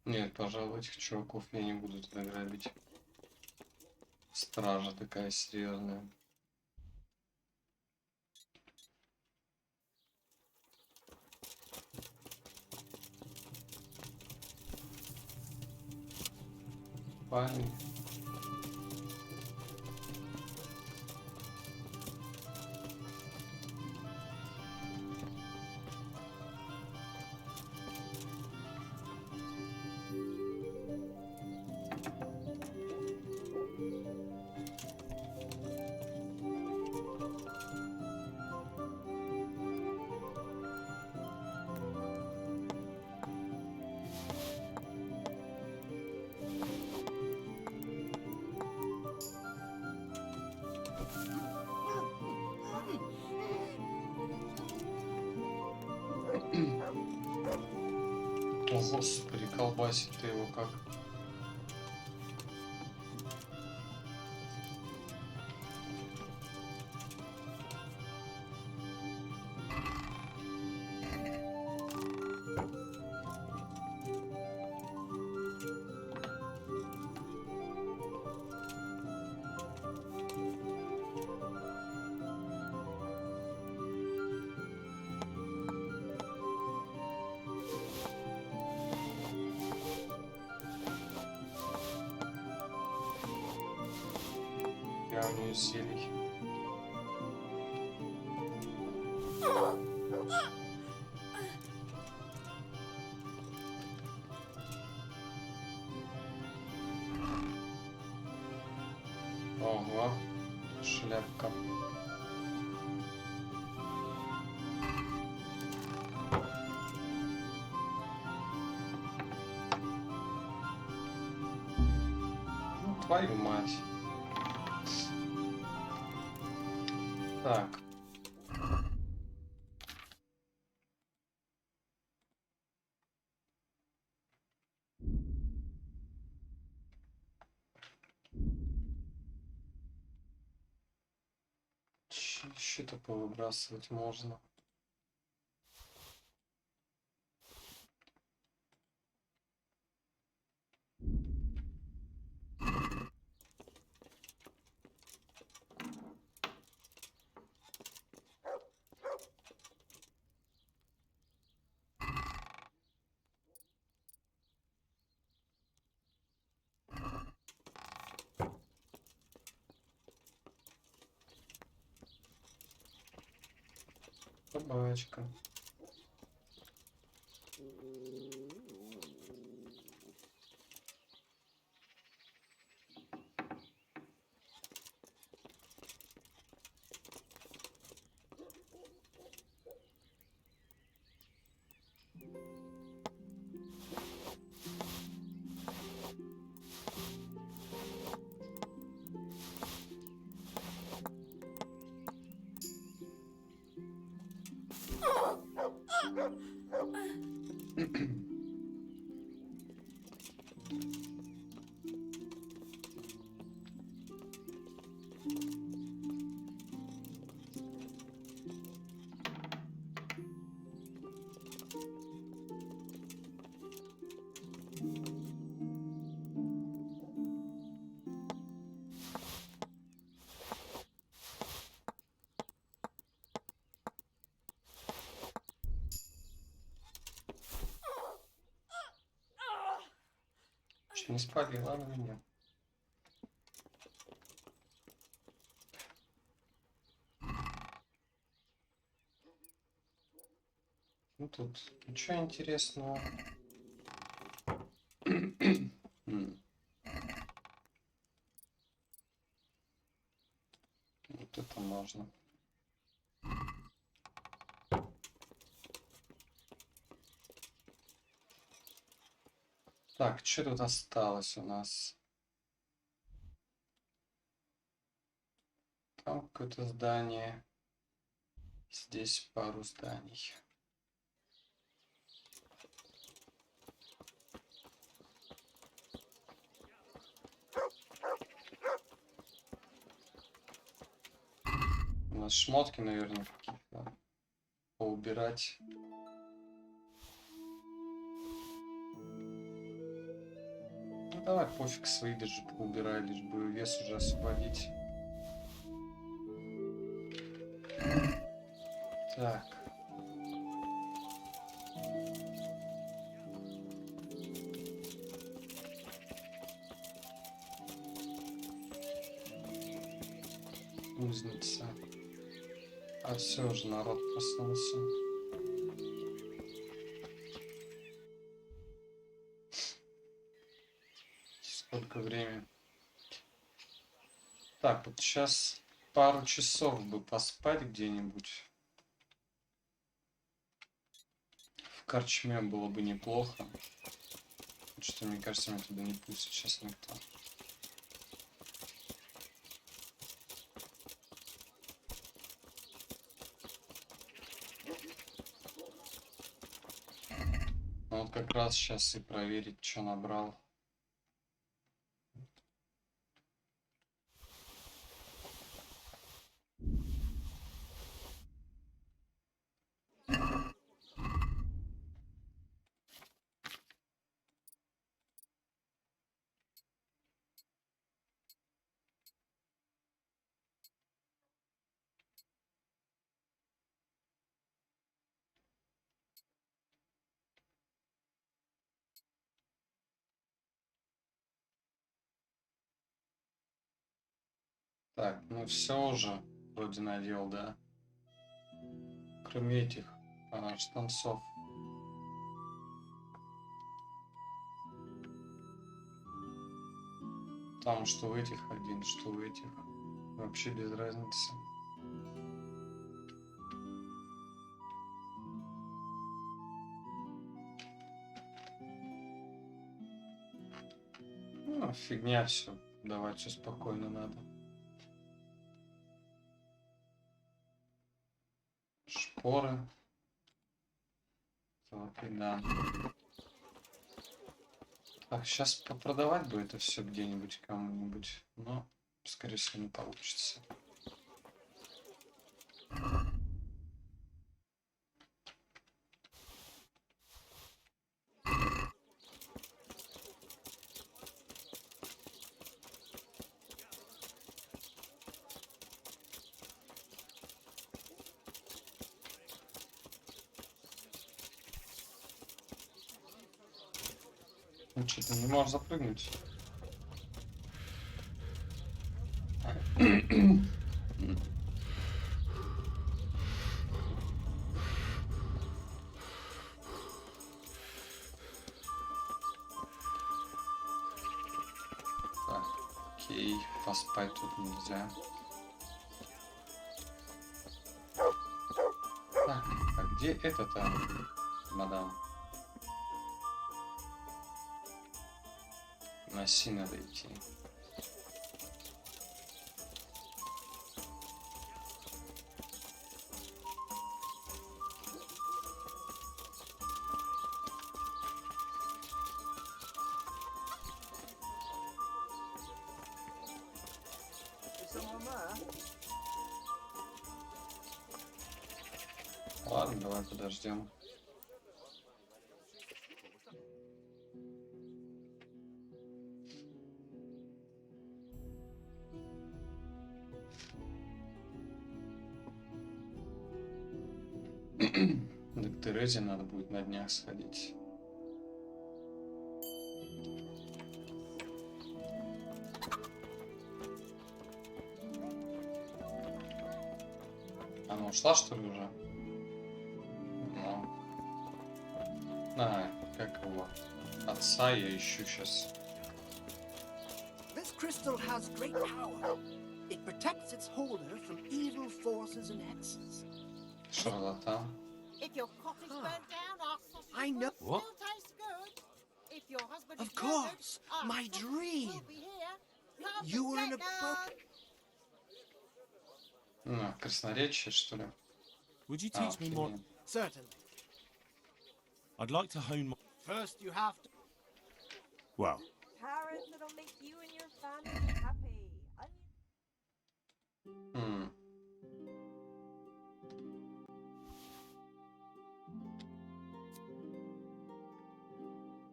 Нет, пожалуй, этих чуваков я не буду тогда грабить. Стража такая серьезная. Парень. О, господи, колбасит ты его как. Я у нее силий. Ого, шляпка. Ну, твою мать. Так. Еще-то повыбрасывать можно. Собачка. Не спалила на меня. тут ничего интересного. Вот это можно. Так, что тут осталось у нас? Там какое-то здание. Здесь пару зданий. У нас шмотки, наверное, какие-то поубирать. Ну давай, пофиг, свои даже поубирай, лишь бы вес уже освободить. Так. Кузница. А все уже народ проснулся. Сколько времени? Так, вот сейчас пару часов бы поспать где-нибудь. В корчме было бы неплохо. Что, мне кажется, меня туда не пустит сейчас никто. Ну, вот как раз сейчас и проверить, что набрал. Так, ну все уже вроде надел, да? Кроме этих штанцов. Там что в этих один, что в этих. Вообще без разницы. Ну, фигня все. Давать все спокойно надо. Шпоры. Так, и да. Так, сейчас попродавать бы это все где-нибудь кому-нибудь, но, скорее всего, не получится. Ну что, ты не можешь запрыгнуть? Так, окей, поспать тут нельзя. Так, а где это-то, мадам? На Си надо идти. Ладно, давай подождем. К Терезе надо будет на днях сходить. Она ушла, что ли, уже? Ну. своего отца я ищу сейчас. This crystal has great power. It protects its holder from evil forces and hexes. Шарлатан. If your cottage burnt down, our sausage I know. will still taste good. If your husband Of is murdered, course, our my sausage dream. will be here. Come You were in a get them. Ну, красноречие, что ли? Would you А, teach me more? окей. Certainly. I'd like to hone my... First, you have to. Well, Carrots that'll make you and your family happy. М.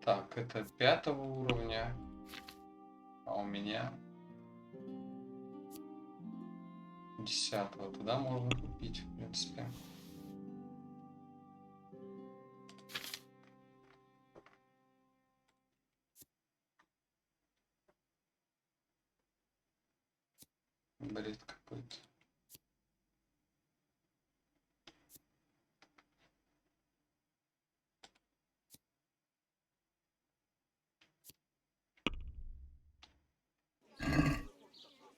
Так, это 5-го уровня, а у меня 10-го. Туда можно купить, в принципе. Бред какой-то.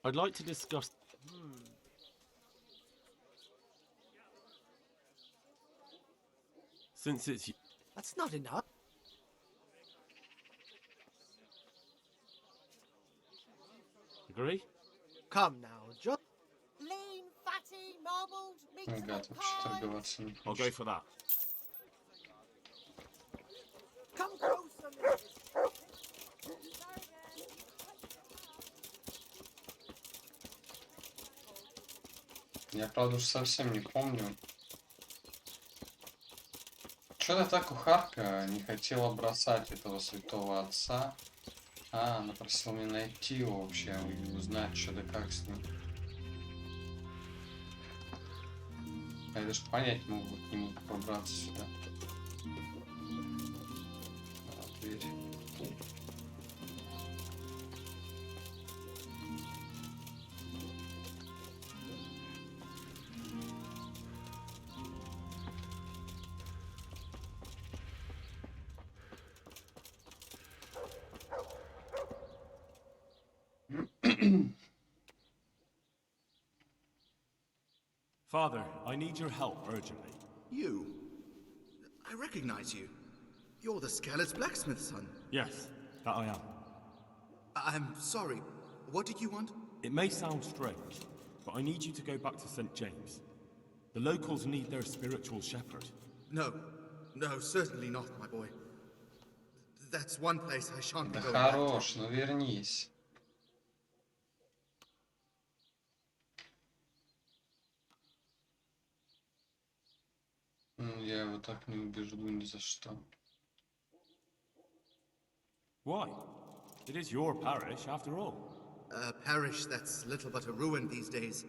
I'd like to discuss... Since it's... That's not enough. Agree? Come now, just. Lean, fatty, marbled, meats Ага, тут что торговаться не I'll go for that. Come closer, miss. Я, правда, уж совсем не помню. Что-то так кухарка не хотела бросать этого святого отца. А, она просила меня найти его вообще и узнать, что да как с ним. Я даже понять не могу к нему пробраться сюда. А, дверь. Father, I need your help urgently. You? I recognize you. You're the Skelett's blacksmith's son. Yes, that I am. I'm sorry. What did you want? It may sound strange, but I need you to go back to St. James. The locals need their spiritual shepherd. No. No, certainly not, my boy. That's one place I shan't be Да going back to. хорош, ну вернись. Ну, я его так не убежду ни за что. Why? It is your parish, after all. A parish that's little but a ruin these days.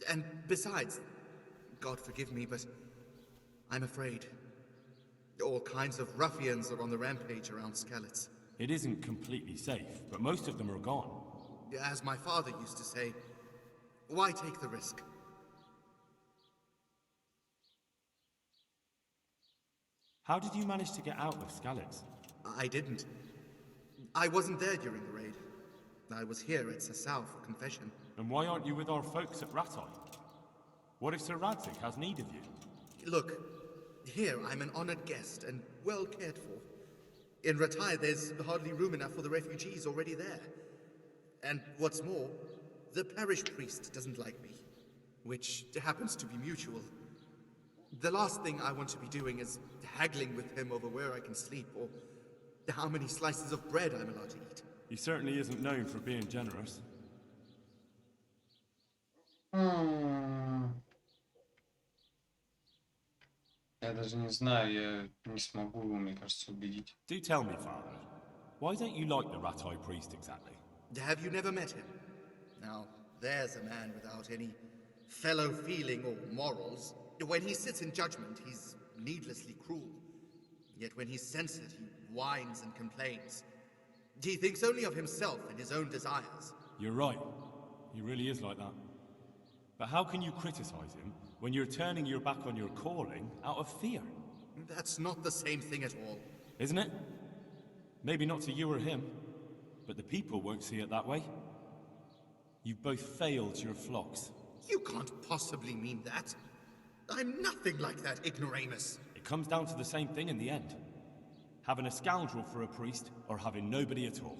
And besides, God forgive me, but I'm afraid. All kinds of ruffians are on the rampage around Skelett's. It isn't completely safe, but most of them are gone. As my father used to say, why take the risk? How did you manage to get out of Skalitz? I didn't. I wasn't there during the raid. I was here at Sasau for confession. And why aren't you with our folks at Ratai? What if Sir Radzik has need of you? Look, here I'm an honored guest and well cared for. In Ratai, there's hardly room enough for the refugees already there. And what's more, the parish priest doesn't like me, which happens to be mutual. The last thing I want to be doing is haggling with him over where I can sleep or how many slices of bread I'm allowed to eat. He certainly isn't known for being generous. Я даже не знаю, я не смогу его, мне кажется, убедить. Do tell me, Father, why don't you like the Ratai priest exactly? Have you never met him? Now, there's a man without any fellow feeling or morals. When he sits in judgment, he's needlessly cruel. Yet when he's censored, he whines and complains. He thinks only of himself and his own desires. You're right. He really is like that. But how can you criticize him when you're turning your back on your calling out of fear? That's not the same thing at all. Isn't it? Maybe not to you or him, but the people won't see it that way. You've both failed your flocks. You can't possibly mean that. I'm nothing like that ignoramus. It comes down to the same thing in the end. Having a scoundrel for a priest, or having nobody at all.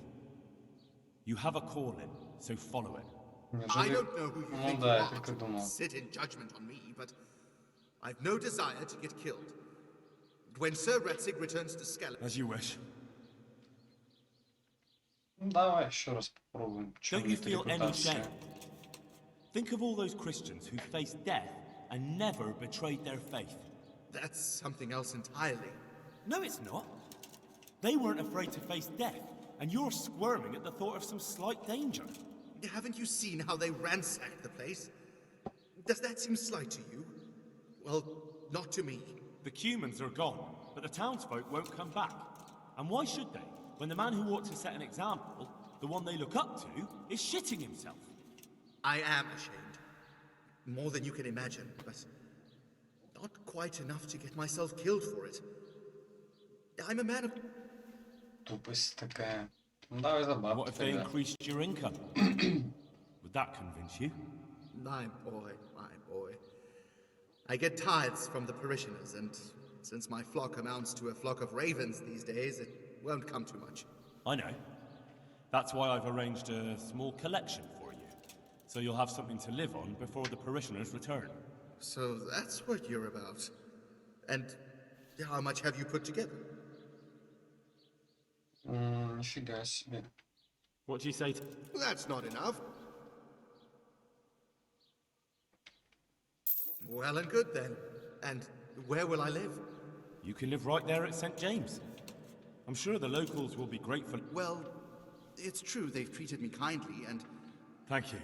You have a calling, so follow it. I don't know who you think you are to sit in judgment on me, but I've no desire to get killed. When Sir Ratzig returns to Skeleton... As you wish. Давай еще раз попробуем. Don't you feel any shame? Think of all those Christians who faced death and never betrayed their faith. That's something else entirely. No, it's not. They weren't afraid to face death, and you're squirming at the thought of some slight danger. Haven't you seen how they ransacked the place? Does that seem slight to you? Well, not to me. The Cumans are gone, but the townsfolk won't come back. And why should they, when the man who ought to set an example, the one they look up to, is shitting himself? I am ashamed. More than you can imagine, but not quite enough to get myself killed for it. I'm a man of... Тупость такая. Ну давай за бабки. What if they increased your income? Would that convince you? My boy, my boy. I get tithes from the parishioners, and since my flock amounts to a flock of ravens these days, it won't come too much. I know. That's why I've arranged a small collection for you, so you'll have something to live on before the parishioners return. So that's what you're about. And how much have you put together? Нифига себе. What do you say to... That's not enough. Well and good then. And where will I live? You can live right there at St. James. I'm sure the locals will be grateful. Well, it's true they've treated me kindly and... Thank you.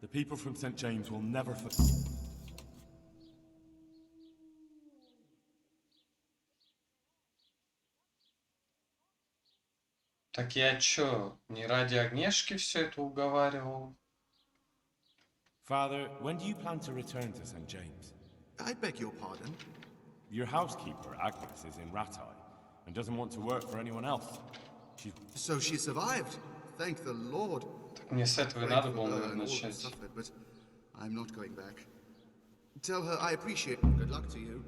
The people from St. James will never forget. Так я чё, не ради Агнешки все это уговаривал? Father, when do you plan to return to St. James? I beg your pardon? Your housekeeper, Agnes, is in Ratai and doesn't want to work for anyone else. So she survived. Thank the Lord. Так мне с этого и надо было, наверное, начать. Suffered, but I'm not going back. Tell her I appreciate. Good luck to you.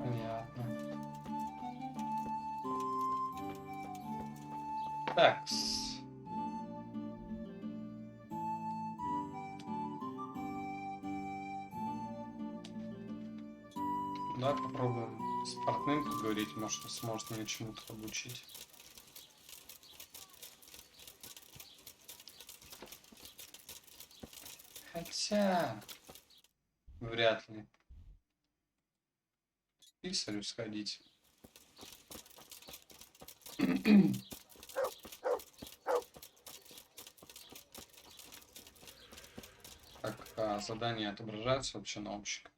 Понятно. Такс. Давай попробуем с портным поговорить, может, он сможет меня чему-то обучить. Хотя... Вряд ли. К писарю сходить. Так, а задания отображаются вообще на общей карте?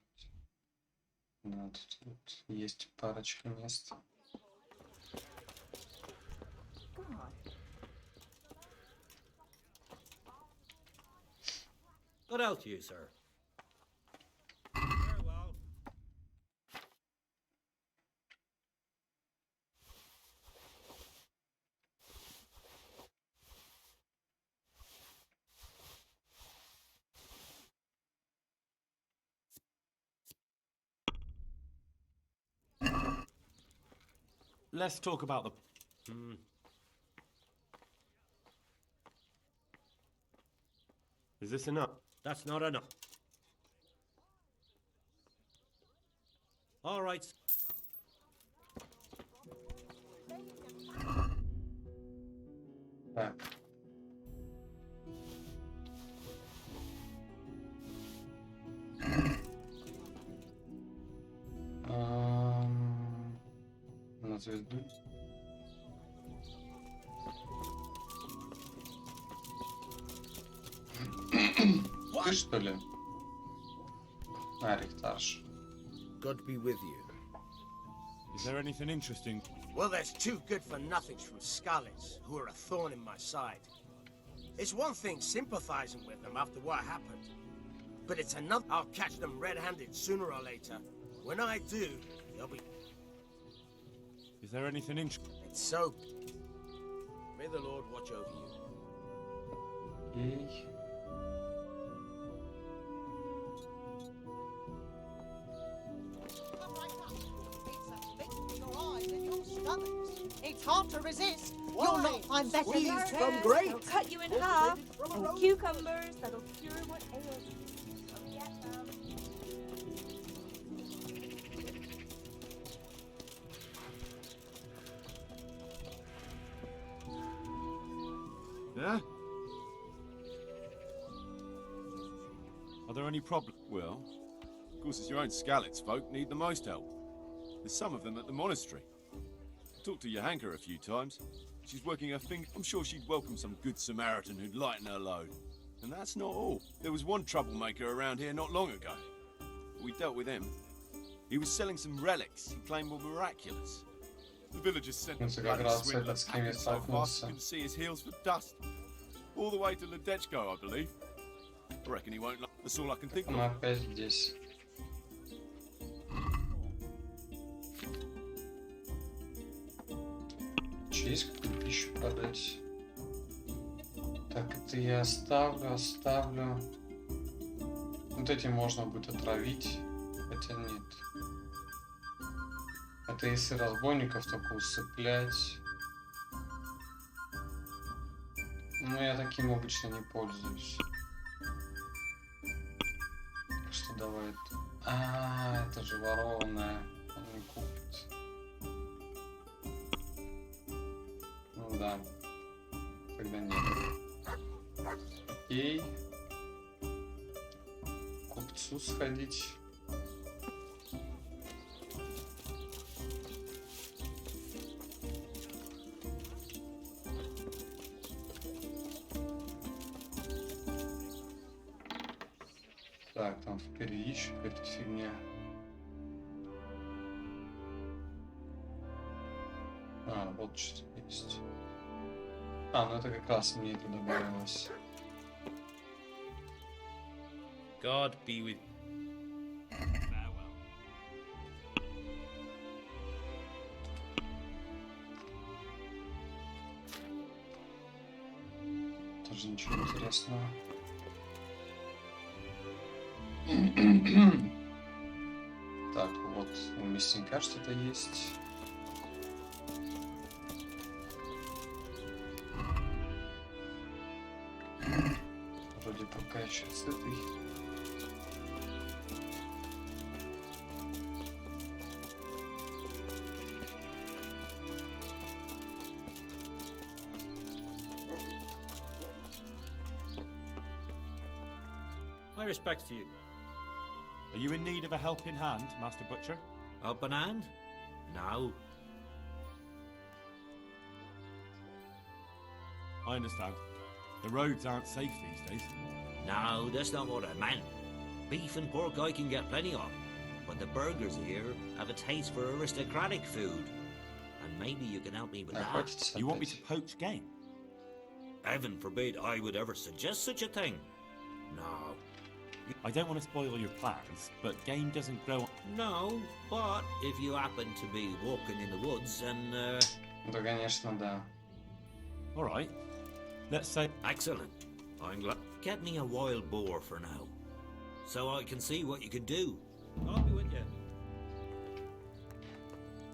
Да, тут вот есть парочка мест. What else to you, sir? Very well. Let's talk about the... Is this enough? That's not enough. All right. Так. На звезду. Ты что ли? Рихтарш. God be with you. Is there anything interesting? Well, there's two good-for-nothings from Skalitz who are a thorn in my side. It's one thing sympathizing with them after what happened, but it's enough. I'll catch them red-handed sooner or later. When I do, they'll be... Is there anything interesting? It's so... May the Lord watch over you. Окей. It's hard to resist. You'll not find better Please these come days. great. They'll cut you in half. And cucumbers that'll cure what ails you. Come get them. Yeah? Are there any problems? Well, of course it's your own Skalitz folk need the most help. There's some of them at the monastery. Talked to Johanka a few times. She's working her finger. I'm sure she'd welcome some good Samaritan who'd lighten her load. And that's not all. There was one troublemaker around here not long ago. We dealt with him. He was selling some relics he claimed were miraculous. The villagers sent Ну, the это как bloody раз swindler этот, с кем я packing so fast столкнулся. you couldn't see his heels for dust. All the way to Ledechko, I believe. I reckon he won't. That's all I can think Мы of. опять здесь. Че, есть какую пищу подать? Так, это я оставлю. Вот эти можно будет отравить, хотя нет. Это если разбойников только усыплять. Но я таким обычно не пользуюсь. Так что давай это. А, это же ворованное. Он не купит. Ну да. Тогда нет. Окей. К купцу сходить. Так, там впереди еще какая-то фигня. А, вот что-то есть. А, ну это как раз мне это добавилось. God be with. Тоже ничего интересного. Так, вот у мясника что-то есть. Вроде пока еще сытый. My respects to you. Are you in need of a helping hand, Master Butcher? Helping hand? No. I understand. The roads aren't safe these days. No, that's not what I meant. Beef and pork I can get plenty of, but the burgers here have a taste for aristocratic food. And maybe you can help me with that. You want me to poach game? Heaven forbid I would ever suggest such a thing. No. I don't want to spoil your plans, but game doesn't grow. No, but if you happen to be walking in the woods and Да, конечно, да. All right. Let's say. Excellent. I'm glad. Get me a wild boar for now, so I can see what you can do. I'll be with you.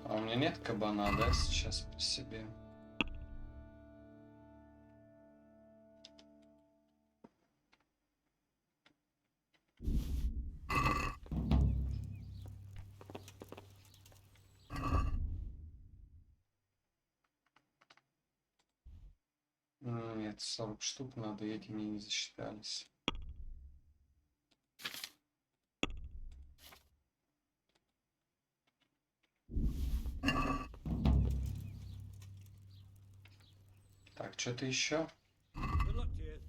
А у меня нет кабана, да, сейчас при себе? Нет, 40 штук надо, эти мне не засчитались. Так, что-то еще? Good luck to you.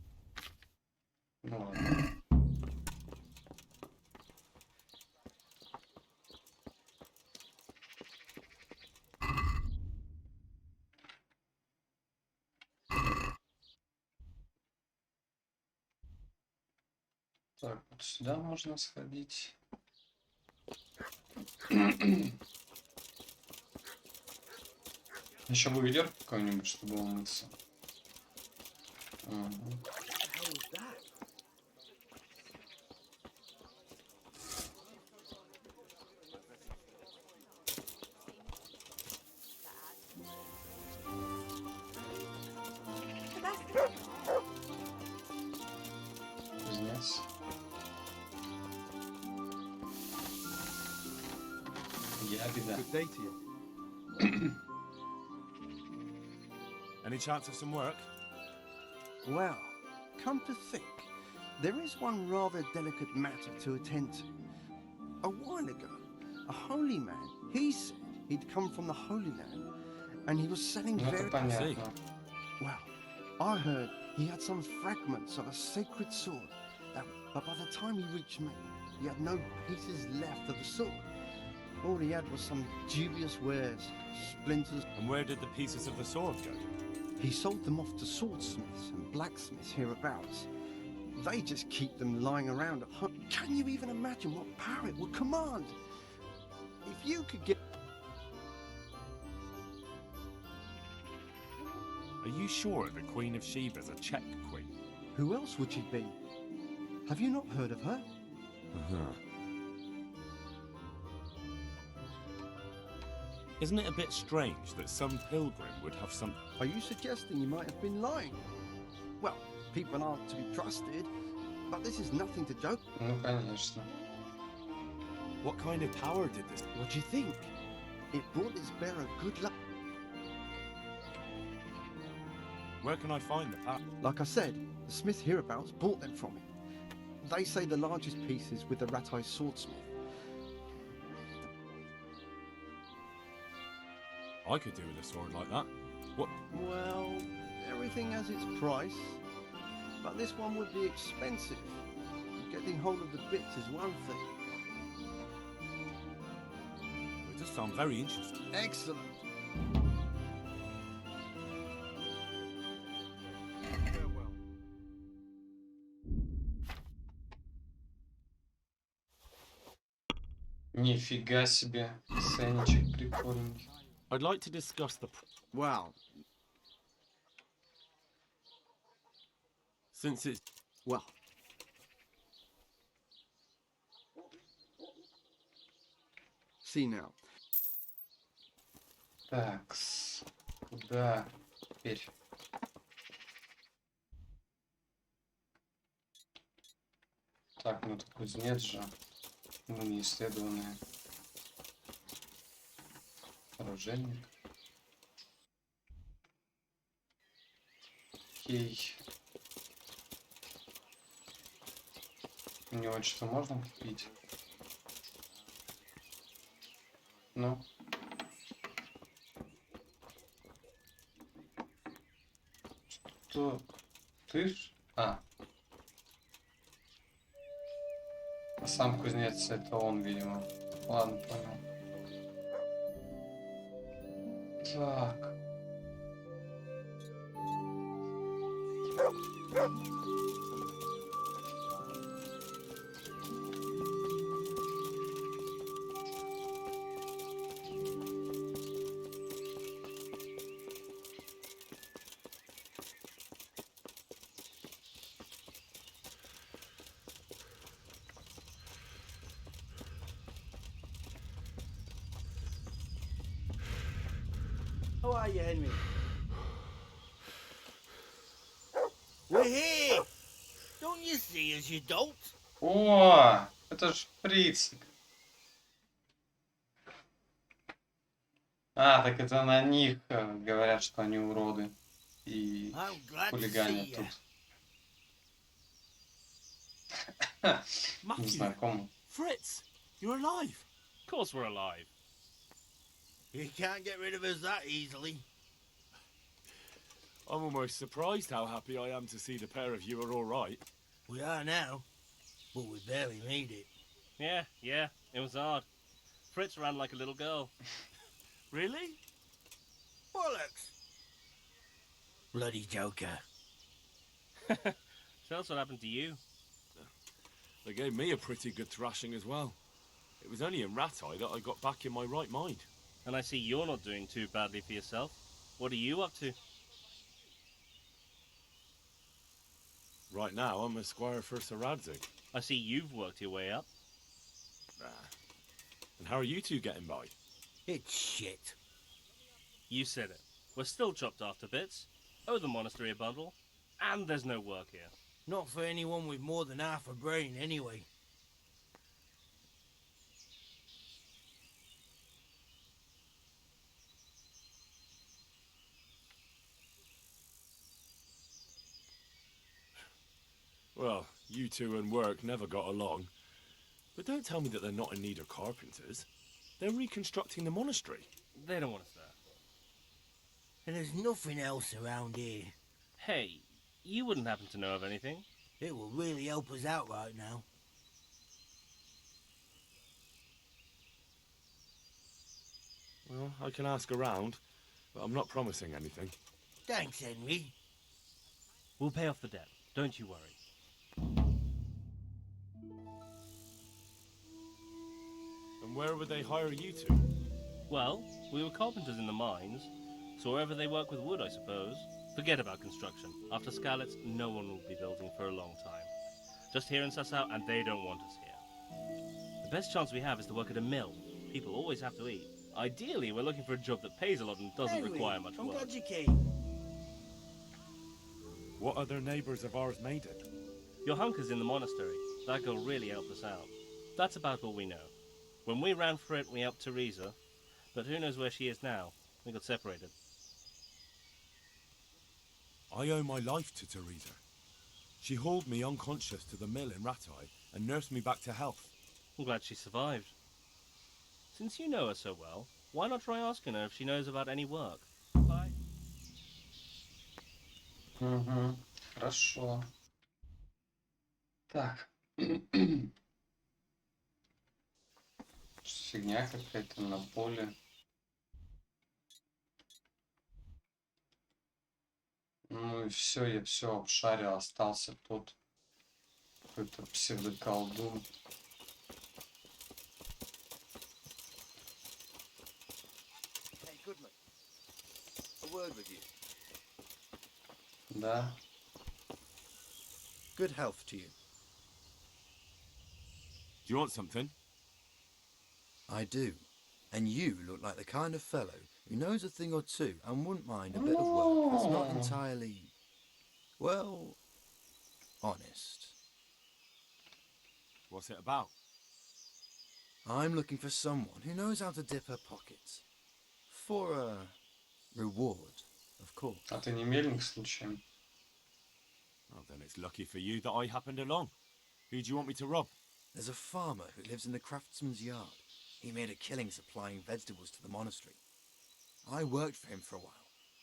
Ну ладно. Так, вот сюда можно сходить. Еще бы ведерко какое-нибудь, чтобы умыться. Мгм. Кузнец. Ябеда. Good day to you. Any chance of some work? Well, come to think, there is one rather delicate matter to attend to. A while ago, a holy man, he said he'd come from the Holy Land, and he was selling Ну, это very... понятно. Well, I heard he had some fragments of a sacred sword, but by the time he reached me, he had no pieces left of the sword. All he had was some dubious wares, splinters... And where did the pieces of the sword go? He sold them off to swordsmiths and blacksmiths hereabouts. They just keep them lying around at home. Can you even imagine what power it would command? If you could get... Are you sure the Queen of Sheba's a Czech queen? Who else would she be? Have you not heard of her? Isn't it a bit strange that some pilgrim would have some... Are you suggesting you might have been lying? Well, people aren't to be trusted, but this is nothing to joke. Ну, конечно. What kind of power did this... What do you think? It brought its bearer good luck. Where can I find the power? Like I said, the smith hereabouts bought them from him. They say the largest piece is with the Ratai swordsmith. I could do with a sword like that. What? Well, everything has its price, but this one would be expensive. Getting hold of the bits is one thing. It does sound very interesting. Excellent. Нифига себе. Ценничек прикольный. I'd like to discuss the... Wow. Since it's... Well. See now. Такс. Куда теперь? Так, ну это кузнец же. Ну, неисследованное. Оружейник. Окей. У него что можно купить? Ну. Что? Ты ж? А сам кузнец это он, видимо. Ладно, понял. Так. How are you, Henry? We're here! Don't you see us, you dolt? О, это ж Фрицик. А, так это на них говорят, что они уроды. И хулиганят тут. Незнакомо. Fritz, you're alive. Of course we're alive. You can't get rid of us that easily. I'm almost surprised how happy I am to see the pair of you are all right. We are now, but we barely made it. Yeah, it was hard. Fritz ran like a little girl. Really? Bollocks! Bloody joker. Tell us what happened to you. They gave me a pretty good thrashing as well. It was only in Rattay that I got back in my right mind. And I see you're not doing too badly for yourself. What are you up to? Right now, I'm a squire for Sir Radzig. I see you've worked your way up. And how are you two getting by? It's shit. You said it. We're still chopped after bits. Owe the monastery a bundle. And there's no work here. Not for anyone with more than half a brain, anyway. Well, you two and work never got along. But don't tell me that they're not in need of carpenters. They're reconstructing the monastery. They don't want us there. And there's nothing else around here. Hey, you wouldn't happen to know of anything? It will really help us out right now. Well, I can ask around, but I'm not promising anything. Thanks, Henry. We'll pay off the debt. Don't you worry. And where would they hire you to? Well, we were carpenters in the mines, so wherever they work with wood, I suppose. Forget about construction. After Skalitz, no one will be building for a long time. Just here in Sasau, and they don't want us here. The best chance we have is to work at a mill. People always have to eat. Ideally, we're looking for a job that pays a lot and doesn't require much I'm work. glad you came. What other neighbours of ours made it? Your hunker's in the monastery. That girl really helped us out. That's about all we know. When we ran for it, we helped Teresa, but who knows where she is now? We got separated. I owe my life to Teresa. She hauled me unconscious to the mill in Rattay and nursed me back to health. I'm glad she survived. Since you know her so well, why not try asking her if she knows about any work? Bye. Угу. Хорошо. Так. Фигня какая-то на поле. Ну и все, я все обшарил. Остался тот какой-то псевдоколдун. Hey, Goodman. A word with you. Да. Good health to you. Do you want something? I do. And you look like the kind of fellow who knows a thing or two and wouldn't mind a bit of work that's not entirely, well, honest. What's it about? I'm looking for someone who knows how to dip her pockets. For a reward, of course. А ты не мельник случаем? Well, then it's lucky for you that I happened along. Who do you want me to rob? There's a farmer who lives in the craftsman's yard. He made a killing supplying vegetables to the monastery. I worked for him for a while,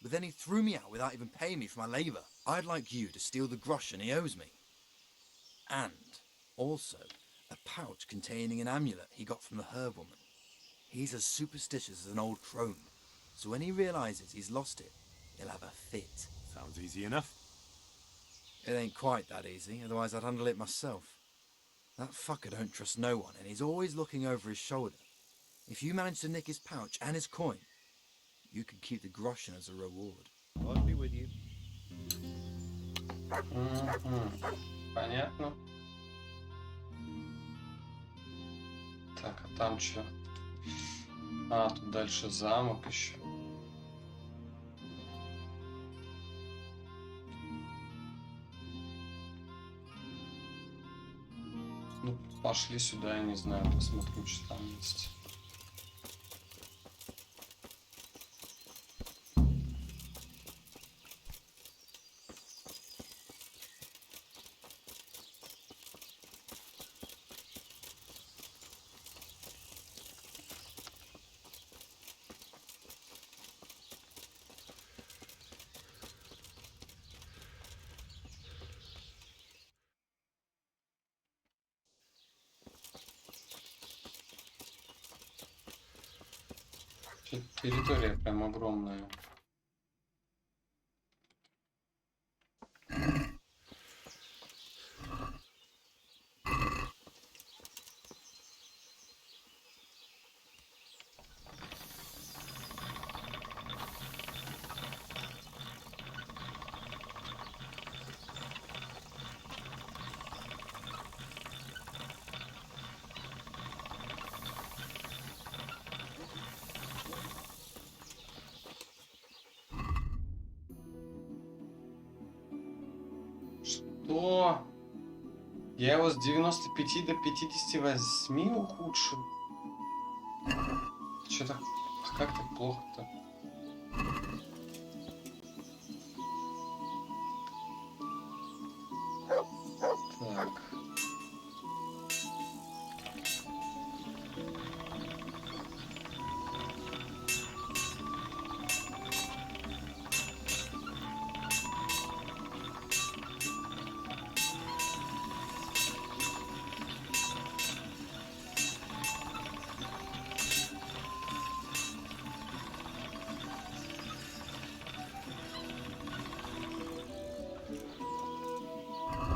but then he threw me out without even paying me for my labour. I'd like you to steal the groschen he owes me. And also a pouch containing an amulet he got from the herb woman. He's as superstitious as an old crone, so when he realises he's lost it, he'll have a fit. Sounds easy enough. It ain't quite that easy, otherwise I'd handle it myself. That fucker don't trust no one, and he's always looking over his shoulder. If you manage to nick his pouch and his coin, you can keep the groschen as a reward. I'll be with you. Понятно. Так, а там что? А, тут дальше замок еще. Ну, пошли сюда, я не знаю, посмотрим, что там есть. Территория прям огромная. Что? Я его с 95 до 58 ухудшил? Чё так... Как так плохо-то? Так.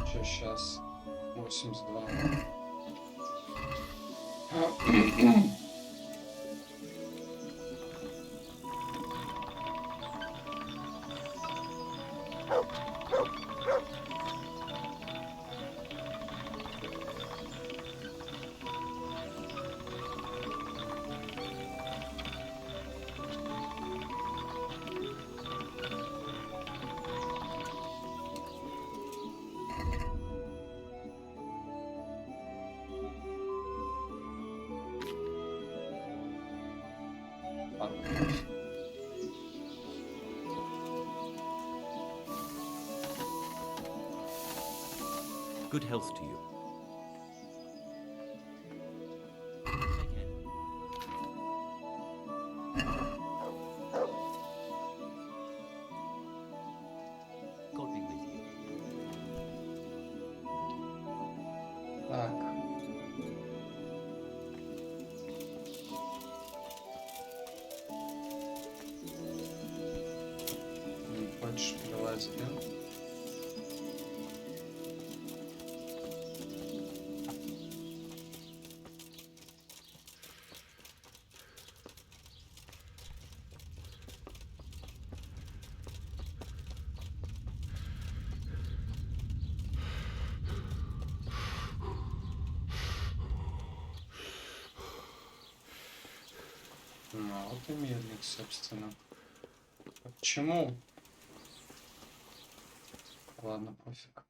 Что сейчас? 82. Good health to you. God be with you. Так. Не хочешь прилазить, да? Ну, вот и медлик, собственно. А почему? Ладно, пофиг.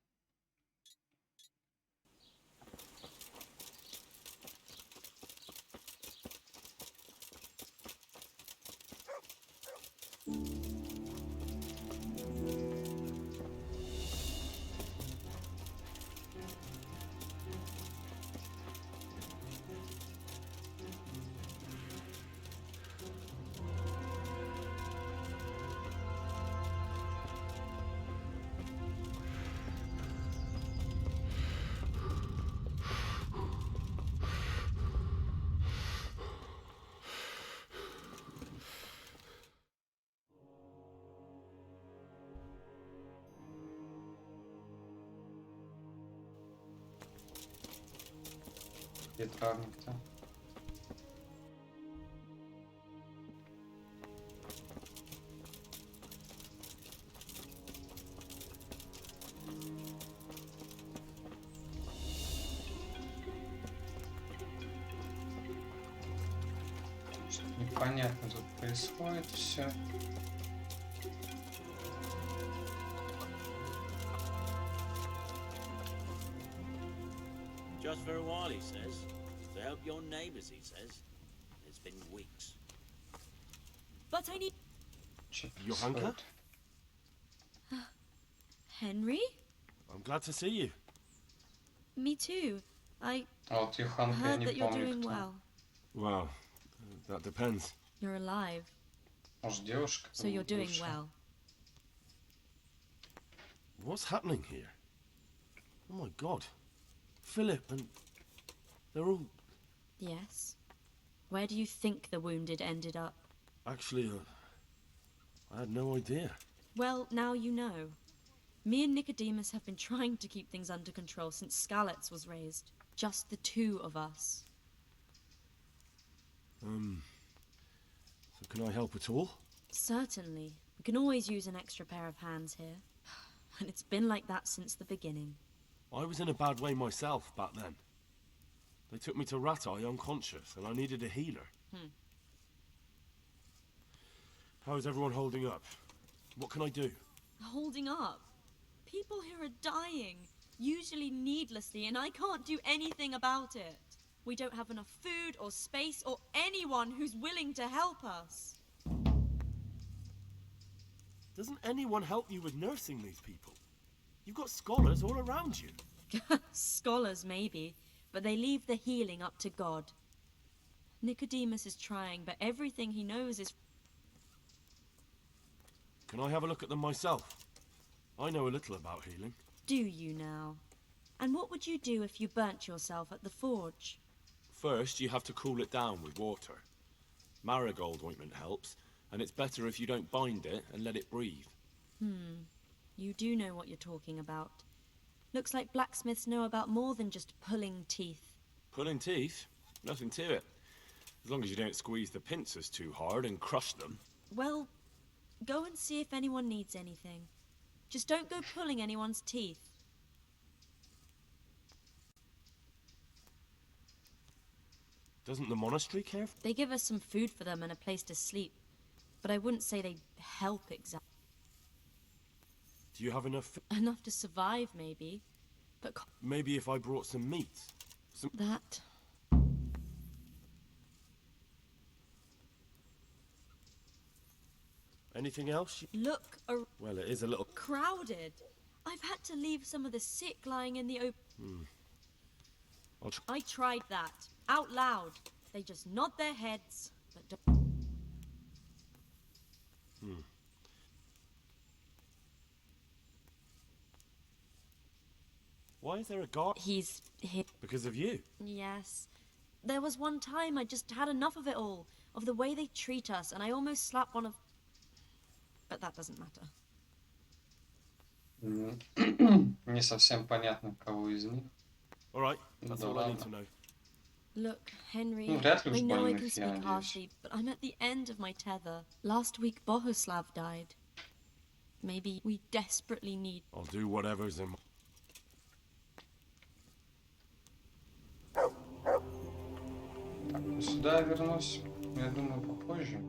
Где травник-то? Что-то непонятно тут происходит все. Just for a while, he says. To help your neighbors, he says. It's been weeks. But I need... Johanka? Henry? I'm glad to see you. Me too. I А вот Йоханка я heard не that you're помню, doing кто. well. Well, that depends. You're alive, Может, девушка? so you're doing бывшая? well. What's happening here? Oh my god. Philip and... they're all... Yes. Where do you think the wounded ended up? Actually, I had no idea. Well, now you know. Me and Nicodemus have been trying to keep things under control since Skalitz was raised. Just the two of us. So can I help at all? Certainly. We can always use an extra pair of hands here. And it's been like that since the beginning. I was in a bad way myself back then. They took me to Ratai unconscious, and I needed a healer. How is everyone holding up? What can I do? Holding up. People here are dying. usually needlessly, and I can't do anything about it. We don't have enough food or space or anyone who's willing to help us. Doesn't anyone help you with nursing these people? You've got scholars all around you. Scholars, maybe, but they leave the healing up to God. Nicodemus is trying, but everything he knows is... Can I have a look at them myself? I know a little about healing. Do you now? And what would you do if you burnt yourself at the forge? First, you have to cool it down with water. Marigold ointment helps, and it's better if you don't bind it and let it breathe. You do know what you're talking about. Looks like blacksmiths know about more than just pulling teeth. Pulling teeth? Nothing to it. As long as you don't squeeze the pincers too hard and crush them. Well, go and see if anyone needs anything. Just don't go pulling anyone's teeth. Doesn't the monastery care? They give us some food for them and a place to sleep, but I wouldn't say they help exactly. Do you have enough? Enough to survive, maybe, but... Maybe if I brought some meat? That... Anything else? Look, Well, it is a little... crowded. I've had to leave some of the sick lying in the open. I tried that, out loud. They just nod their heads, but don't... Why is there a guard? He's here. Because of you? Yes. There was one time I just had enough of it all, of the way they treat us, and I almost slapped one of... But that doesn't matter. Не совсем понятно, кого из них. All right, that's all I need to know. Look, Henry, вряд ли I уж know I больных, can я speak надеюсь. harshly, but I'm at the end of my tether. Last week, Bohuslav died. Maybe we desperately need... I'll do whatever's in my... Так, сюда я вернусь, я думаю, попозже.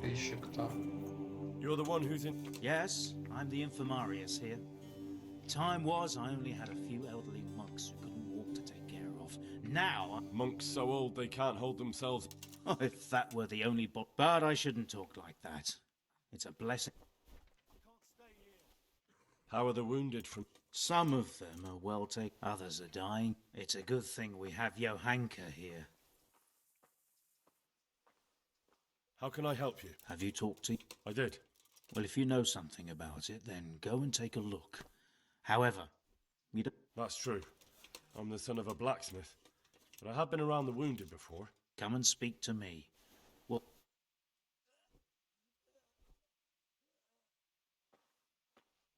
Ты еще кто? You're the one who's in... Yes, I'm the infirmarius here. Time was I only had a few elderly monks who couldn't walk to take care of. Now... Monks so old they can't hold themselves... Oh, if that were the only... But I shouldn't talk like that. It's a blessing. How are the wounded from... Some of them are well taken, others are dying. It's a good thing we have Johanka here. How can I help you? Have you talked to... I did. Well, if you know something about it, then go and take a look. However, we don't... That's true. I'm the son of a blacksmith. But I have been around the wounded before. Come and speak to me. Well...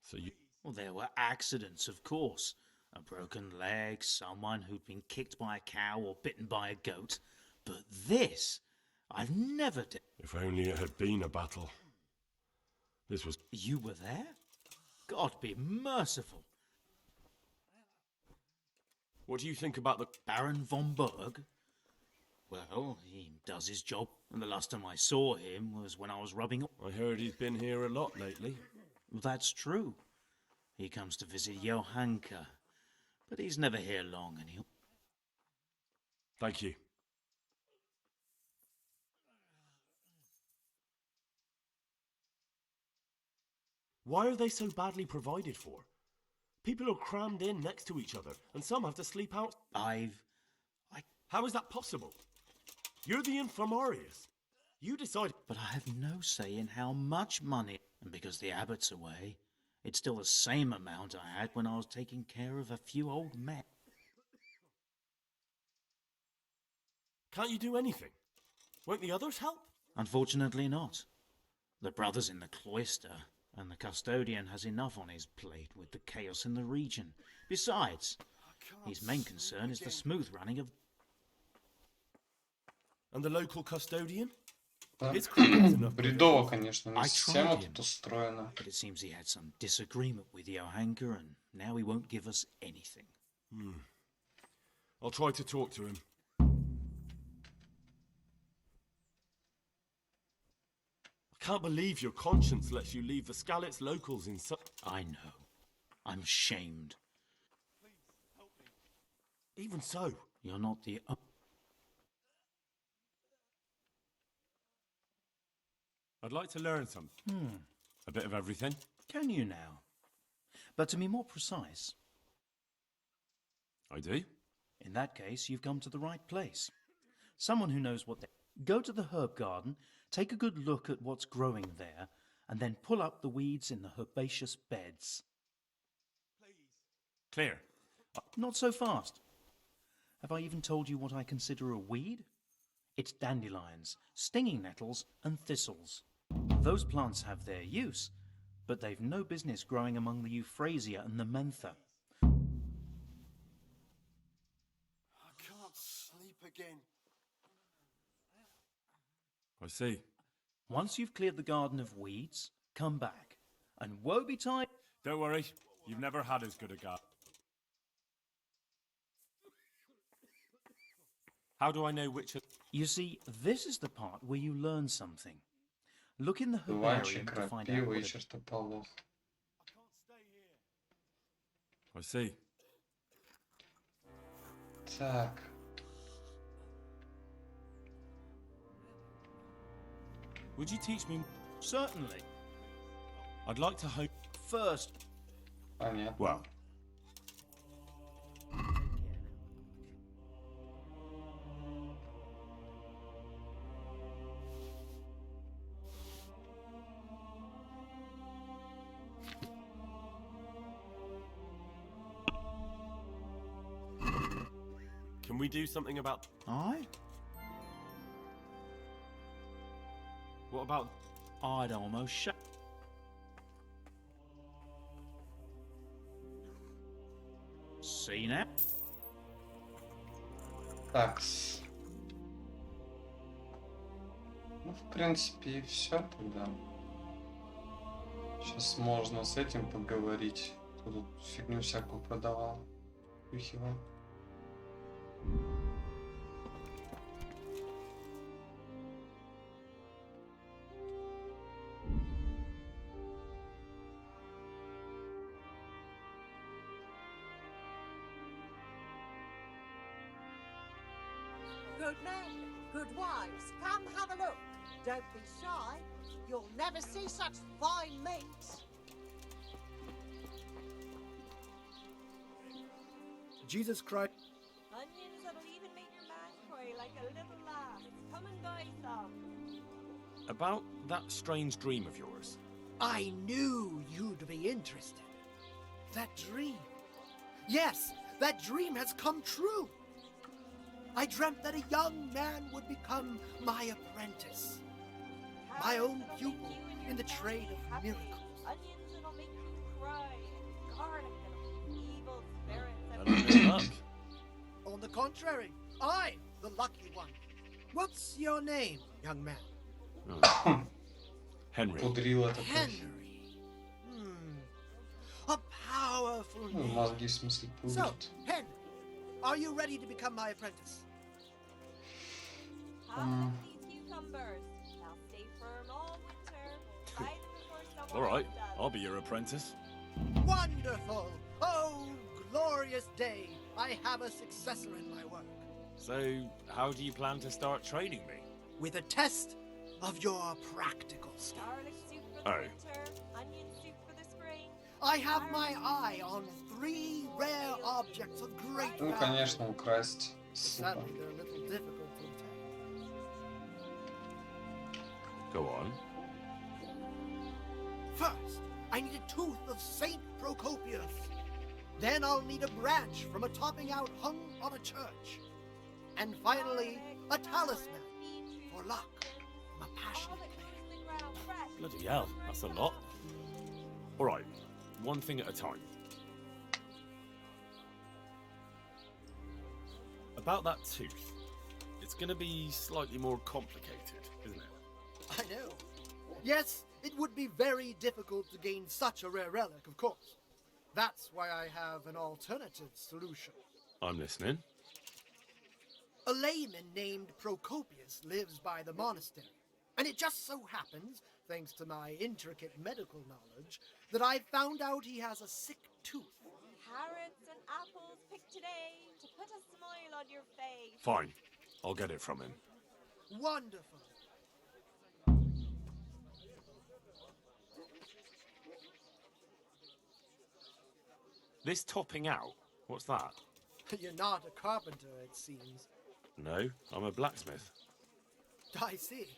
So you... Well, there were accidents, of course. A broken leg, someone who'd been kicked by a cow or bitten by a goat. But this... I've never... If only it had been a battle. This was... You were there? God be merciful. What do you think about the... Baron von Berg? Well, he does his job. And the last time I saw him was when I was rubbing... I heard he's been here a lot lately. That's true. He comes to visit Johanka. But he's never here long, and he'll... Thank you. Why are they so badly provided for? People are crammed in next to each other, and some have to sleep out. How is that possible? You're the infirmarius. You decide. But I have no say in how much money. And because the abbot's away, it's still the same amount I had when I was taking care of a few old men. Can't you do anything? Won't the others help? Unfortunately not. The brothers in the cloister and the custodian has enough on his plate with the chaos in the region. Besides, his main concern is the smooth running of... And the local custodian? Бредово, конечно, но система тут устроена. But it seems he had some disagreement with Johanka, and now he won't give us anything. I'll try to talk to him. Can't believe your conscience lets you leave the Skalitz locals in such... I know. I'm ashamed. Even so. You're not the... I'd like to learn something. A bit of everything. Can you now? But to be more precise... I do? In that case, you've come to the right place. Someone who knows what they... Go to the herb garden, take a good look at what's growing there, and then pull up the weeds in the herbaceous beds. Clear. Not so fast. Have I even told you what I consider a weed? It's dandelions, stinging nettles, and thistles. Those plants have their use, but they've no business growing among the euphrasia and the mentha. I can't sleep again. I see. Once you've cleared the garden of weeds, come back. And woe betide... Don't worry. You've never had as good a garden. How do I know which... You see, this is the part where you learn something. Look in the herbarium to find out what it... I see. Так. Would you teach me? Certainly. I'd like to hope... First. Понятно. Well. Can we do something about... Aye? What about... I'd almost shut... See now? Такс. Ну, в принципе, и все тогда. Сейчас можно с этим поговорить. Кто тут фигню всякую продавал. Юхива. Good men, good wives, come have a look. Don't be shy. You'll never see such fine meat. Jesus Christ. Onions that'll even make your man cry like a little lass. Come and buy some. About that strange dream of yours. I knew you'd be interested. That dream. Yes, that dream has come true. I dreamt that a young man would become my apprentice. My own pupil in the trade of miracles. Onions that'll make you cry. And garlic that'll keep evil spirits I don't know luck. On the contrary, I, the lucky one. What's your name, young man? Oh. Henry. Пудрила такой. Henry. A powerful Ну, name. мозги, в смысле, So, пудрит. Henry, are you ready to become my apprentice? Have a look at these cucumbers. They'll stay firm all winter. Buy them before someone All right, else does. I'll be your apprentice. Wonderful! Oh, glorious day! I have a successor in my work. So, how do you plan to start training me? With a test of your practical skills. Garlic soup for the Oh. winter. Onion soup for the spring. I have my eye on 3 rare objects of great Ну, value. конечно, украсть. Сука. Sadly, they're a little difficult to obtain. Go on. First, I need a tooth of Saint Procopius. Then I'll need a branch from a topping out hung on a church. And finally, a talisman for luck from a passionate player. Bloody hell, that's a lot. All right, one thing at a time. About that tooth, it's going to be slightly more complicated, isn't it? I know. Yes, it would be very difficult to gain such a rare relic, of course. That's why I have an alternative solution. I'm listening. A layman named Procopius lives by the monastery, and it just so happens thanks to my intricate medical knowledge, that I found out he has a sick tooth. Carrots and apples picked today to put a smile on your face. Fine. I'll get it from him. Wonderful. This topping out? What's that? You're not a carpenter, it seems. No, I'm a blacksmith. I see.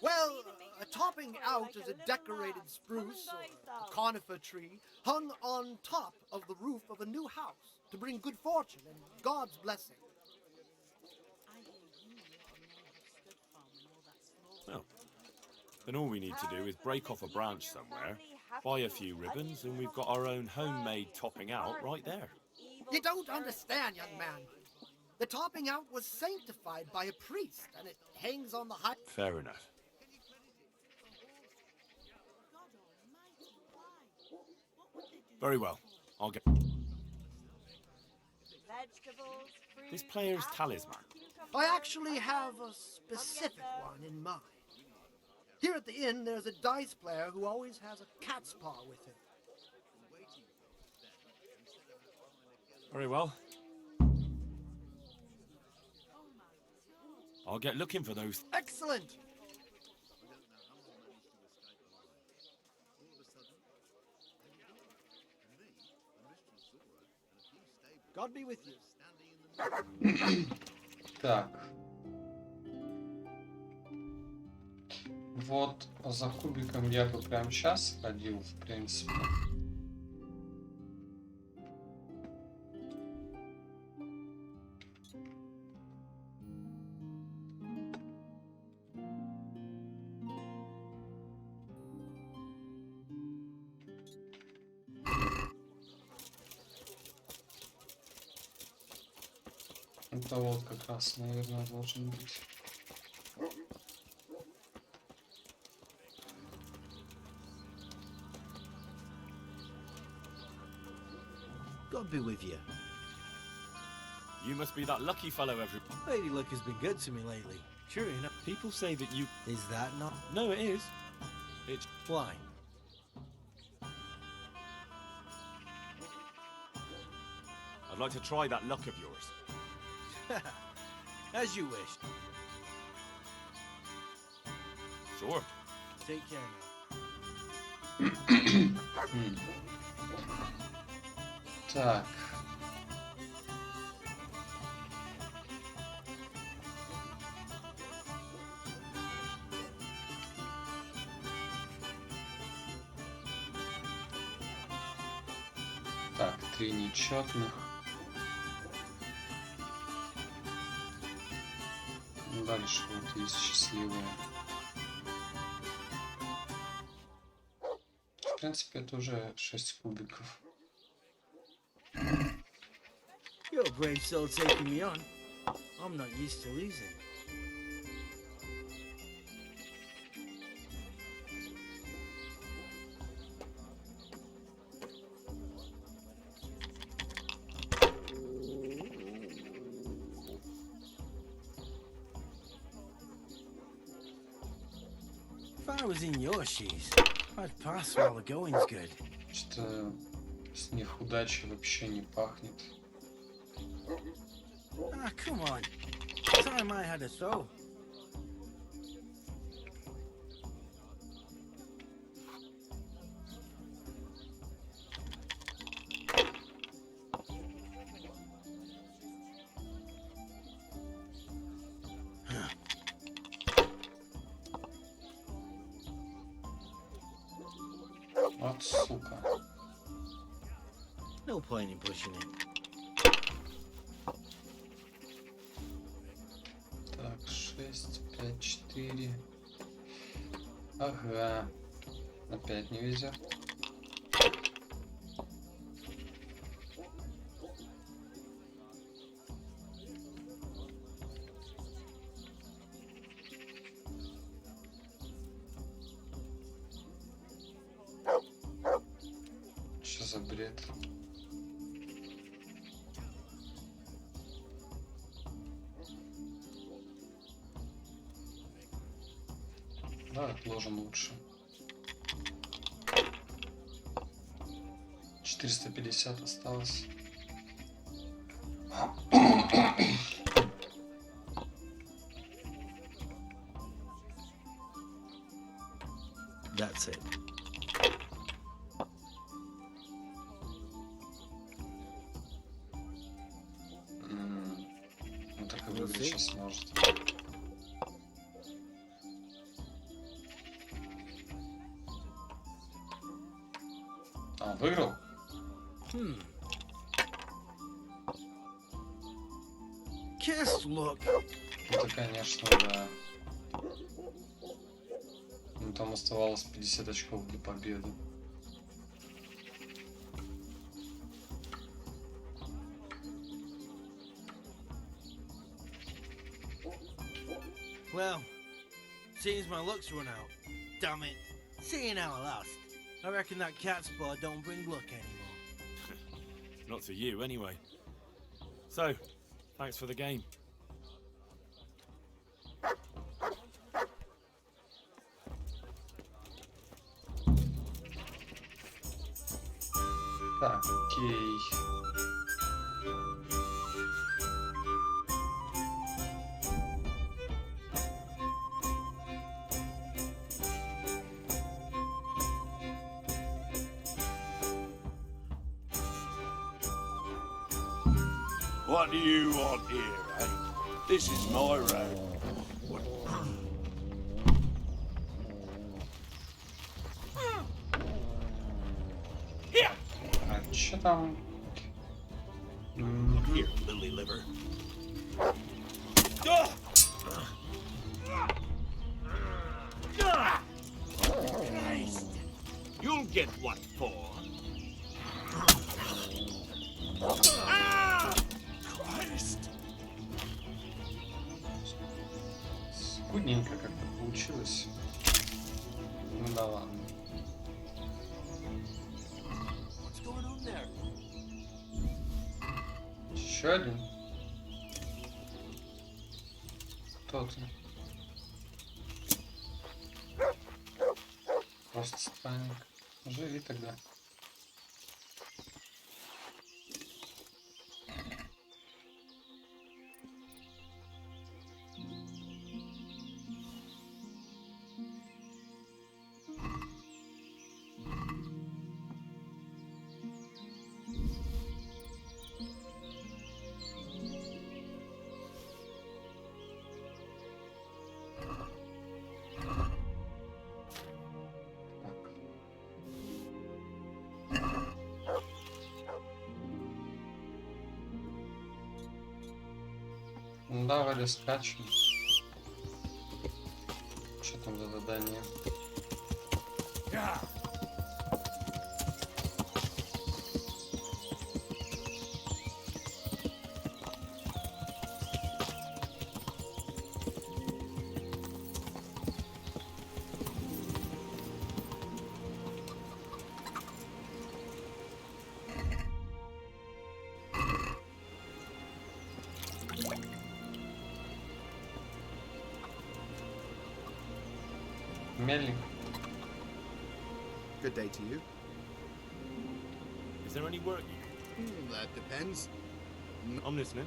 Well, a topping out is a decorated spruce or a conifer tree hung on top of the roof of a new house to bring good fortune and God's blessing. Well, then all we need to do is break off a branch somewhere, buy a few ribbons, and we've got our own homemade topping out right there. You don't understand, young man. The topping out was sanctified by a priest, and it hangs on the high... Fair enough. Very well. I'll get... Vegetables, fruit, This player's talisman. I actually have a specific one in mind. Here at the inn, there's a dice player who always has a cat's paw with him. Very well. I'll get looking for those. Excellent! God be with you. Так. Вот за кубиком я бы прямо сейчас ходил, в принципе. Это вот как раз, наверное, должен быть. God be with you. You must be that lucky fellow every... Lady luck has been good to me lately. Sure enough. People say that you... Is that not? No, it is. It's... Why? I'd like to try that luck of yours. As you wish. Sure. Take care now. Так. Так, 3 нечетных. Дальше вот есть счастливые. В принципе, это уже 6 кубиков. You're a brave soul taking me on. I'm not used to losing. If I was in your shoes, I'd pass while the going's good. Что с них удачи вообще не пахнет. Ah, come on. Time I had a throw. Вот сука. No point in pushing it. Так, 6, 5, 4. Ага. Опять не везет. Что за бред? Да, отложим лучше. 450 осталось. That's it. Он так и выиграть сейчас может. А, выиграл? Kiss, look. Это, конечно, да. Ну, там оставалось 50 очков для победы. Well, seems my luck's run out. Damn it. Seeing how I lost. I reckon that cat spot don't bring luck anymore. Not to you, anyway. So, thanks for the game. Так, окей. What do you want here, eh? This is my road. А чё там? Here, lily liver. Christ. You'll get what for. Christ. Скудненько как-то получилось. Ну да ладно. What's going on there? Еще один. Кто ты? Просто странник. Живи тогда. Ну давай скачем. Что там за задание? Мельник. Good day to you. Is there any work you That depends. I'm listening.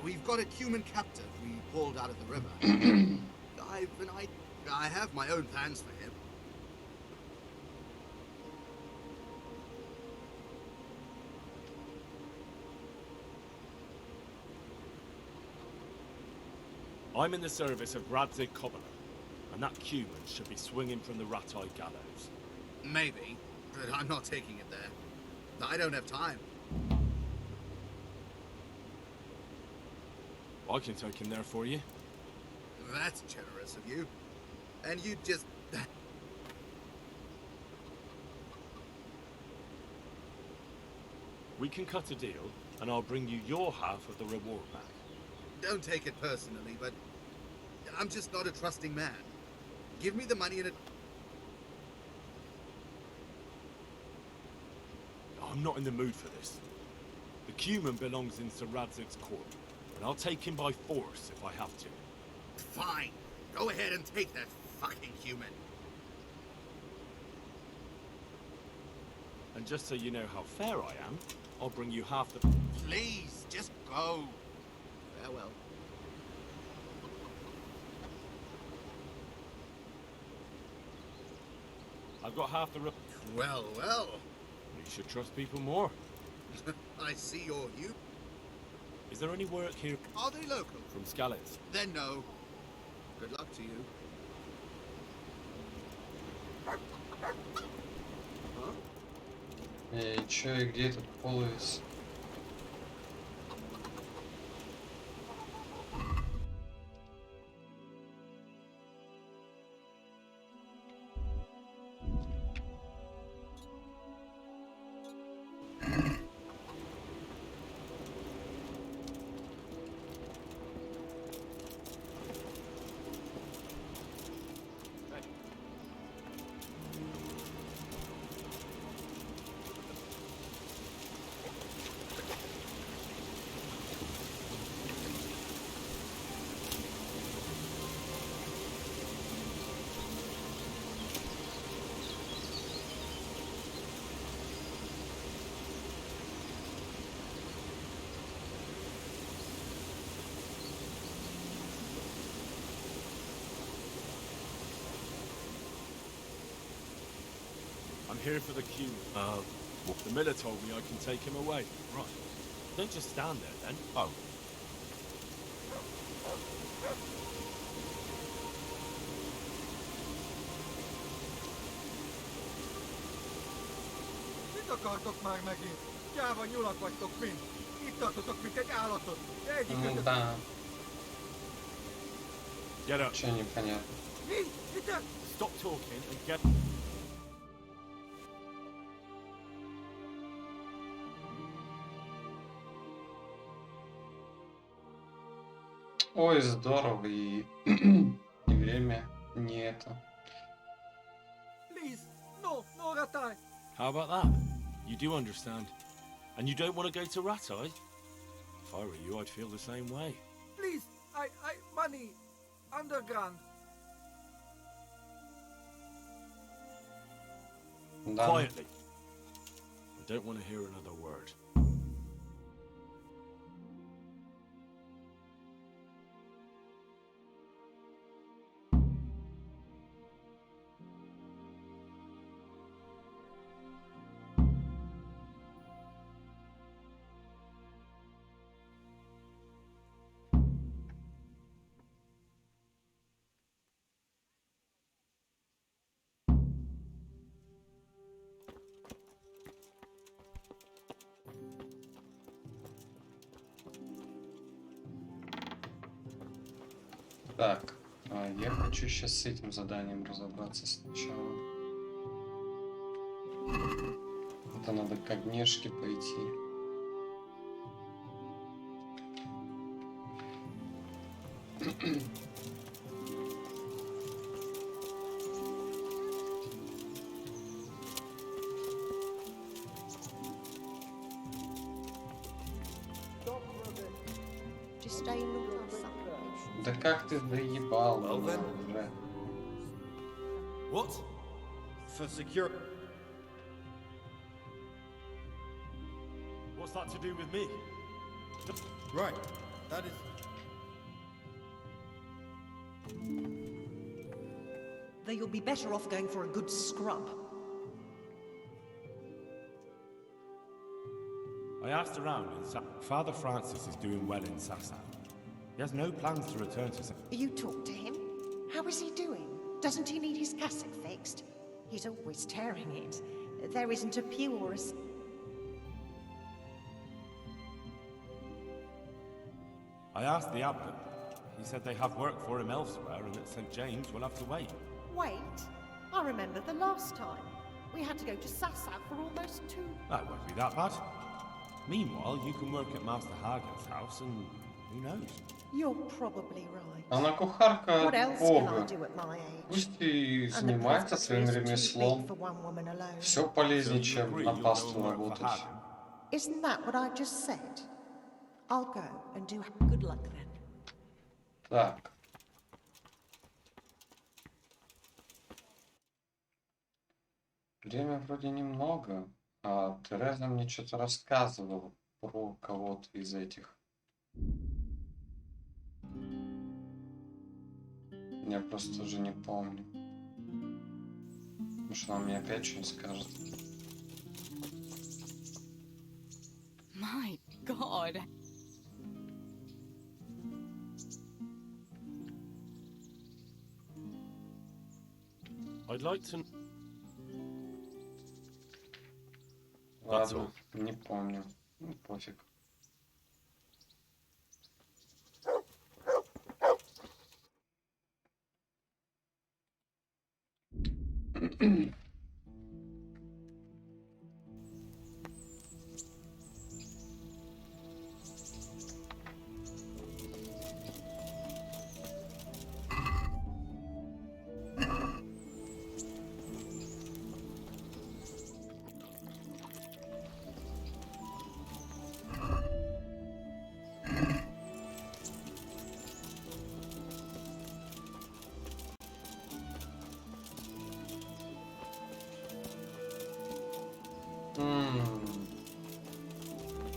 We've got a human captive we pulled out of the river. I have my own plans for him. I'm in the service of Radzig Cobbler, and that Cuban should be swinging from the Ratai gallows. Maybe, but I'm not taking it there. I don't have time. I can take him there for you. That's generous of you. And you just... We can cut a deal, and I'll bring you your half of the reward back. Don't take it personally, but I'm just not a trusting man. Give me the money and it... I'm not in the mood for this. The Cuman belongs in Sir Radzig's court, and I'll take him by force if I have to. Fine. Go ahead and take that fucking human. And just so you know how fair I am, I'll bring you half the... Please, just go. Farewell. I've got half the... Well, well. You should trust people more. I see you're you. Is there any work here? Are they local? From Skalitz. Then no. Good luck to you. И чё, и где этот половец? I'm here for the cube. The miller told me I can take him away. Right. Don't just stand there then. Oh. Mit akartok már megint? Gyáva nyulak vagytok mind. Itt tartotok, mint egy állatot. Egyikőtök... Да. Get up. Чё непонятно. Mi? Ide! Stop talking and get... Ой, здорово, и и время не это. Please, no, no Ratai. How about that? You do understand. And you don't want to go to Ratai? If I were you, I'd feel the same way. Please, money, underground. Да. Quietly. I don't want to hear another word. Так, я хочу сейчас с этим заданием разобраться сначала. Это надо к Агнешке пойти. Just stay and look at supper. Да как ты доебал уже? What? For security. What's that to do with me? Right, that is... Though you'll be better off going for a good scrub. I asked around and Father Francis is doing well in Sasau. He has no plans to return to... You talked to him? How is he doing? Doesn't he need his cassock fixed? He's always tearing it. There isn't a pew or a... I asked the abbot. He said they have work for him elsewhere and that St. James will have to wait. Wait, I remember the last time. We had to go to Sasau for almost 2... That won't be that bad. Meanwhile, you can work at Master Hagen's house and who knows? You're probably right. Она кухарка What else can I Бога. do at my age? Пусть и And the занимается своим presbytery is too big ремеслом. for one woman alone. Все полезнее, чем на пасту работать. Isn't that what I just said? I'll go and do... Good luck then. Так. Время вроде немного. А Тереза мне что-то рассказывала про кого-то из этих. Я просто уже не помню. Может, она мне опять что-нибудь скажет. My God. I'd like to. That's Ладно, all. не помню. Ну, пофиг.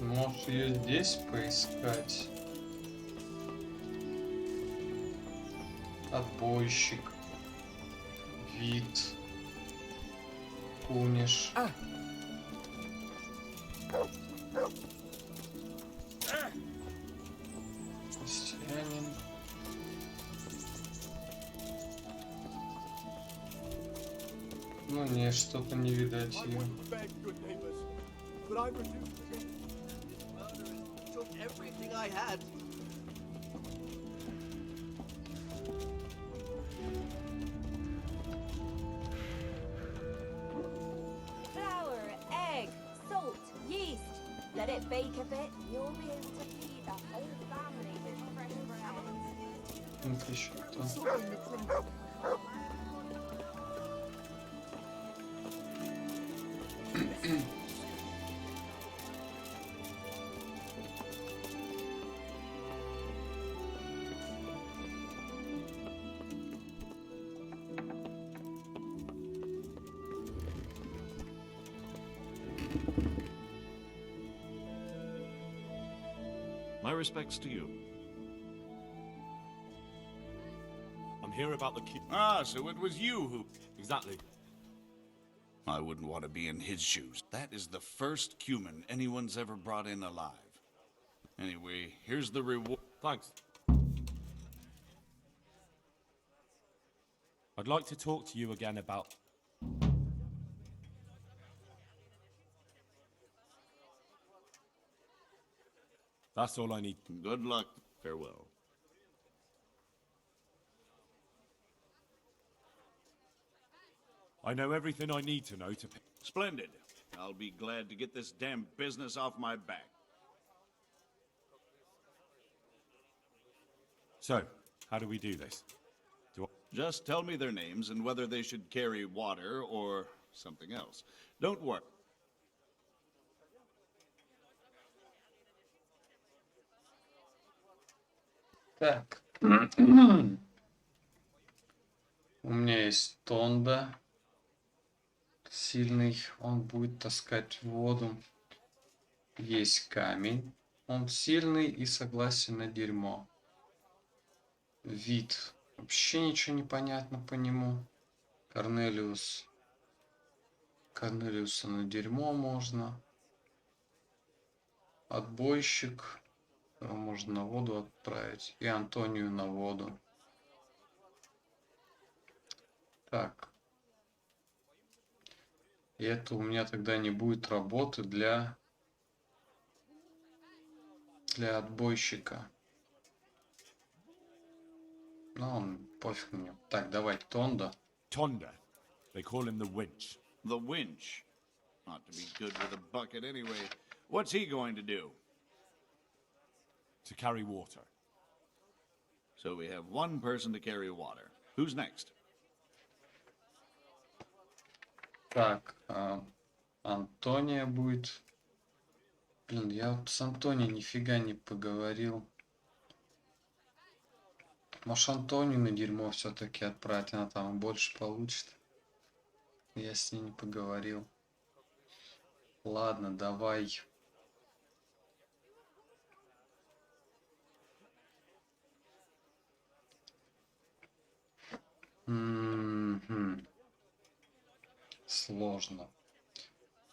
Можешь ее здесь поискать. Отбойщик. Вид. Куниш. Крестьянин. Ну не, что-то не видать ее. But I refuse to be. This murderer took everything I had. Flour, egg, salt, yeast. Let it bake a bit, and you'll be able to feed the whole family with fresh bread. Это еще кто? My respects to you. I'm here about the key. Ah, so it was you who... Exactly. I wouldn't want to be in his shoes. That is the first cumin anyone's ever brought in alive. Anyway, here's the reward. Thanks. I'd like to talk to you again about... That's all I need. Good luck. Farewell. I know everything I need to know to... Splendid. I'll be glad to get this damn business off my back. So, how do we do this? Just tell me their names and whether they should carry water or something else. Don't worry. Так. У меня есть Тонда. Сильный. Он будет таскать воду. Есть камень. Он сильный и согласен на дерьмо. Вид. Вообще ничего не понятно по нему. Корнелиус. Корнелиуса на дерьмо можно. Отбойщик. Его можно на воду отправить. И Антонию на воду. Так. И это у меня тогда не будет работы для отбойщика. Ну, он пофиг мне. Так, давай Тонда. Tonda. They call him the winch. The winch. Ought to be good with a bucket anyway. What's he going to do? To carry water. So we have one person to carry water. Who's next? Так, Антония будет. Блин, я вот с Антонией нифига не поговорил. Может, Антонию на дерьмо все-таки отправить, она там больше получит. Я с ней не поговорил. Ладно, давай. Мгм. Сложно.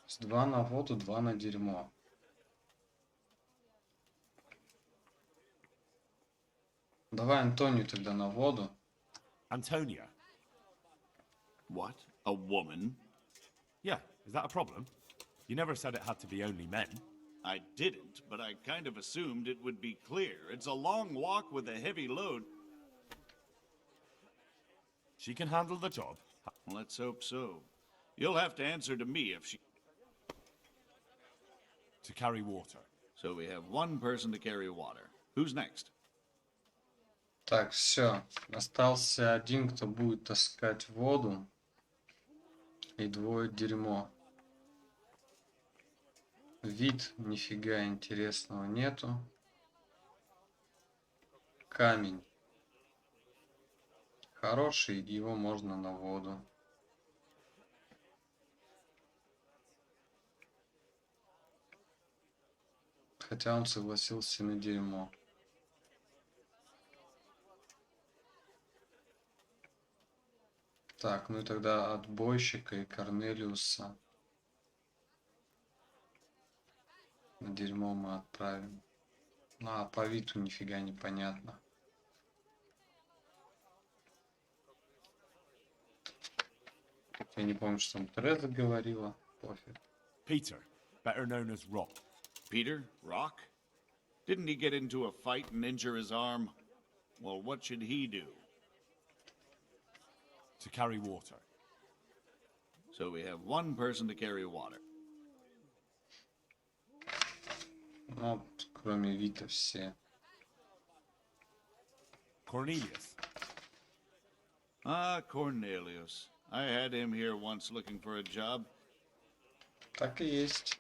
С 2 на воду, 2 на дерьмо. Давай Антонию тогда на воду. Antonia? What? A woman? Yeah, is that a problem? You never said it had to be only men. I didn't, but I kind of assumed it would be clear. It's a long walk with a heavy load. She can handle the job. Let's hope so. You'll have to answer to me if she... To carry water. So we have one person to carry water. Who's next? Так, все. Остался один, кто будет таскать воду. И двое дерьмо. Вид нифига интересного нету. Камень. Хороший, его можно на воду. Хотя он согласился на дерьмо. Так, ну и тогда отбойщика и Корнелиуса на дерьмо мы отправим. Ну а по виду нифига не понятно. Я не помню, что там Тереза говорила. Пофиг. Peter, better known as Rock. Peter? Rock? Didn't he get into a fight and injure his arm? Well, what should he do? To carry water. So we have one person to carry water. Ну, кроме Вита все. Cornelius. Ah, Cornelius. I had him here once looking for a job. Так и есть.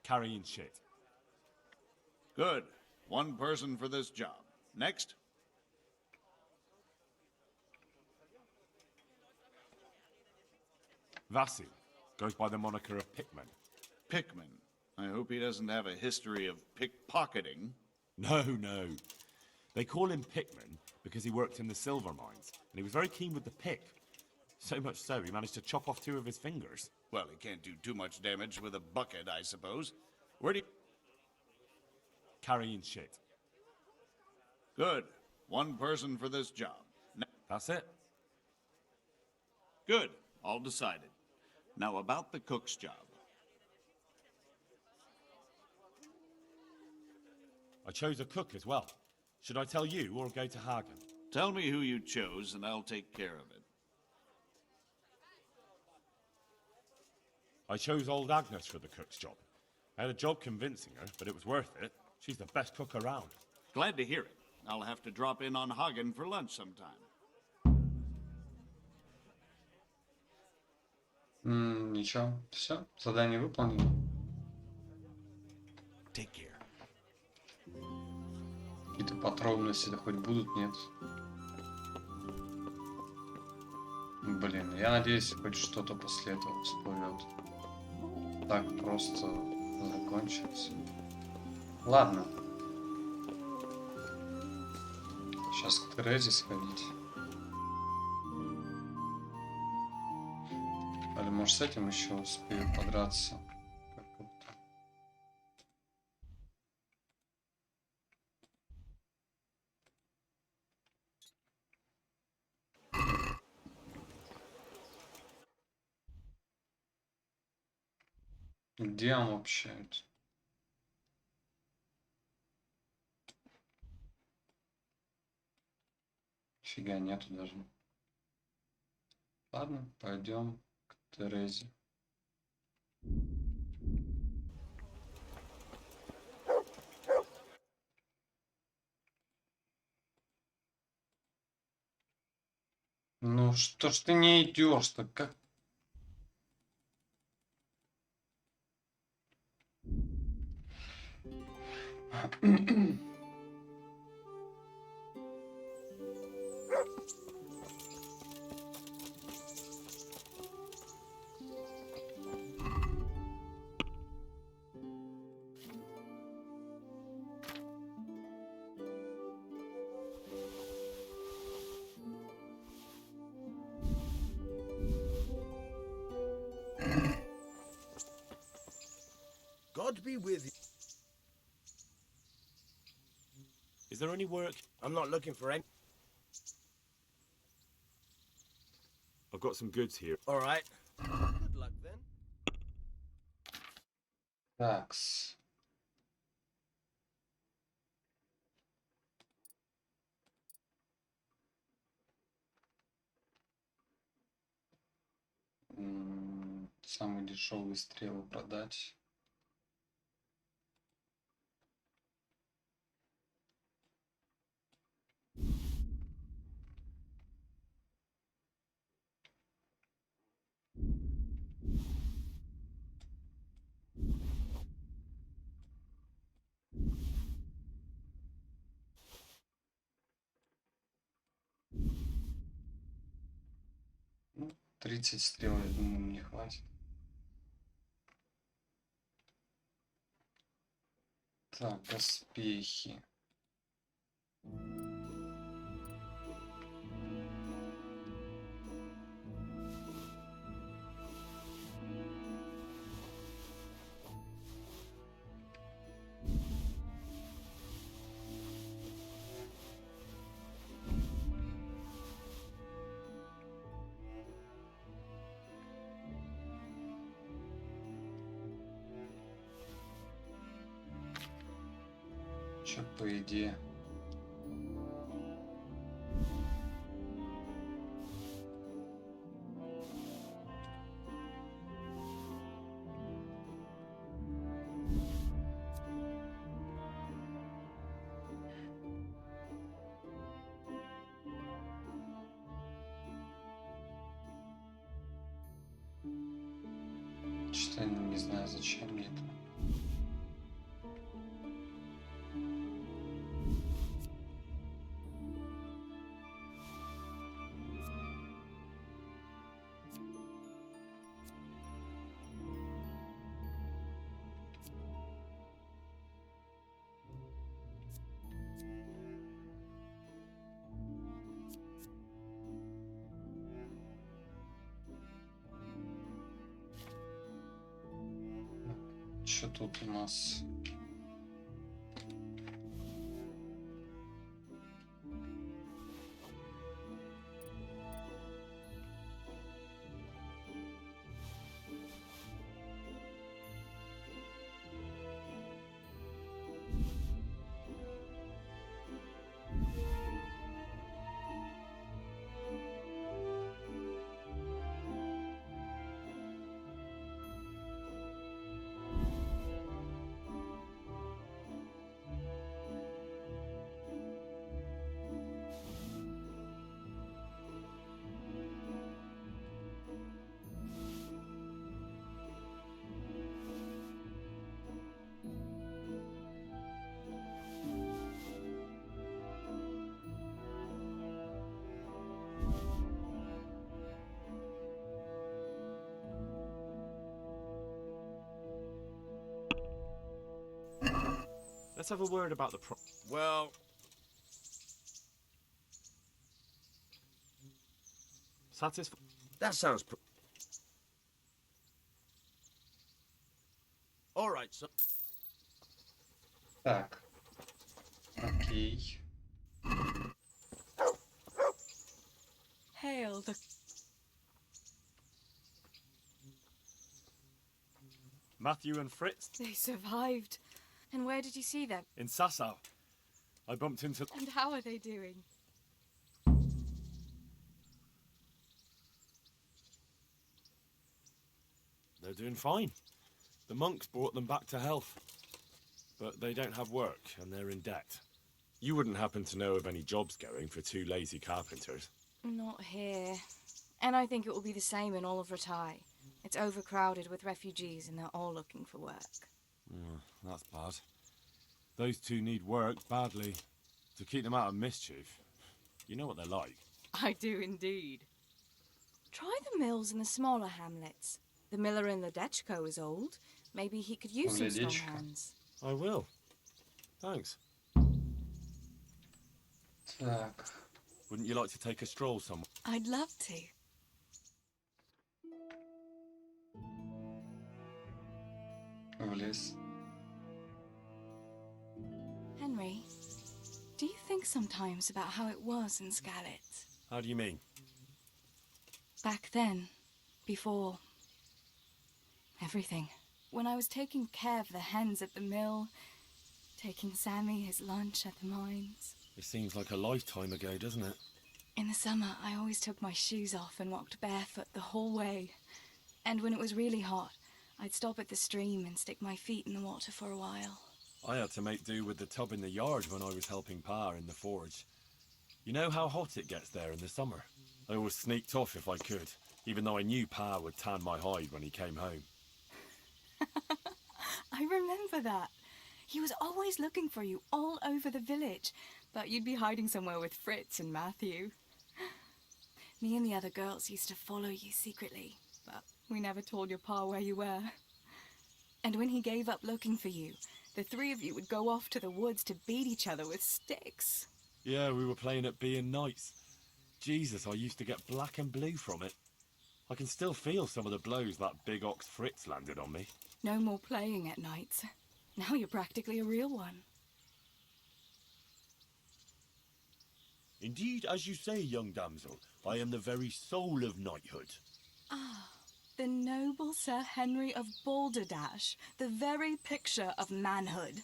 Carrying shit. Good. One person for this job. Next. Vasil goes by the moniker of Pickman. Pickman. I hope he doesn't have a history of pickpocketing. No, no. They call him Pickman because he worked in the silver mines, and he was very keen with the pick. So much so, he managed to chop off 2 of his fingers. Well, he can't do too much damage with a bucket, I suppose. Where do you... Carrying shit. Good. One person for this job. That's it. Good. All decided. Now about the cook's job. I chose a cook as well. Should I tell you or go to Hagen? Tell me who you chose and I'll take care of it. I chose old Agnes for the cook's job. I had a job convincing her, but it was worth it. She's the best cook around. Glad to hear it. I'll have to drop in on Hagen for lunch sometime. Ничего, все, задание выполнено. Take care. Какие-то подробности-то хоть будут, нет? Блин, я надеюсь, хоть что-то после этого всплывет. Так просто закончится. Ладно. Сейчас к Терезе сходить. Или может с этим еще успею подраться. Как-то. Где он вообще? Фига нету даже. Ладно, пойдем к Терезе. Ну что ж ты не идешь-то? Как? God be with you. Is there any work? I'm not looking for any. I've got some goods here. All right. Good luck then. Такс. Самые дешевые стрелы продать. Ну, 30 стрел, я думаю, мне хватит. Так, доспехи. Чё по идее? Что-то не знаю, зачем мне это. Что тут у нас? Let's have a word about the Well, satisfied. that sounds. All right, so. Так. Окей. Hail the... Matthew and Fritz They survived. And where did you see them? in Sasau. I bumped into. And how are they doing? They're doing fine. The monks brought them back to health. But they don't have work, and they're in debt. You wouldn't happen to know of any jobs going for two lazy carpenters? Not here. And I think it will be the same in all of Ratai. It's overcrowded with refugees and they're all looking for work. That's bad. Those two need work badly. To keep them out of mischief. You know what they're like. I do indeed. Try the mills in the smaller hamlets. The miller in the Dechko is old. Maybe he could use some strong hands. I will. Thanks. Так. Wouldn't you like to take a stroll somewhere? I'd love to. В лес. Henry, do you think sometimes about how it was in Skalitz? How do you mean? Back then, before everything. When I was taking care of the hens at the mill, taking Sammy his lunch at the mines. It seems like a lifetime ago, doesn't it? In the summer, I always took my shoes off and walked barefoot the whole way. And when it was really hot, I'd stop at the stream and stick my feet in the water for a while. I had to make do with the tub in the yard when I was helping Pa in the forge. You know how hot it gets there in the summer? I always sneaked off if I could, even though I knew Pa would tan my hide when he came home. I remember that. He was always looking for you all over the village, but you'd be hiding somewhere with Fritz and Matthew. Me and the other girls used to follow you secretly, but we never told your Pa where you were. And when he gave up looking for you, the three of you would go off to the woods to beat each other with sticks. Yeah, we were playing at being knights. Jesus, I used to get black and blue from it. I can still feel some of the blows that big ox Fritz landed on me. No more playing at nights. Now you're practically a real one. Indeed, as you say, young damsel, I am the very soul of knighthood. Ah, the noble Sir Henry of Balderdash, the very picture of manhood.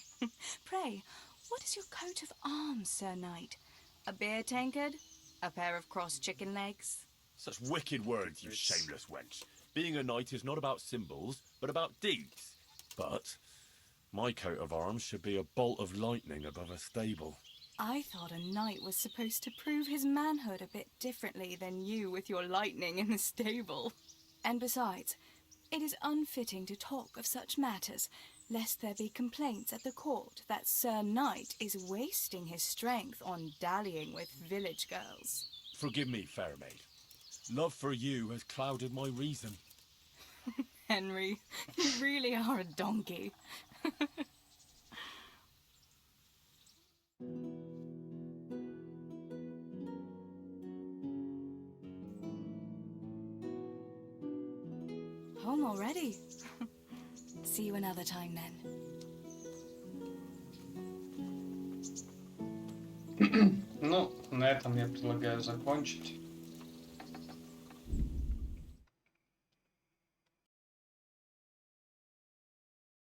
Pray, what is your coat of arms, Sir Knight? A beer tankard? A pair of crossed chicken legs? Such wicked words, you shameless wench. Being a knight is not about symbols, but about deeds. But my coat of arms should be a bolt of lightning above a stable. I thought a knight was supposed to prove his manhood a bit differently than you with your lightning in the stable. And besides, it is unfitting to talk of such matters, lest there be complaints at the court that Sir Knight is wasting his strength on dallying with village girls. Forgive me, fair maid. Love for you has clouded my reason. Henry, you really are a donkey. Home already? See you another time then. Ну, на этом я предлагаю закончить.